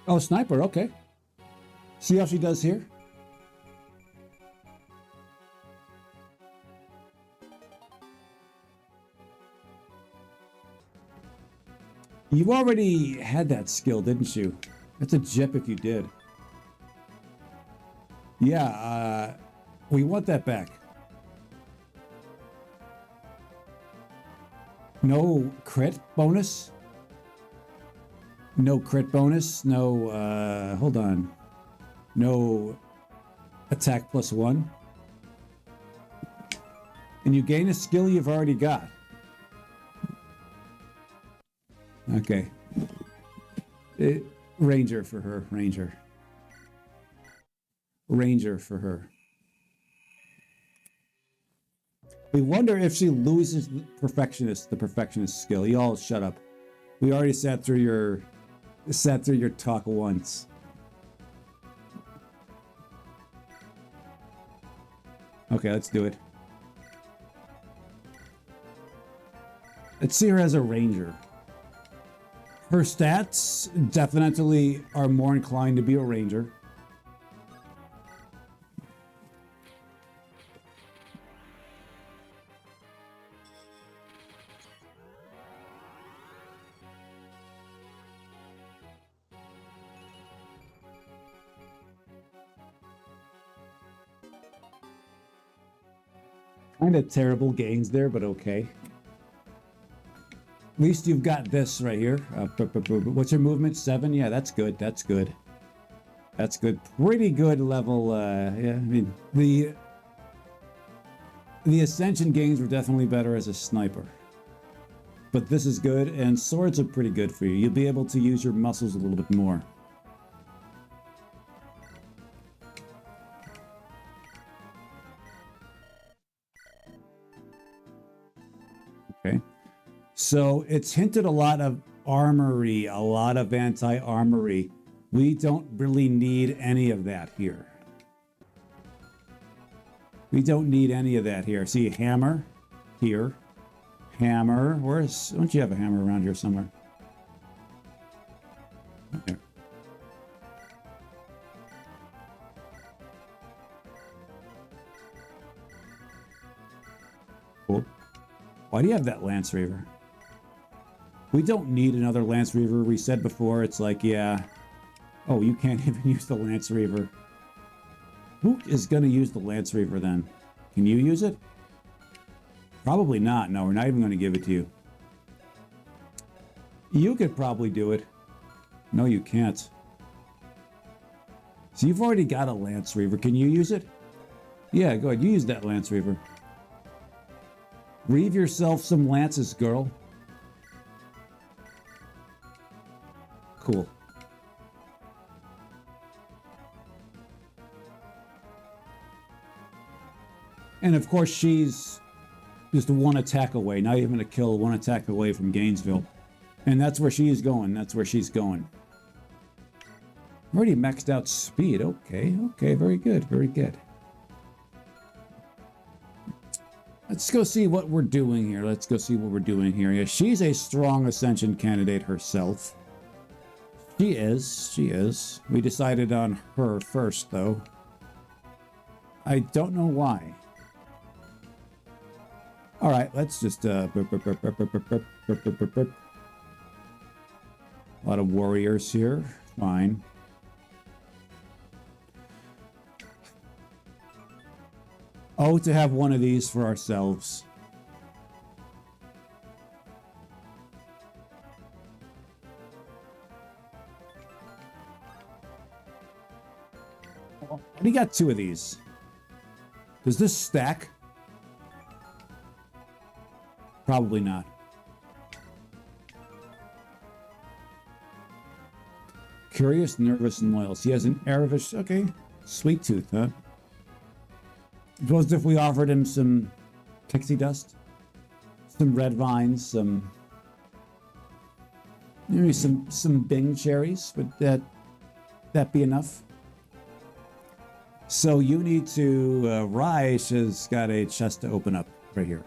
Oh, sniper, okay. See how she does here? You already had that skill, didn't you? That's a jip if you did. Yeah, we want that back. No crit bonus? No crit bonus? No, hold on. No attack +1? And you gain a skill you've already got. Okay. Ranger for her. Ranger. Ranger for her. We wonder if she loses the perfectionist skill. You all shut up. We already sat through your talk once. Okay, let's do it. Let's see her as a Ranger. Her stats definitely are more inclined to be a Ranger. Kind of terrible gains there, but okay. At least you've got this right here. What's your movement? 7? Yeah, that's good. That's good. That's good. Pretty good level. Yeah, I mean, the ascension gains were definitely better as a sniper. But this is good, and swords are pretty good for you. You'll be able to use your muscles a little bit more. Okay. So it's hinted a lot of armory, a lot of anti-armory. We don't really need any of that here. We don't need any of that here. See, hammer here. Hammer. Don't you have a hammer around here somewhere? Okay. Cool. Why do you have that Lance Reaver? We don't need another Lance Reaver. We said before, it's like, yeah. Oh, you can't even use the Lance Reaver. Who is going to use the Lance Reaver then? Can you use it? Probably not. No, we're not even going to give it to you. You could probably do it. No, you can't. So you've already got a Lance Reaver. Can you use it? Yeah, go ahead. You use that Lance Reaver. Reave yourself some lances, girl. Cool. And of course, she's just one attack away, not even a kill, one attack away from Gainesville. And that's where she's going. That's where she's going. Already maxed out speed. Okay, okay, very good, very good. Let's go see what we're doing here. Let's go see what we're doing here. Yeah, she's a strong Ascension candidate herself. She is. She is. We decided on her first, though. I don't know why. All right, let's just... A lot of warriors here. Fine. Oh, to have one of these for ourselves. We got two of these. Does this stack? Probably not. Curious, nervous, and loyal. He has an Aravish. Okay. Sweet tooth, huh? Suppose if we offered him some pixie dust, some red vines, some maybe some Bing cherries, would that be enough? So you need to. Raish has got a chest to open up right here,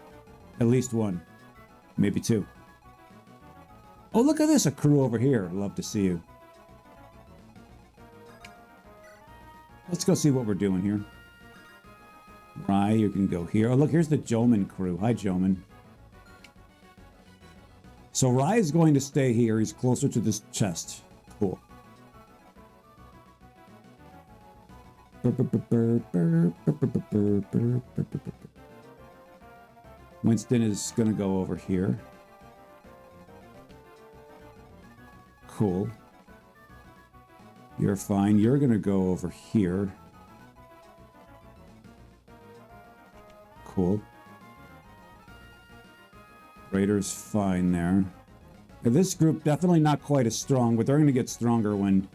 at least one, maybe two. Oh, look at this! A crew over here. Love to see you. Let's go see what we're doing here. Rye, you can go here. Oh, look, here's the Joman crew. Hi, Joman. So Rye is going to stay here. He's closer to this chest. Cool. Winston is going to go over here. Cool. You're fine. You're going to go over here. Cool. Raiders fine there. This group definitely not quite as strong, but they're going to get stronger when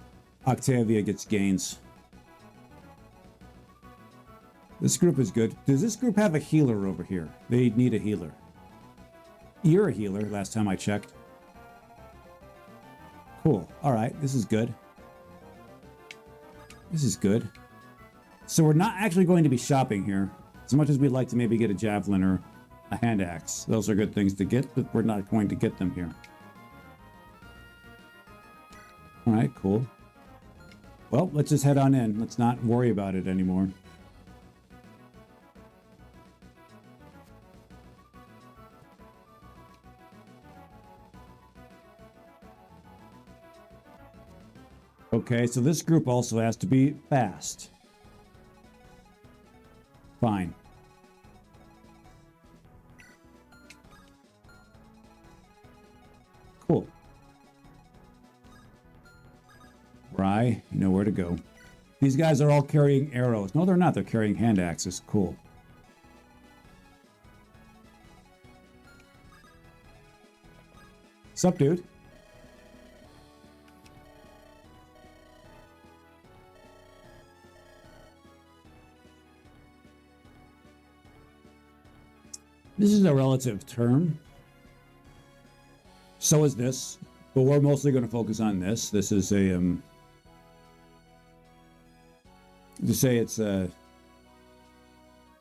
Octavia gets gains. This group is good. Does this group have a healer over here? They need a healer. You're a healer, last time I checked. Cool. All right, this is good. This is good. So we're not actually going to be shopping here. As much as we'd like to maybe get a javelin or a hand axe. Those are good things to get, but we're not going to get them here. All right, cool. Well, let's just head on in. Let's not worry about it anymore. Okay, so this group also has to be fast. Fine. Cool. Rye, you know where to go. These guys are all carrying arrows. No, they're not. They're carrying hand axes. Cool. Sup, dude? This is a relative term. So is this, but we're mostly going to focus on this. This is a to say it's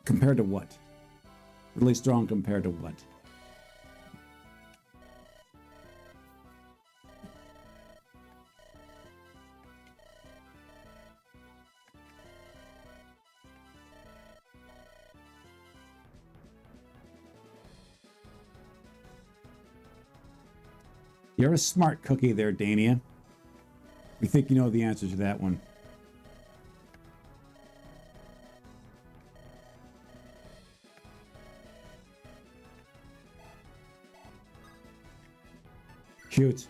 compared to what? Really strong compared to what? You're a smart cookie there, Dania. We think you know the answer to that one. Cute.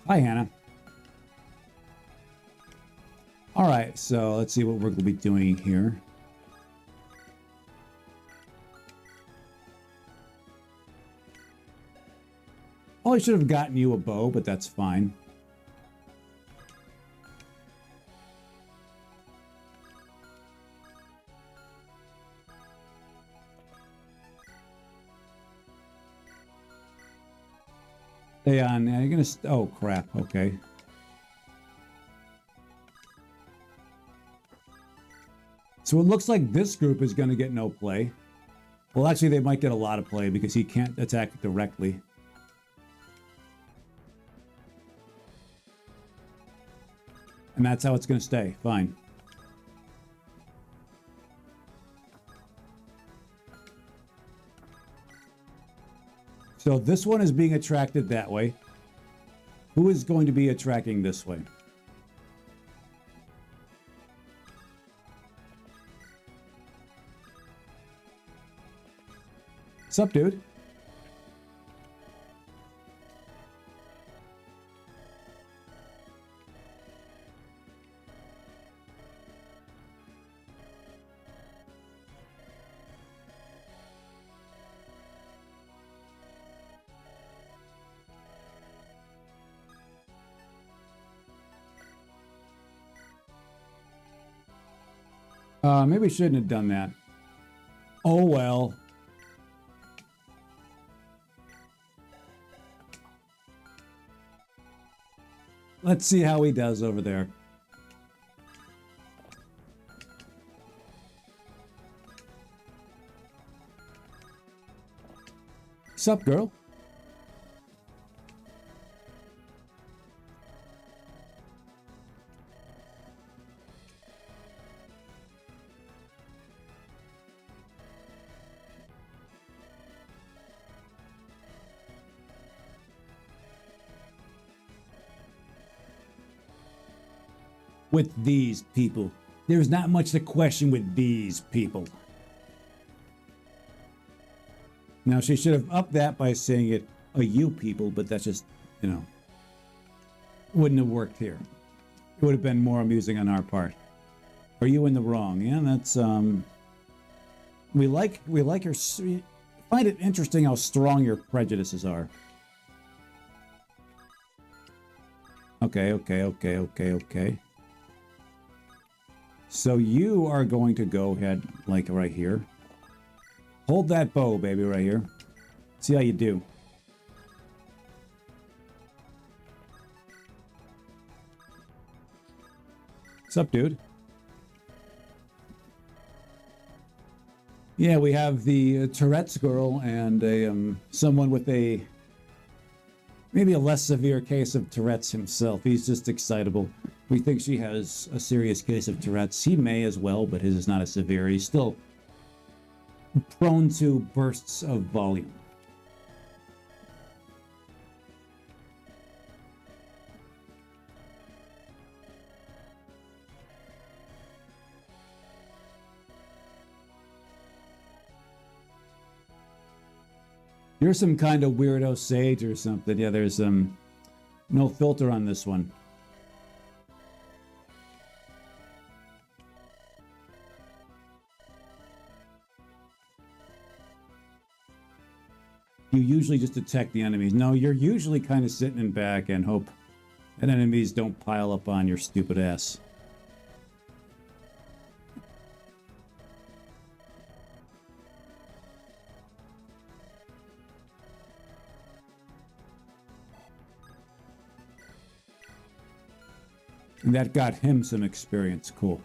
Hi, Hannah. All right, so let's see what we're going to be doing here. Oh, I should have gotten you a bow, but that's fine. Stay on. You're gonna. Oh crap. Okay. So it looks like this group is gonna get no play. Well, actually, they might get a lot of play because he can't attack directly. And that's how it's going to stay. Fine. So this one is being attracted that way. Who is going to be attracting this way? What's up, dude? Maybe we shouldn't have done that. Oh, well. Let's see how he does over there. Sup, girl? With these people. There's not much to question with these people. Now, she should have upped that by saying it, you people, but that's just, you know, wouldn't have worked here. It would have been more amusing on our part. Are you in the wrong? Yeah, that's, we like your, find it interesting how strong your prejudices are. Okay. So you are going to go ahead, like right here. Hold that bow, baby, right here. See how you do. What's up, dude? Yeah, we have the Tourette's girl and a someone with a maybe a less severe case of Tourette's himself. He's just excitable. We think she has a serious case of Tourette's. He may as well, but his is not as severe. He's still prone to bursts of volume. You're some kind of weirdo sage or something. Yeah, there's no filter on this one. You usually just attack the enemies. No, you're usually kind of sitting in back and hope that enemies don't pile up on your stupid ass. And that got him some experience. Cool.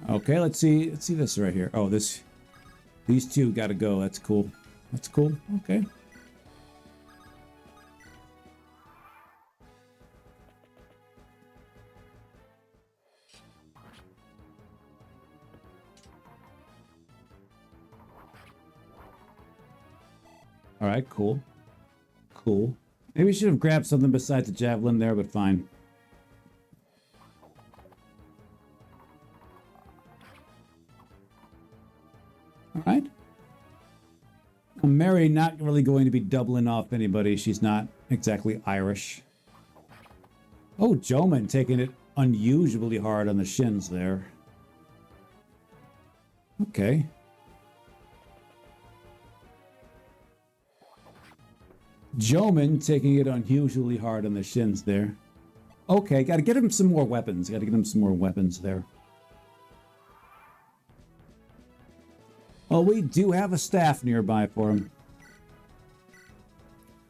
Okay, let's see this right here. Oh, these two got to go. That's cool. That's cool. Okay. All right, cool. Cool. Maybe we should have grabbed something besides the javelin there, but fine. All right. Mary not really going to be doubling off anybody. She's not exactly Irish. Oh, Joman taking it unusually hard on the shins there. Okay. Joman taking it unusually hard on the shins there. Okay, gotta get him some more weapons. Gotta get him some more weapons there. Well, we do have a staff nearby for him.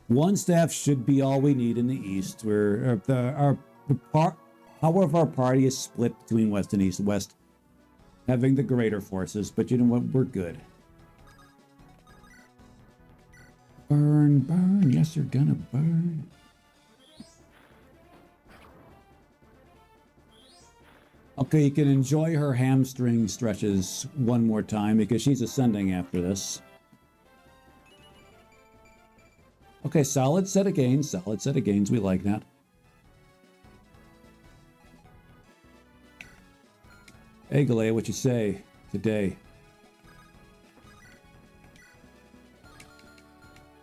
One staff should be all we need in the east. However, our party is split between west and east. West having the greater forces, but you know what? We're good. Burn, burn. Yes, you're gonna burn. Okay, you can enjoy her hamstring stretches one more time because she's ascending after this. Okay, solid set of gains. Solid set of gains. We like that. Hey, Galea, what you say today?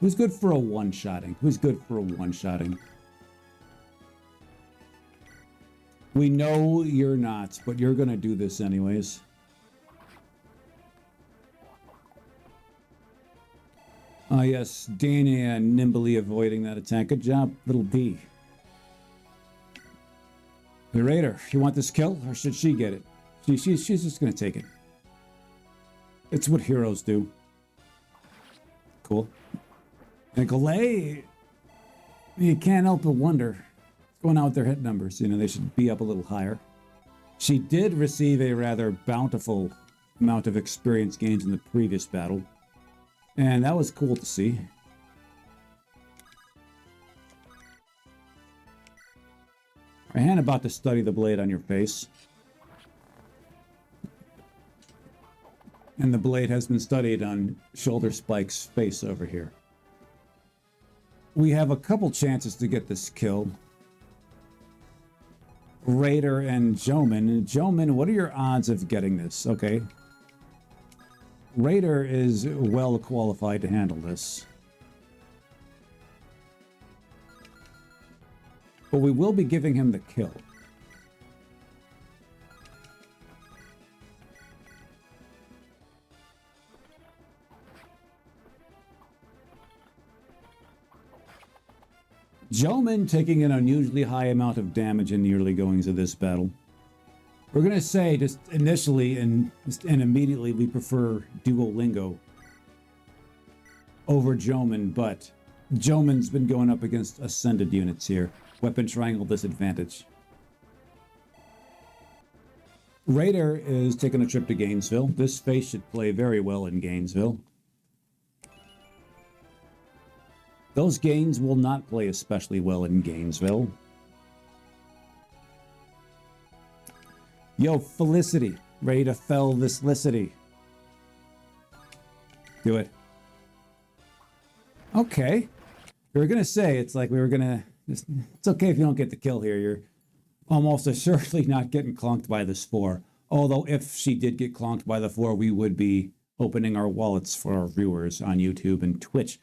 Who's good for a one-shotting? Who's good for a one-shotting? We know you're not, but you're going to do this anyways. Ah, yes, Dana nimbly avoiding that attack. Good job, little D. The Raider, you want this kill, or should she get it? She's just going to take it. It's what heroes do. Cool. And Galay, you can't help but wonder what's going on with their hit numbers. You know, they should be up a little higher. She did receive a rather bountiful amount of experience gains in the previous battle. And that was cool to see. Our hand about to study the blade on your face. And the blade has been studied on Shoulder Spike's face over here. We have a couple chances to get this kill. Raider and Joman. And Joman, what are your odds of getting this? Okay. Raider is well qualified to handle this. But we will be giving him the kill. Joman taking an unusually high amount of damage in the early goings of this battle. We're going to say just initially and immediately we prefer Duolingo over Joman, but Joman's been going up against ascended units here. Weapon triangle disadvantage. Raider is taking a trip to Gainesville. This face should play very well in Gainesville. Those gains will not play especially well in Gainesville. Yo, Felicity, ready to fell this Licity. Do it. Okay. We were going to say, it's like we were going to... It's okay if you don't get the kill here. You're almost assuredly not getting clonked by the Spore. Although if she did get clonked by the 4, we would be opening our wallets for our viewers on YouTube and Twitch.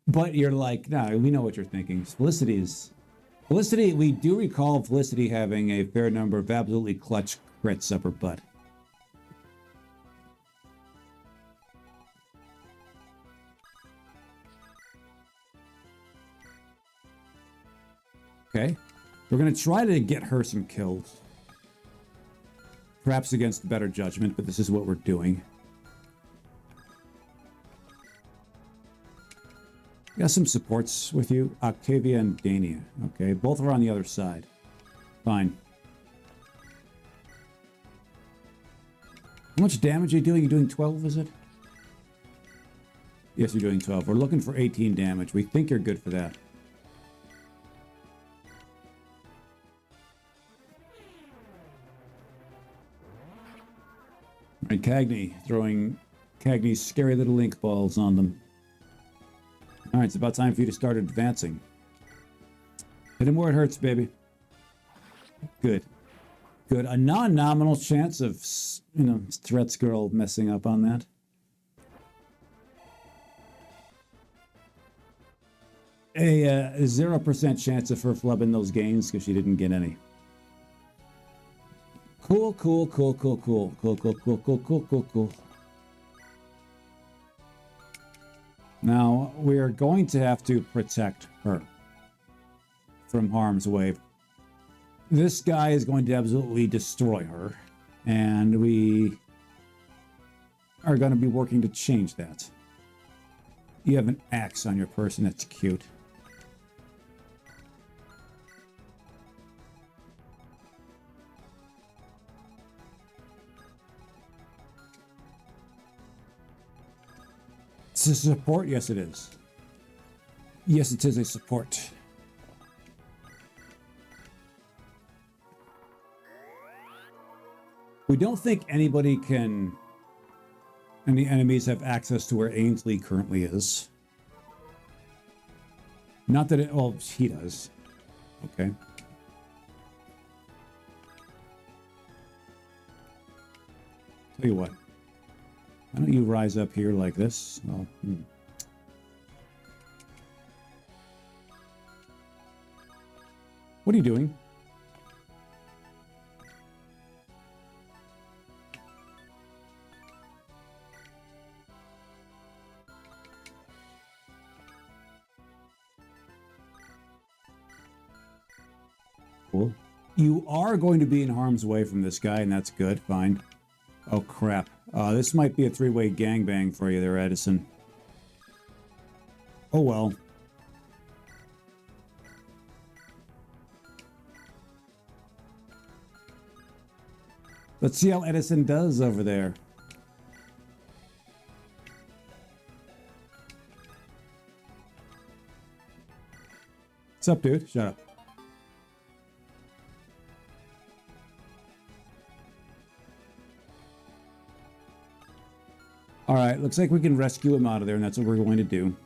But you're like, nah, we know what you're thinking. Felicity, we do recall Felicity having a fair number of absolutely clutch crits up her butt. Okay. We're going to try to get her some kills. Perhaps against better judgment, but this is what we're doing. Got some supports with you, Octavia and Dania. Okay, both are on the other side. Fine. How much damage are you doing? You're doing 12, is it? Yes, you're doing 12. We're looking for 18 damage. We think you're good for that. All right, Cagney, throwing Cagney's scary little link balls on them. All right, it's about time for you to start advancing. Hit him where it hurts, baby. Good. Good. A non-nominal chance of, you know, Threats Girl messing up on that. A 0% chance of her flubbing those gains because she didn't get any. Cool, cool, cool, cool, cool, cool, cool, cool, cool, cool, cool, cool. Now, we are going to have to protect her from harm's way. This guy is going to absolutely destroy her, and we are going to be working to change that. You have an axe on your person. That's cute. It's a support? Yes, it is. Yes, it is a support. We don't think any enemies have access to where Ainsley currently is. Not that well, he does. Okay. Tell you what. Why don't you rise up here like this? Oh, What are you doing? Cool. You are going to be in harm's way from this guy, and that's good. Fine. Oh, crap. This might be a three-way gangbang for you there, Edison. Oh, well. Let's see how Edison does over there. What's up, dude? Shut up. All right, looks like we can rescue him out of there, and that's what we're going to do.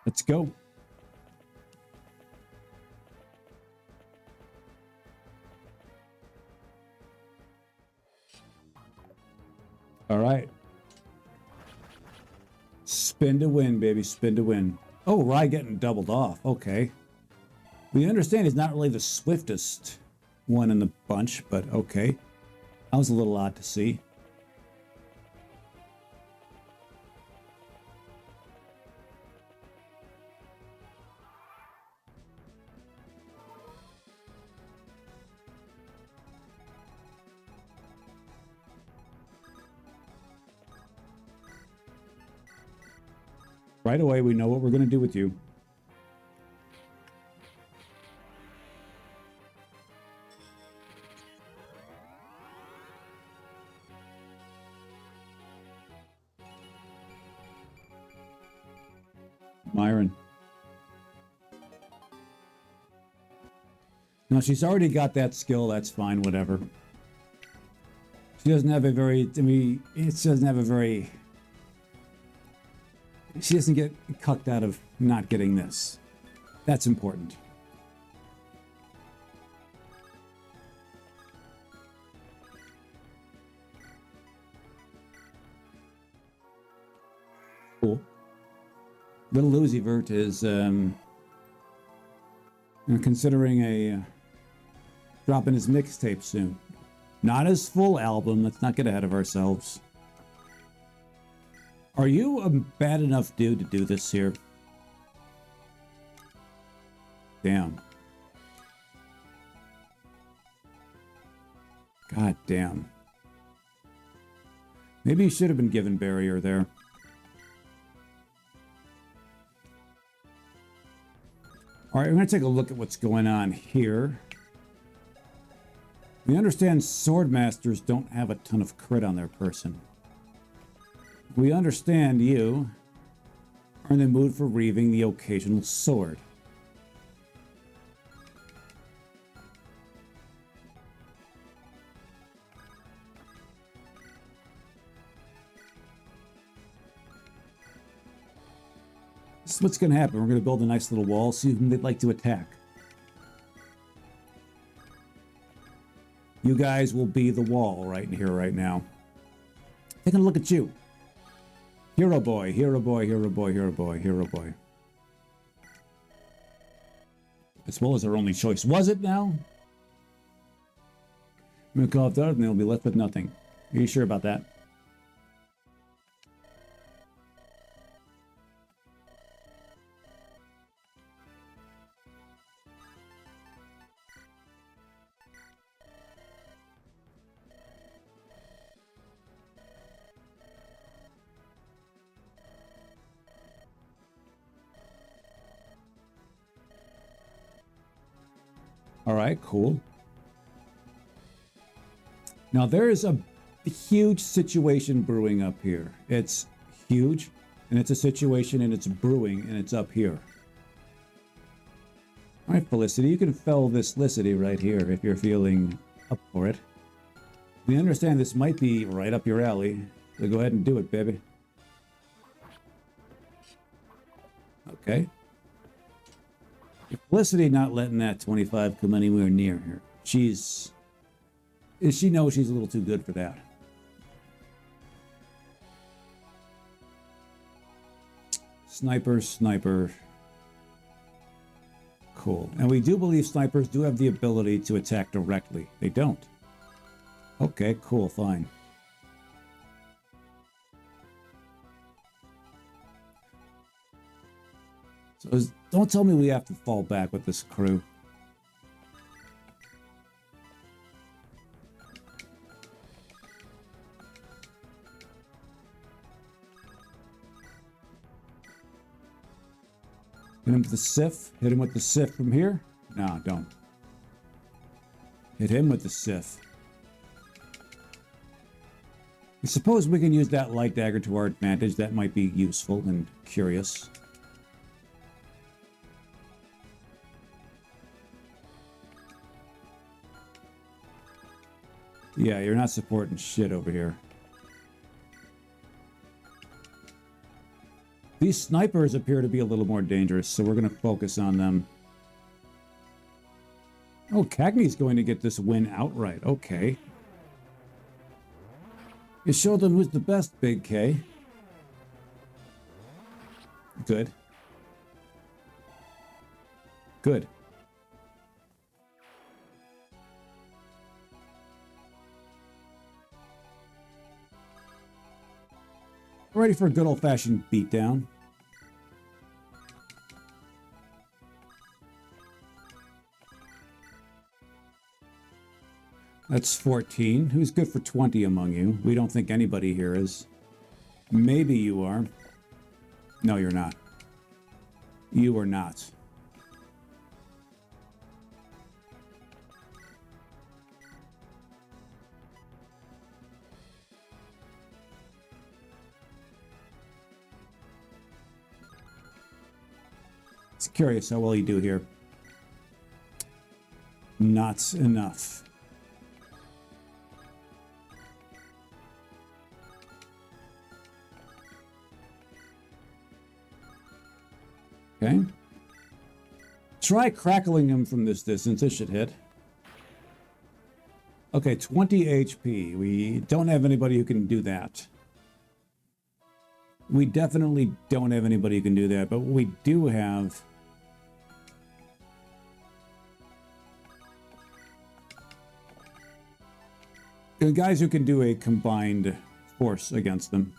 Let's go. All right. Spin to win, baby. Spin to win. Oh, Rye getting doubled off. Okay. We understand he's not really the swiftest one in the bunch, but okay. That was a little odd to see. Right away, we know what we're going to do with you. Myron. No, she's already got that skill. That's fine, whatever. She doesn't have a very, I mean, it doesn't have a very, she doesn't get cucked out of not getting this. That's important. Cool. Little Uzi Vert is considering a dropping his mixtape soon. Not his full album. Let's not get ahead of ourselves. Are you a bad enough dude to do this here? Damn. God damn. Maybe you should have been given barrier there. All right, we're going to take a look at what's going on here. We understand swordmasters don't have a ton of crit on their person. We understand you are in the mood for reaving the occasional sword. This is what's going to happen. We're going to build a nice little wall, see whom they'd like to attack. You guys will be the wall right here, right now. Taking a look at you. Hero boy, hero boy, hero boy, hero boy, hero boy. As well as our only choice. Was it now? I'm going to call it that and they'll be left with nothing. Are you sure about that? All right, cool. Now there is a huge situation brewing up here. It's huge, and it's a situation, and it's brewing, and it's up here. All right, Felicity, you can fell this Licity right here if you're feeling up for it. We understand this might be right up your alley, so go ahead and do it, baby. Okay. Felicity not letting that 25 come anywhere near her. She knows she's a little too good for that. Sniper, sniper. Cool. And we do believe snipers do have the ability to attack directly. They don't. Okay, cool, fine. So don't tell me we have to fall back with this crew. Hit him with the Sif. Hit him with the Sif from here. No, don't. Hit him with the Sif. I suppose we can use that light dagger to our advantage. That might be useful and curious. Yeah, you're not supporting shit over here. These snipers appear to be a little more dangerous, so we're going to focus on them. Oh, Cagney's going to get this win outright. Okay. You show them who's the best, Big K. Good. Good. Ready for a good old-fashioned beatdown. That's 14. Who's good for 20 among you? We don't think anybody here is. Maybe you are. No, you're not. You are not. It's curious how well you do here. Not enough. Okay. Try crackling him from this distance. This should hit. Okay, 20 HP. We don't have anybody who can do that. We definitely don't have anybody who can do that, but what we do have... the guys who can do a combined force against them.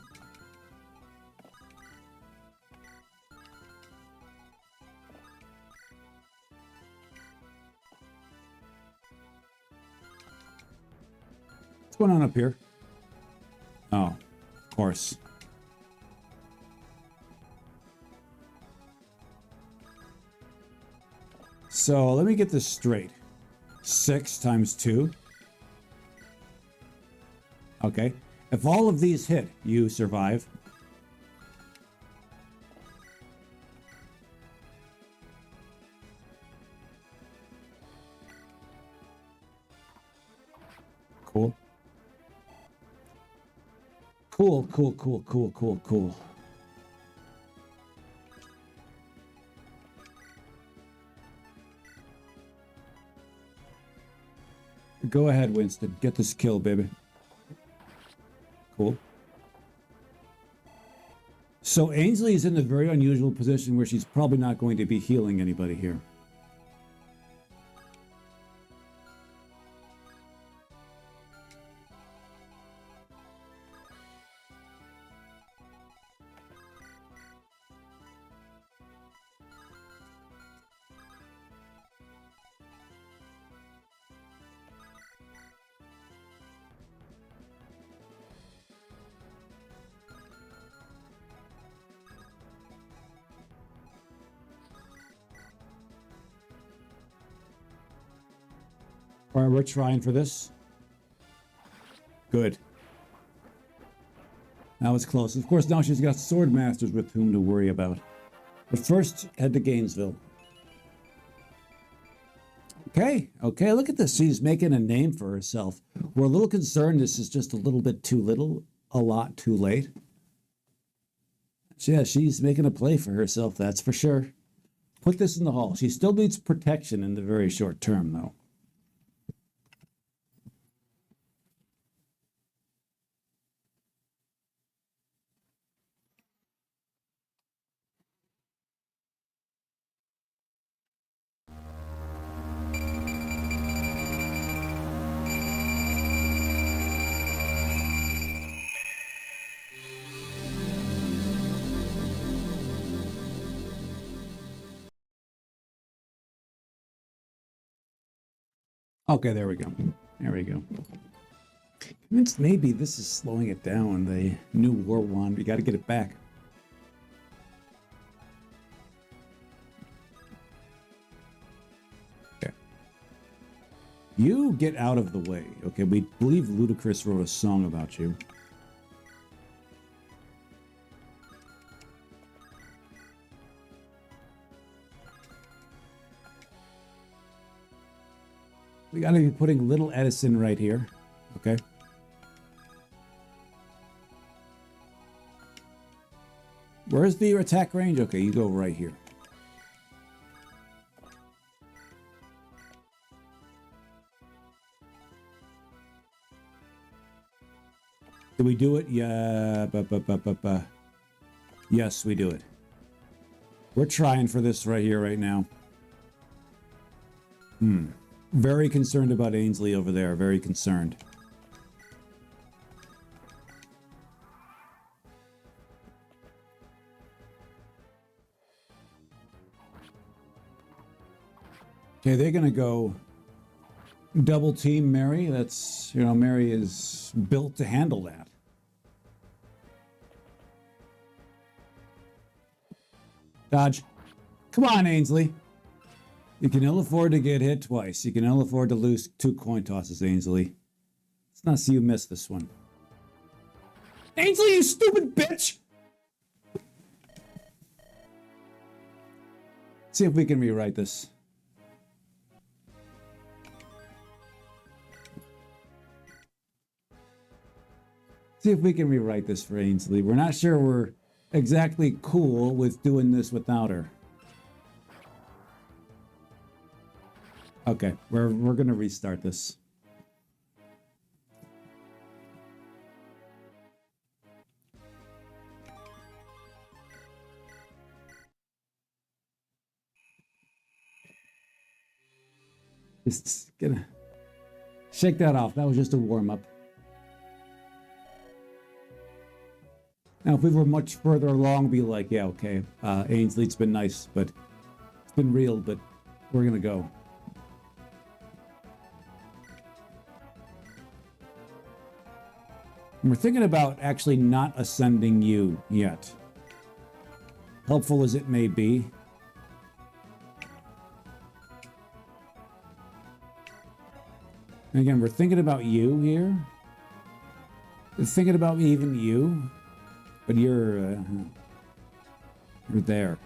What's going on up here? Oh, of course. So let me get this straight. 6 times 2. Okay. If all of these hit, you survive. Cool. Cool, cool, cool, cool, cool, cool. Go ahead, Winston. Get this kill, baby. Cool. So Ainsley is in the very unusual position where she's probably not going to be healing anybody here. All right, we're trying for this. Good. That was close. Of course, now she's got sword masters with whom to worry about. But first, head to Gainesville. Okay, okay, look at this. She's making a name for herself. We're a little concerned this is just a little bit too little, a lot too late. So yeah, she's making a play for herself, that's for sure. Put this in the hall. She still needs protection in the very short term, though. Okay, there we go. There we go. Convinced maybe this is slowing it down. The new war wand. We got to get it back. Okay. You get out of the way. Okay, we believe Ludacris wrote a song about you. We got to be putting little Edison right here. Okay. Where's the attack range? Okay, you go right here. Do we do it? Yeah. Yes, we do it. We're trying for this right here, right now. Very concerned about Ainsley over there. Very concerned. Okay, they're going to go double team Mary. That's, you know, Mary is built to handle that. Dodge. Come on, Ainsley. You can ill afford to get hit twice. You can ill afford to lose 2 coin tosses, Ainsley. Let's not see you miss this one. Ainsley, you stupid bitch! See if we can rewrite this. See if we can rewrite this for Ainsley. We're not sure we're exactly cool with doing this without her. Okay, we're gonna restart this. Just gonna shake that off. That was just a warm-up. Now, if we were much further along, be like, yeah, okay, Ainsley, it's been nice, but it's been real, but we're gonna go. And we're thinking about actually not ascending you yet. Helpful as it may be. And again, we're thinking about you here. We're thinking about even you. But you're there.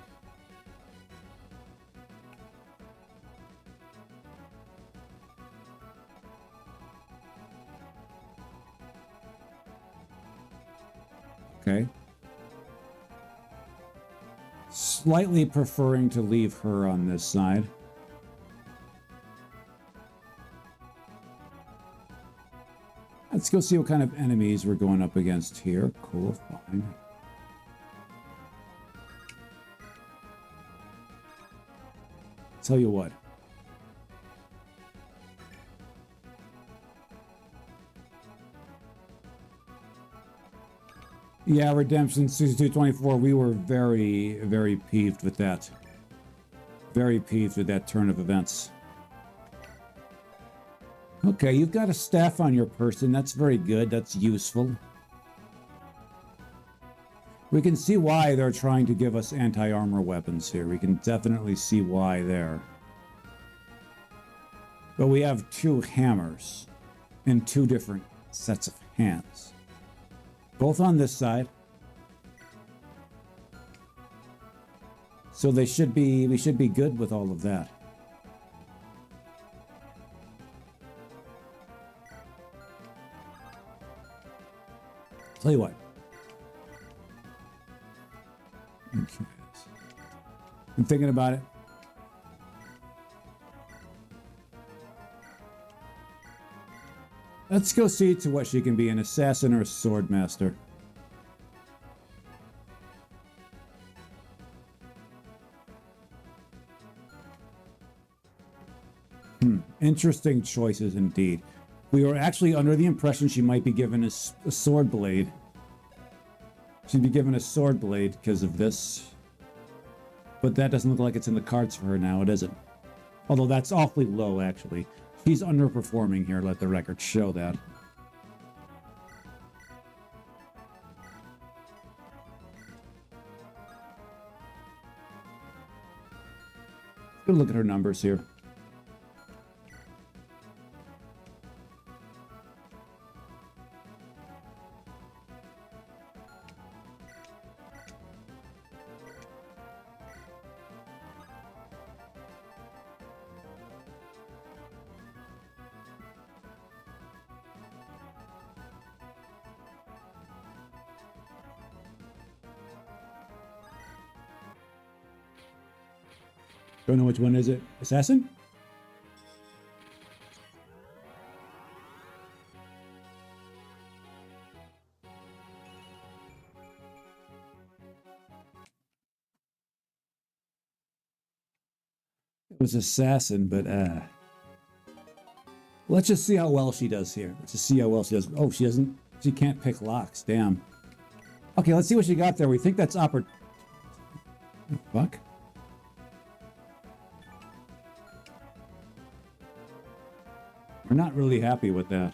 Okay. Slightly preferring to leave her on this side. Let's go see what kind of enemies we're going up against here. Cool, fine. Tell you what. Yeah, Redemption 6224, we were very, very peeved with that. Very peeved with that turn of events. Okay, you've got a staff on your person. That's very good. That's useful. We can see why they're trying to give us anti-armor weapons here. We can definitely see why there. But we have two hammers and two different sets of hands. Both on this side. So we should be good with all of that. Tell you what. Okay. I'm thinking about it. Let's go see to what she can be, an assassin or a sword master. Interesting choices indeed. We were actually under the impression she might be given a sword blade. She'd be given a sword blade because of this. But that doesn't look like it's in the cards for her now, it isn't. Although that's awfully low, actually. She's underperforming here, let the record show that. Let's look at her numbers here. Don't know which one is it. Assassin? It was assassin, but let's just see how well she does here. Let's just see how well she does. Oh, she can't pick locks. Damn. Okay, let's see what she got there. We think that's fuck? We're not really happy with that.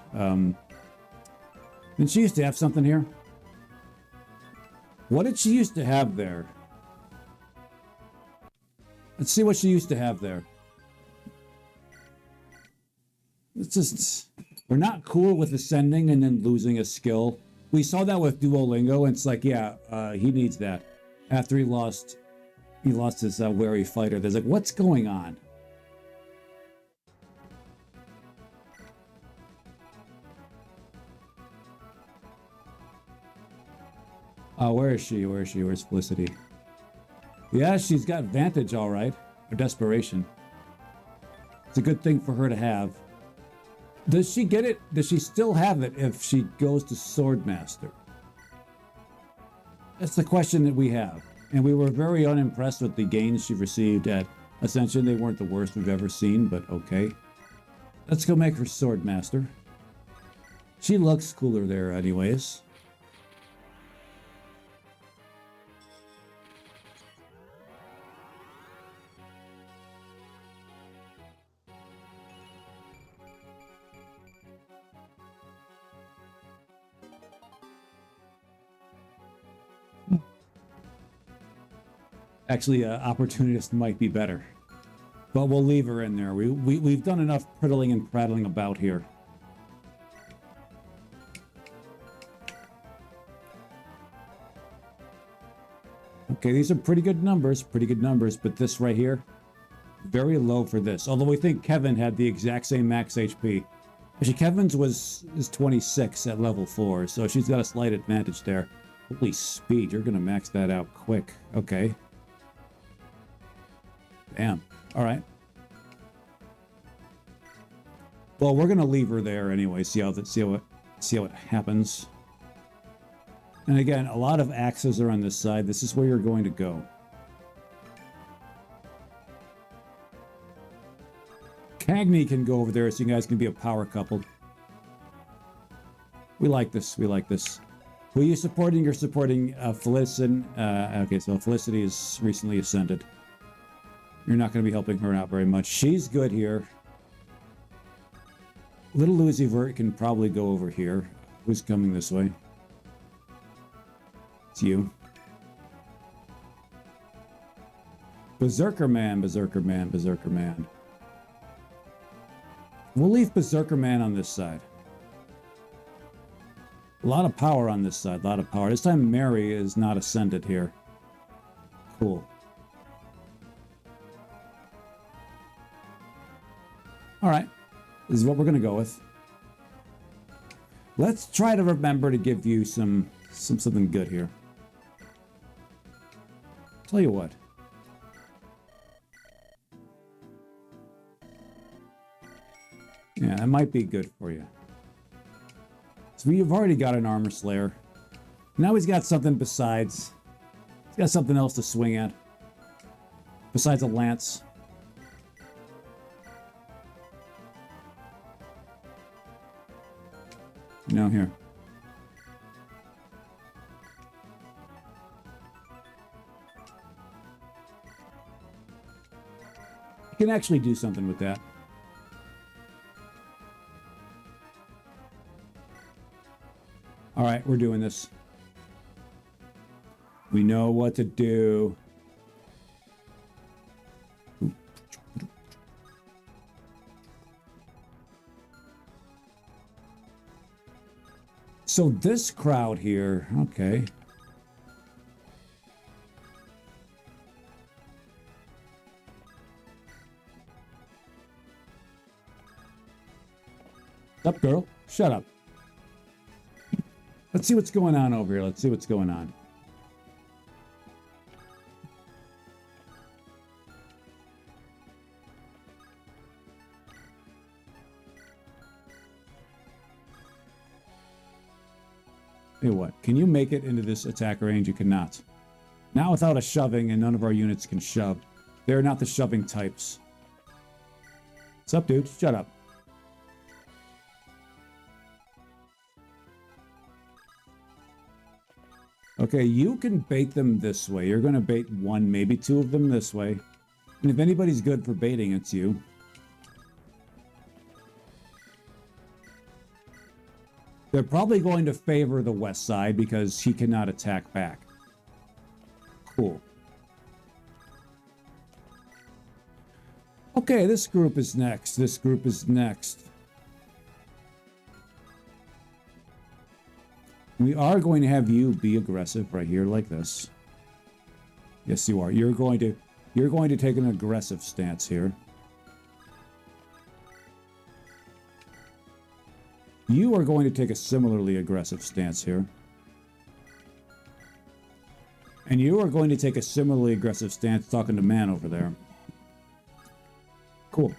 Did she used to have something here? What did she used to have there? Let's see what she used to have there. It's just, we're not cool with ascending and then losing a skill. We saw that with Duolingo, and it's like, yeah, he needs that. After he lost his wary fighter. There's like, what's going on? Where is she? Where is she? Where's Felicity? Yeah, she's got Vantage, all right. Or Desperation. It's a good thing for her to have. Does she get it? Does she still have it if she goes to Swordmaster? That's the question that we have. And we were very unimpressed with the gains she received at Ascension. They weren't the worst we've ever seen, but okay. Let's go make her Swordmaster. She looks cooler there anyways. Actually, Opportunist might be better. But we'll leave her in there. We've done enough priddling and prattling about here. Okay, these are pretty good numbers, but this right here, very low for this. Although we think Kevin had the exact same max HP. Actually, Kevin's is 26 at level 4, so she's got a slight advantage there. Holy speed, you're going to max that out quick. Okay. Damn. All right. Well, we're gonna leave her there anyway. See how it happens. And again, a lot of axes are on this side. This is where you're going to go. Cagney can go over there, so you guys can be a power couple. We like this. We like this. Who are you supporting? You're supporting Felicity. Okay, so Felicity is recently ascended. You're not going to be helping her out very much. She's good here. Little Lucy Vert can probably go over here. Who's coming this way? It's you. Berserker Man, Berserker Man, Berserker Man. We'll leave Berserker Man on this side. A lot of power on this side, a lot of power. This time Mary is not ascended here. Cool. All right, this is what we're gonna go with. Let's try to remember to give you something good here. Tell you what. Yeah, that might be good for you. So we've already got an Armor Slayer. Now he's got something besides. He's got something else to swing at. Besides a lance. No, here. You can actually do something with that. All right, we're doing this. We know what to do. So this crowd here, okay. Up, girl. Shut up. Let's see what's going on over here. Let's see what's going on. Hey, what? Can you make it into this attack range? You cannot. Not without a shoving, and none of our units can shove. They're not the shoving types. What's up, dude? Shut up. Okay, you can bait them this way. You're going to bait one, maybe two of them this way. And if anybody's good for baiting, it's you. They're probably going to favor the west side because he cannot attack back. Cool. Okay, this group is next. This group is next. We are going to have you be aggressive right here like this. Yes, you are. You're going to take an aggressive stance here. You are going to take a similarly aggressive stance here. And you are going to take a similarly aggressive stance talking to man over there. Cool.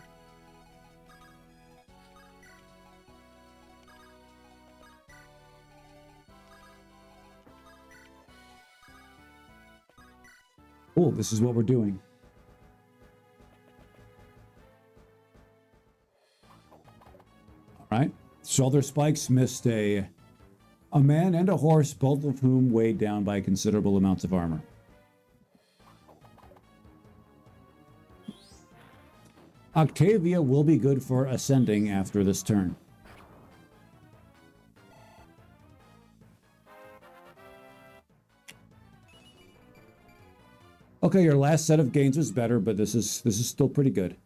Cool, this is what we're doing. All right. Shoulder spikes missed a man and a horse, both of whom weighed down by considerable amounts of armor. Octavia will be good for ascending after this turn. Okay, your last set of gains was better, but this is still pretty good.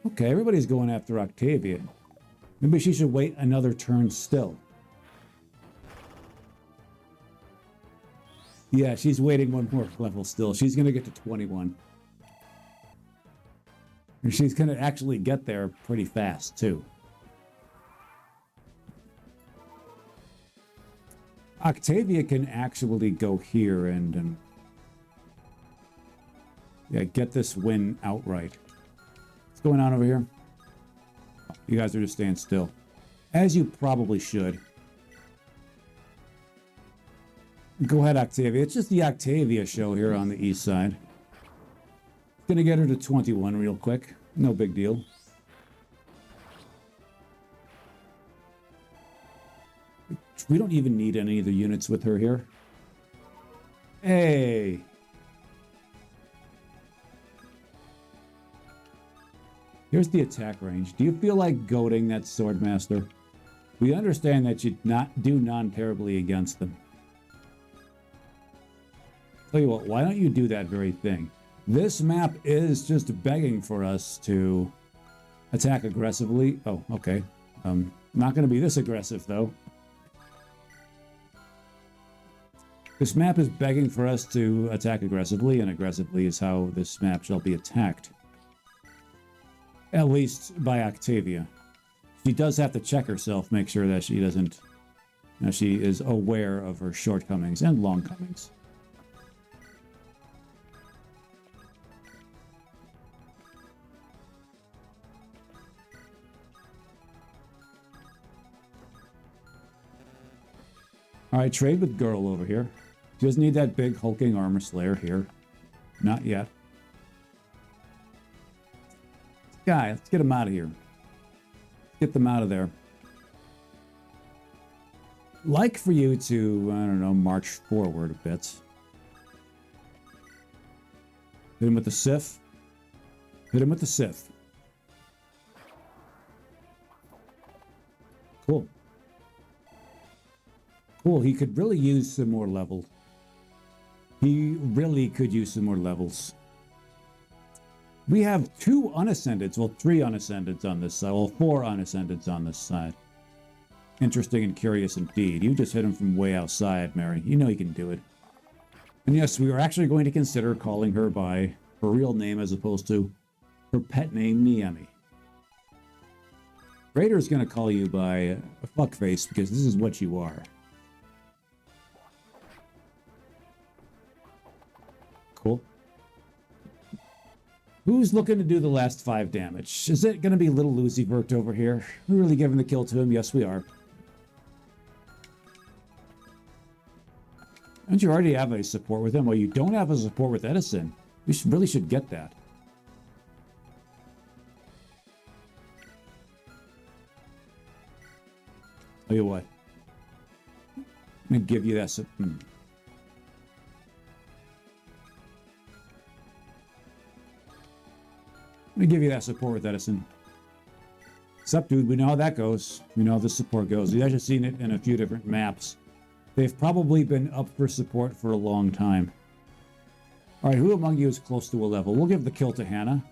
Okay, everybody's going after Octavia. Maybe she should wait another turn still. Yeah, she's waiting one more level still. She's going to get to 21. And she's going to actually get there pretty fast, too. Octavia can actually go here and yeah, get this win outright. What's going on over here? You guys are just staying still. As you probably should. Go ahead, Octavia. It's just the Octavia show here on the east side. Gonna get her to 21 real quick. No big deal. We don't even need any of the units with her here. Hey! Here's the attack range. Do you feel like goading that Swordmaster? We understand that you do non-terribly against them. Tell you what, why don't you do that very thing? This map is just begging for us to Attack aggressively. Oh, okay. Not going to be this aggressive, though. This map is begging for us to attack aggressively, and aggressively is how this map shall be attacked. At least by Octavia. She does have to check herself, make sure that she doesn't... she is aware of her shortcomings and longcomings. Alright, trade with girl over here. She doesn't need that big hulking armor slayer here. Not yet. Guy, let's get him out of here. Get them out of there. Like for you to, I don't know, march forward a bit. Hit him with the Sif. Hit him with the Sif. Cool. Cool, he could really use some more levels. He really could use some more levels. We have 2 unascendeds, well, 3 unascendeds on this side, well, 4 unascendeds on this side. Interesting and curious indeed. You just hit him from way outside, Mary. You know you can do it. And yes, we were actually going to consider calling her by her real name as opposed to her pet name, Niemi. Raider's going to call you by a fuckface because this is what you are. Cool. Who's looking to do the last 5 damage? Is it going to be little Lucivert over here? We're really giving the kill to him? Yes, we are. Don't you already have a support with him? Well, you don't have a support with Edison. You really should get that. Tell you what. I'm going to give you that... Let me give you that support with Edison. Sup, dude? We know how that goes. We know how the support goes. You've actually seen it in a few different maps. They've probably been up for support for a long time. Alright, who among you is close to a level? We'll give the kill to Hannah.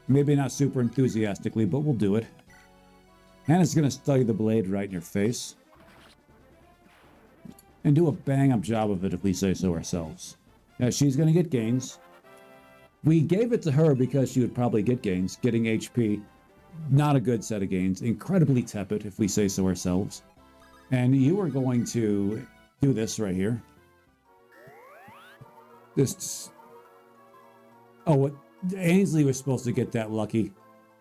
Maybe not super enthusiastically, but we'll do it. Hannah's going to study the blade right in your face. And do a bang-up job of it if we say so ourselves. Yeah, she's going to get gains. We gave it to her because she would probably get gains. Getting HP, not a good set of gains. Incredibly tepid, if we say so ourselves. And you are going to do this right here. This... Oh, what? Ainsley was supposed to get that lucky.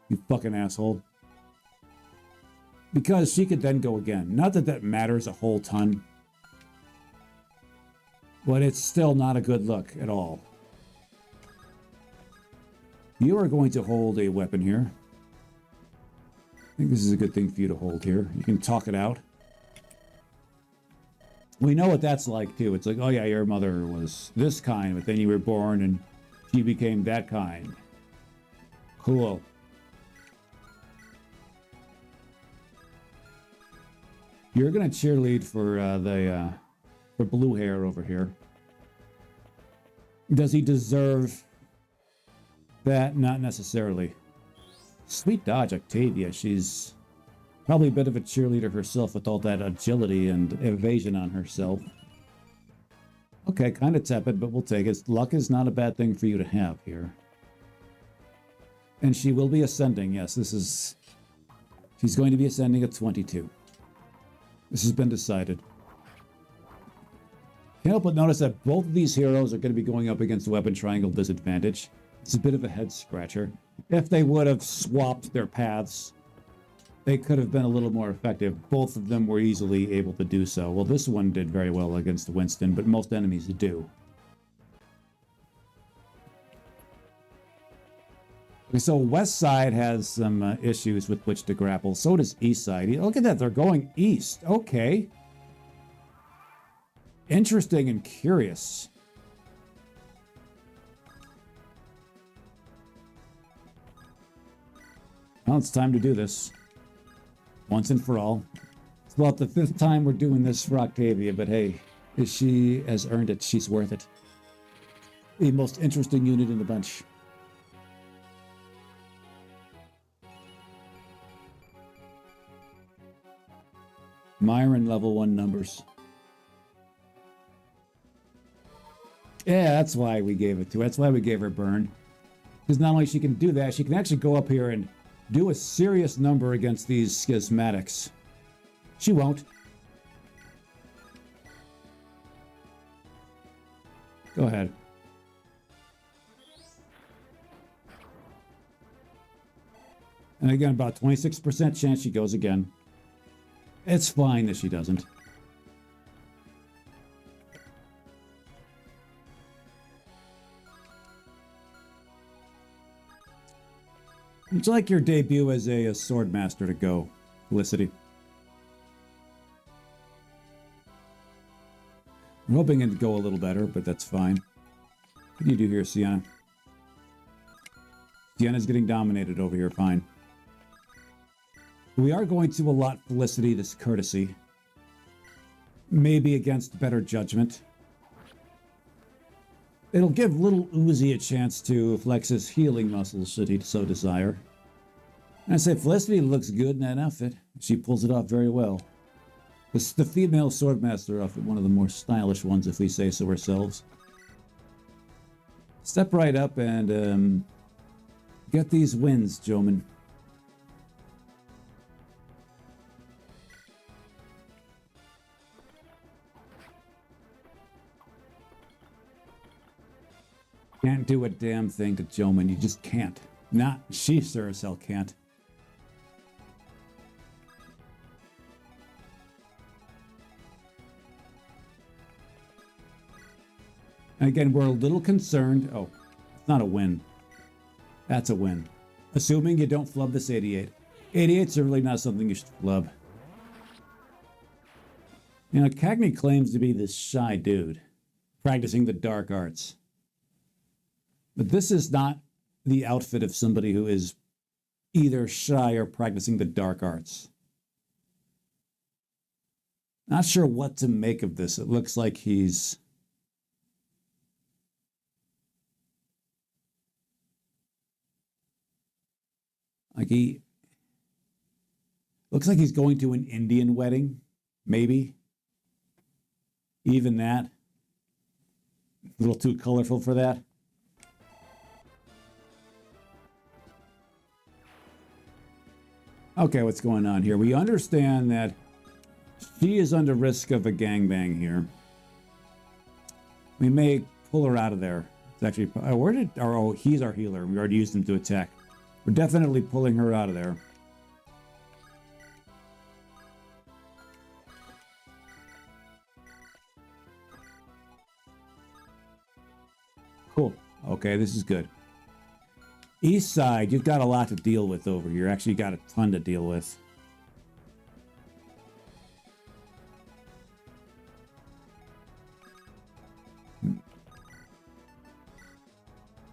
You fucking asshole. Because she could then go again. Not that that matters a whole ton. But it's still not a good look at all. You are going to hold a weapon here. I think this is a good thing for you to hold here. You can talk it out. We know what that's like, too. It's like, oh yeah, your mother was this kind, but then you were born and she became that kind. Cool. You're going to cheerlead for for blue hair over here. Does he deserve that? Not necessarily. Sweet dodge, Octavia. She's probably a bit of a cheerleader herself with all that agility and evasion on herself. Okay, kind of tepid, but we'll take it. Luck is not a bad thing for you to have here. And she will be ascending. Yes, this is... She's going to be ascending at 22. This has been decided. Can't help but notice that both of these heroes are going to be going up against weapon triangle disadvantage. It's a bit of a head scratcher. If they would have swapped their paths, they could have been a little more effective. Both of them were easily able to do so. Well, this one did very well against Winston, but most enemies do. Okay, so West Side has some issues with which to grapple. So does East Side. Look at that, they're going east. Okay. Interesting and curious. Well, it's time to do this. Once and for all. It's about the 5th time we're doing this for Octavia, but hey, she has earned it. She's worth it. The most interesting unit in the bunch. Myron level 1 numbers. Yeah, that's why we gave it to her. That's why we gave her burn. Because not only she can do that, she can actually go up here and do a serious number against these schismatics. She won't. Go ahead. And again, about 26% chance she goes again. It's fine that she doesn't. Would you like your debut as a sword master to go, Felicity? I'm hoping it'd go a little better, but that's fine. What do you do here, Sienna? Sienna's getting dominated over here, fine. We are going to allot Felicity this courtesy. Maybe against better judgment. It'll give little Uzi a chance to flex his healing muscles should he so desire. And I say Felicity looks good in that outfit. She pulls it off very well. It's the female swordmaster outfit, one of the more stylish ones if we say so ourselves. Step right up and get these wins, Joman. Can't do a damn thing to Joman. You just can't. Not she sure as hell can't. And again, we're a little concerned. Oh, it's not a win. That's a win. Assuming you don't flub this 88. 88's are really not something you should flub. You know, Cagney claims to be this shy dude, practicing the dark arts. But this is not the outfit of somebody who is either shy or practicing the dark arts. Not sure what to make of this. It looks like he's... looks like he's going to an Indian wedding, maybe. Even that. A little too colorful for that. Okay, what's going on here? We understand that she is under risk of a gangbang here. We may pull her out of there. It's actually, he's our healer. We already used him to attack. We're definitely pulling her out of there. Cool. Okay, this is good. East side, you've got a lot to deal with over here. Actually, you got a ton to deal with.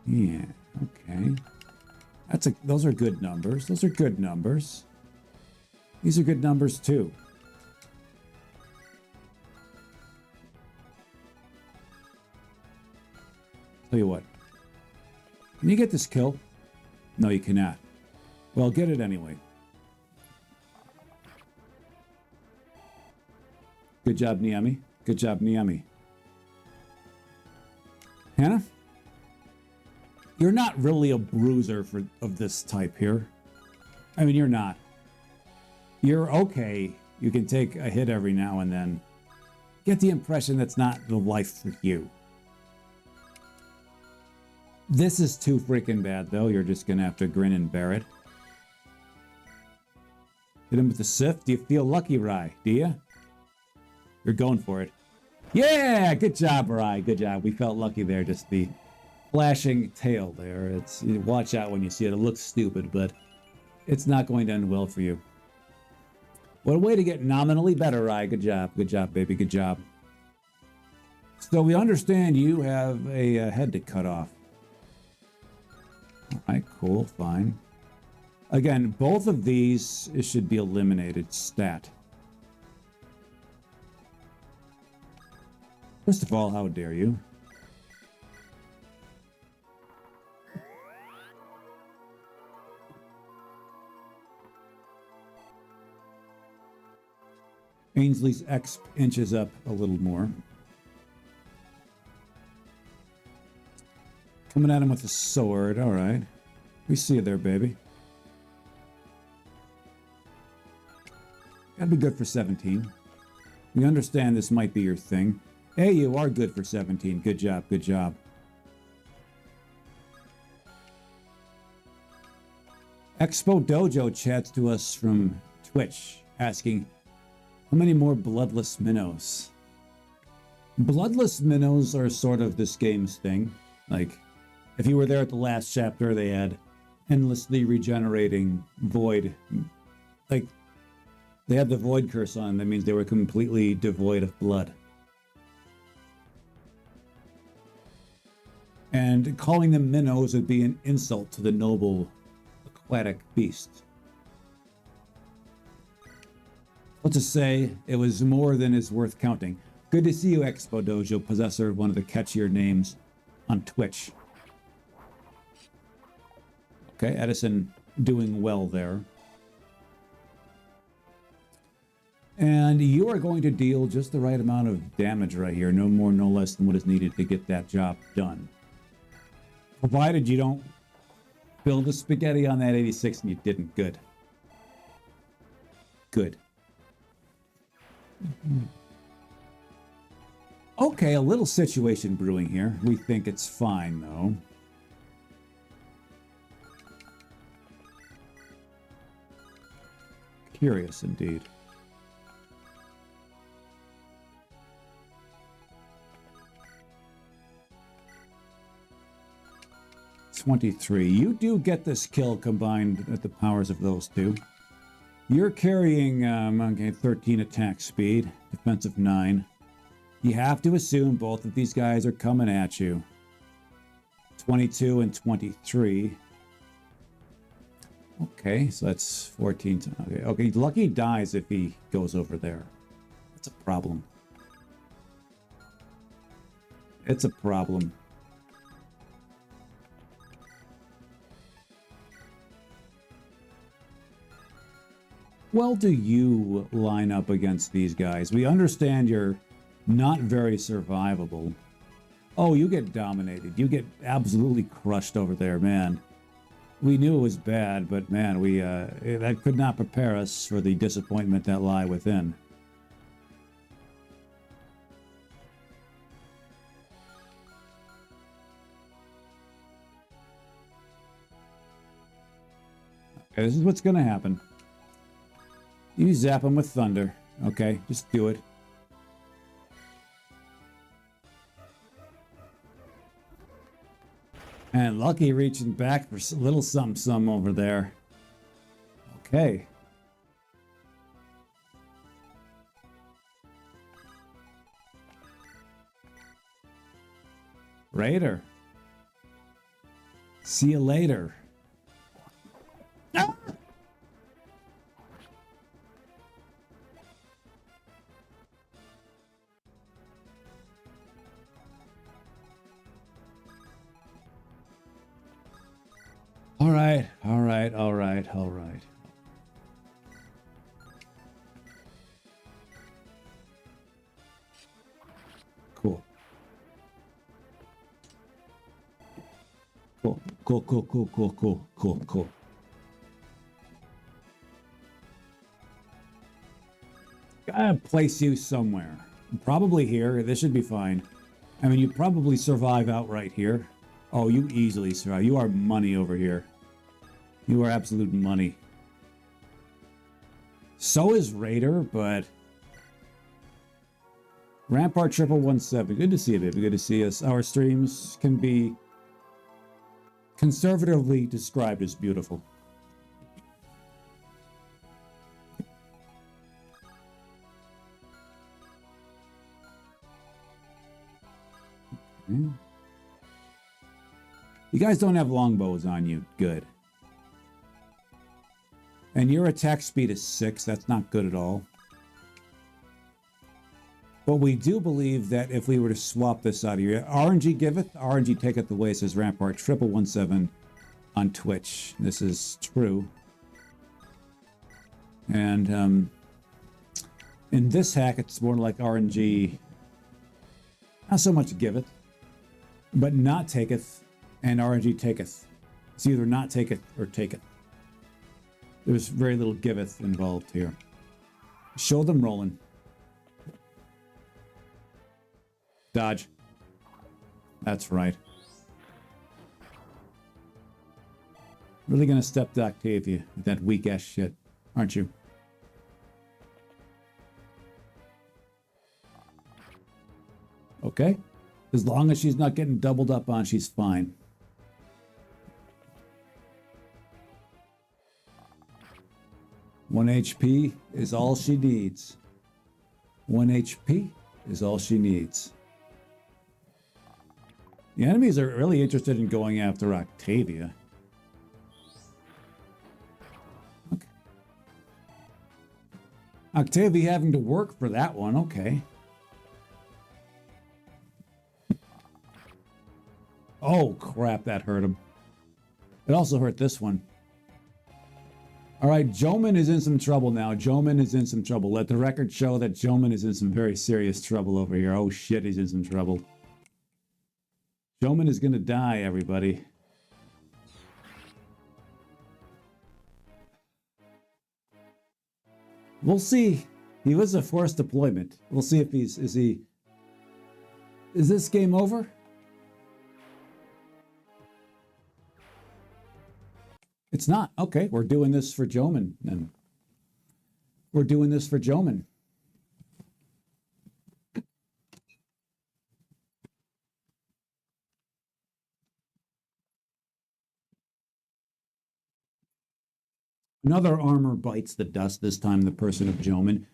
Yeah, okay. Those are good numbers. Those are good numbers. These are good numbers too. Tell you what. Can you get this kill? No, you cannot. Well, get it anyway. Good job, Niami. Good job, Niami. Hannah? You're not really a bruiser of this type here. I mean, you're not. You're okay. You can take a hit every now and then. Get the impression that's not the life for you. This is too freaking bad, though. You're just going to have to grin and bear it. Hit him with the Sif. Do you feel lucky, Rai? Do you? You're going for it. Yeah! Good job, Rai. Good job. We felt lucky there. Just the flashing tail there. Watch out when you see it. It looks stupid, but it's not going to end well for you. What a way to get nominally better, Rai. Good job. Good job, baby. Good job. So we understand you have a head to cut off. All right, cool, fine. Again, both of these should be eliminated stat. First of all, how dare you? Ainsley's X inches up a little more. Coming at him with a sword. All right. We see you there, baby. Gotta be good for 17. We understand this might be your thing. Hey, you are good for 17. Good job, good job. Expo Dojo chats to us from Twitch, asking, how many more bloodless minnows? Bloodless minnows are sort of this game's thing. Like, if you were there at the last chapter, they had endlessly regenerating void. Like, they had the void curse on. That means they were completely devoid of blood. And calling them minnows would be an insult to the noble aquatic beast. Let's just say it was more than is worth counting. Good to see you, Expo Dojo, possessor of one of the catchier names on Twitch. Okay, Edison doing well there. And you are going to deal just the right amount of damage right here. No more, no less than what is needed to get that job done. Provided you don't build a spaghetti on that 86 and you didn't. Good. Good. Okay, a little situation brewing here. We think it's fine, though. Curious indeed. $23. You do get this kill combined at the powers of those two. You're carrying okay, 13 attack speed, defensive 9. You have to assume both of these guys are coming at you. 22 and 23. Okay, so that's 14. Okay, Lucky dies if he goes over there. That's a problem. It's a problem. Well, do you line up against these guys? We understand you're not very survivable. Oh, you get dominated. You get absolutely crushed over there, man. We knew it was bad, but man, that could not prepare us for the disappointment that lie within. Okay, this is what's going to happen. You zap him with thunder. Okay, just do it. And Lucky reaching back for a little something over there. Okay. Raider. See you later. Ah! All right, all right, all right, all right. Cool. Cool, cool, cool, cool, cool, cool, cool, cool. Gotta place you somewhere. Probably here. This should be fine. I mean, you probably survive outright here. Oh, you easily survive. You are money over here. You are absolute money. So is Raider, but... Rampart 117. Good to see you, baby. Good to see us. Our streams can be conservatively described as beautiful. Okay. You guys don't have longbows on you. Good. And your attack speed is 6. That's not good at all. But we do believe that if we were to swap this out of here, RNG giveth, RNG taketh away, says Rampart 117 on Twitch. This is true. And In this hack, it's more like RNG. Not so much giveth, but not taketh, and RNG taketh. It's either not taketh or taketh. There's very little giveth involved here. Show them rolling. Dodge. That's right. Really gonna step to Octavia with that weak ass shit, aren't you? Okay. As long as she's not getting doubled up on, she's fine. One HP is all she needs. 1 HP is all she needs. The enemies are really interested in going after Octavia. Okay. Octavia having to work for that one, okay. Oh, crap, that hurt him. It also hurt this one. All right, Joman is in some trouble now. Joman is in some trouble. Let the record show that Joman is in some very serious trouble over here. Oh, shit, he's in some trouble. Joman is going to die, everybody. We'll see. He was a forced deployment. We'll see if he's... Is this game over? It's not. Okay, we're doing this for Joman, then. We're doing this for Joman. Another armor bites the dust, this time the person of Joman,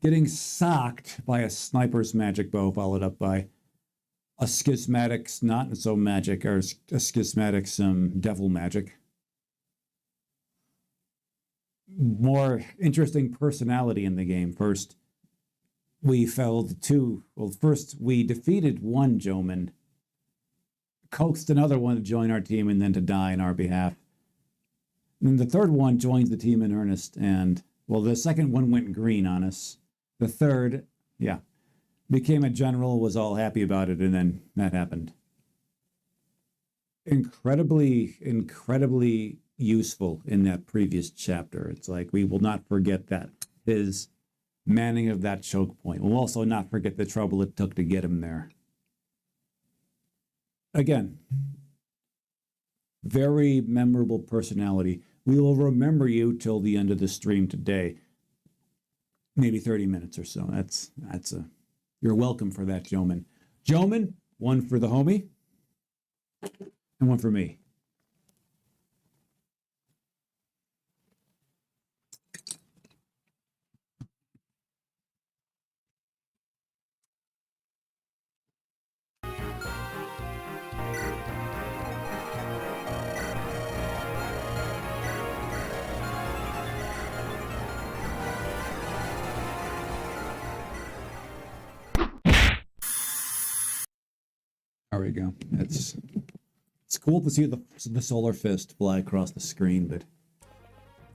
getting socked by a sniper's magic bow, followed up by a schismatic's not so magic, or a schismatic's devil magic. More interesting personality in the game. First, we felled two. Well, first we defeated one Joman, coaxed another one to join our team and then to die on our behalf. And the third one joins the team in earnest, and, well, the second one went green on us. The third, yeah, became a general, was all happy about it, and then that happened. Incredibly useful in that previous chapter. It's like, we will not forget that. His manning of that choke point. We'll also not forget the trouble it took to get him there. Again, very memorable personality. We will remember you till the end of the stream today. Maybe 30 minutes or so. You're welcome for that, Joman. Joman, one for the homie, and one for me. There we go. It's cool to see the solar fist fly across the screen, but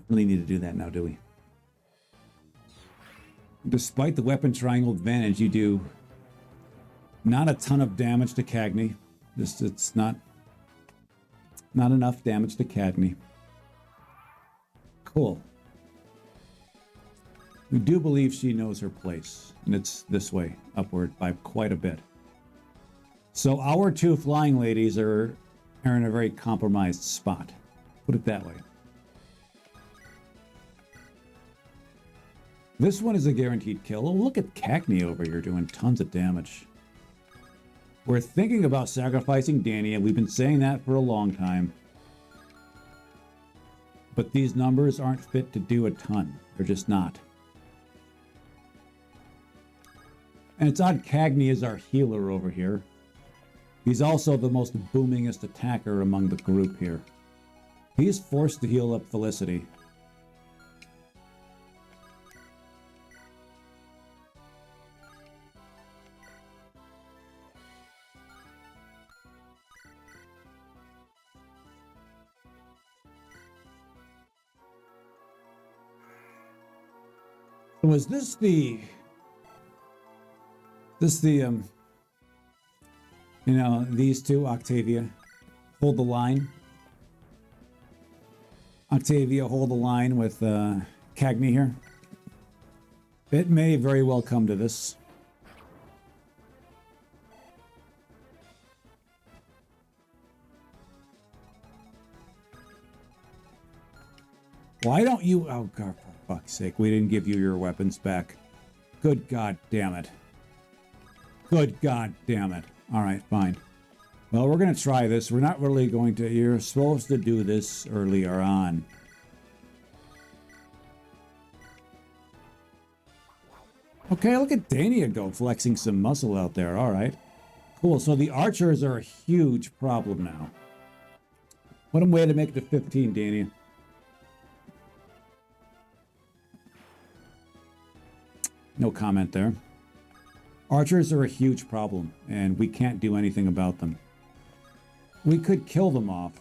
we really need to do that now, do we? Despite the weapon triangle advantage, you do not a ton of damage to Cagney. It's not enough damage to Cagney. Cool. We do believe she knows her place, and it's this way, upward by quite a bit. So our two flying ladies are in a very compromised spot. Put it that way. This one is a guaranteed kill. Oh, look at Cagney over here doing tons of damage. We're thinking about sacrificing Danny, and we've been saying that for a long time. But these numbers aren't fit to do a ton. They're just not. And it's odd Cagney is our healer over here. He's also the most boomingest attacker among the group here. He's forced to heal up Felicity. Was this the This the you know, these two, Octavia, hold the line. Octavia hold the line with Cagney here. It may very well come to this. Why don't you... Oh, God, for fuck's sake. We didn't give you your weapons back. Good God damn it. Good God damn it. All right, fine. Well, we're going to try this. We're not really going to... You're supposed to do this earlier on. Okay, look at Dania go, flexing some muscle out there. All right. Cool. So the archers are a huge problem now. What a way to make it to 15, Dania. No comment there. Archers are a huge problem, and we can't do anything about them. We could kill them off.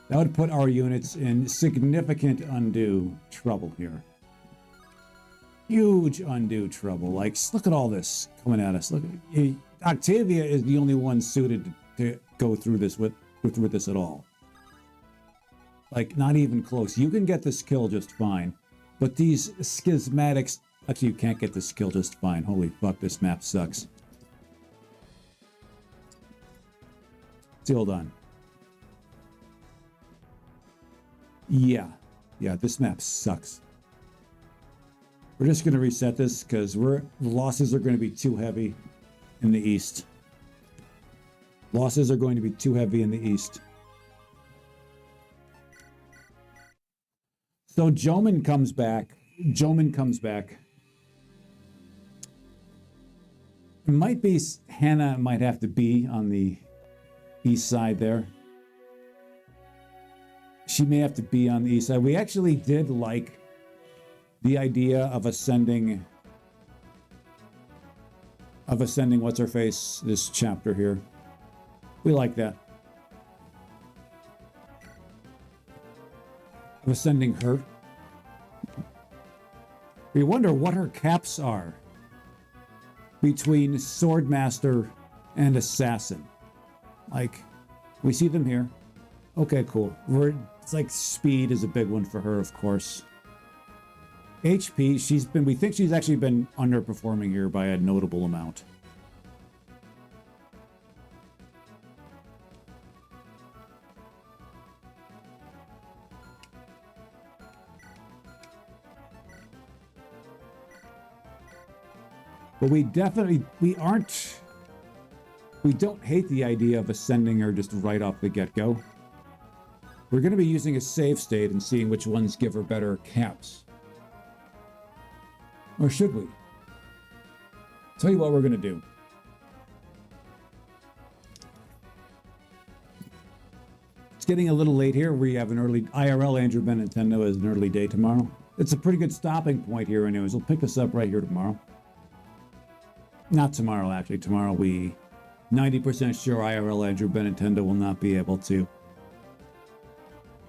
That would put our units in significant undue trouble here. Huge undue trouble. Like, look at all this coming at us. Look, Octavia is the only one suited to go through this with this at all. Like, not even close. You can get this kill just fine, but these schismatics... Actually, you can't get this kill just fine. Holy fuck, this map sucks. See, hold on. Yeah, this map sucks. We're just going to reset this because the losses are going to be too heavy in the east. Losses are going to be too heavy in the east. So Joman comes back. It might be Hannah might have to be on the east side there. She may have to be on the east side. We actually did like the idea of ascending what's her face this chapter here. We like that. Of ascending her. We wonder what her caps are between Swordmaster and Assassin. Like, we see them here. Okay, cool. It's like speed is a big one for her, of course. HP, we think she's actually been underperforming here by a notable amount. But we don't hate the idea of ascending her just right off the get-go. We're going to be using a save state and seeing which ones give her better caps. Or should we? Tell you what we're going to do. It's getting a little late here. We have an early IRL Andrew Ben Nintendo is an early day tomorrow. It's a pretty good stopping point here anyways. We'll pick us up right here tomorrow. Not tomorrow, actually. Tomorrow 90% sure IRL Andrew Ben Nintendo will not be able to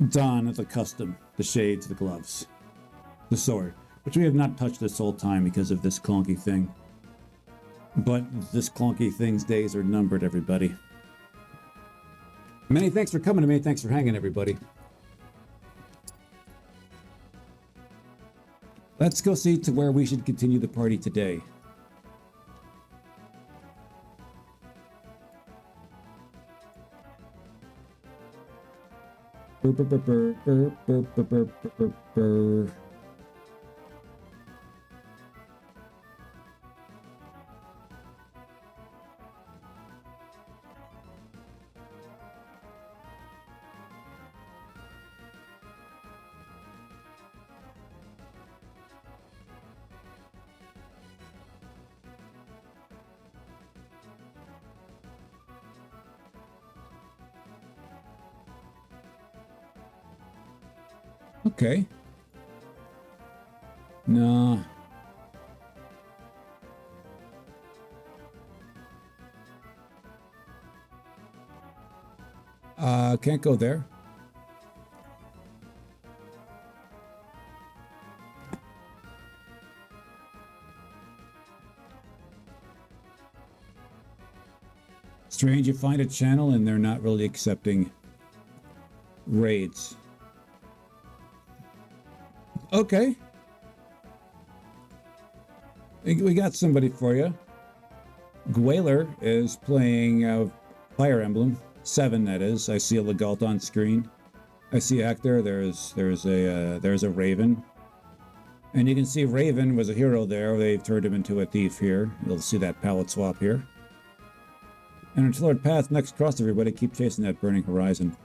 don the custom, the shades, the gloves, the sword, which we have not touched this whole time because of this clunky thing. But this clunky thing's days are numbered, everybody. Many thanks for coming to me. Thanks for hanging, everybody. Let's go see to where we should continue the party today. Okay. No. Can't go there. Strange, you find a channel and they're not really accepting raids. Okay. We got somebody for you. Gwailer is playing Fire Emblem 7. That is. I see a Legalt on screen. I see Hector. There's a Raven, and you can see Raven was a hero there. They've turned him into a thief here. You'll see that palette swap here. And until our path next cross, everybody keep chasing that burning horizon.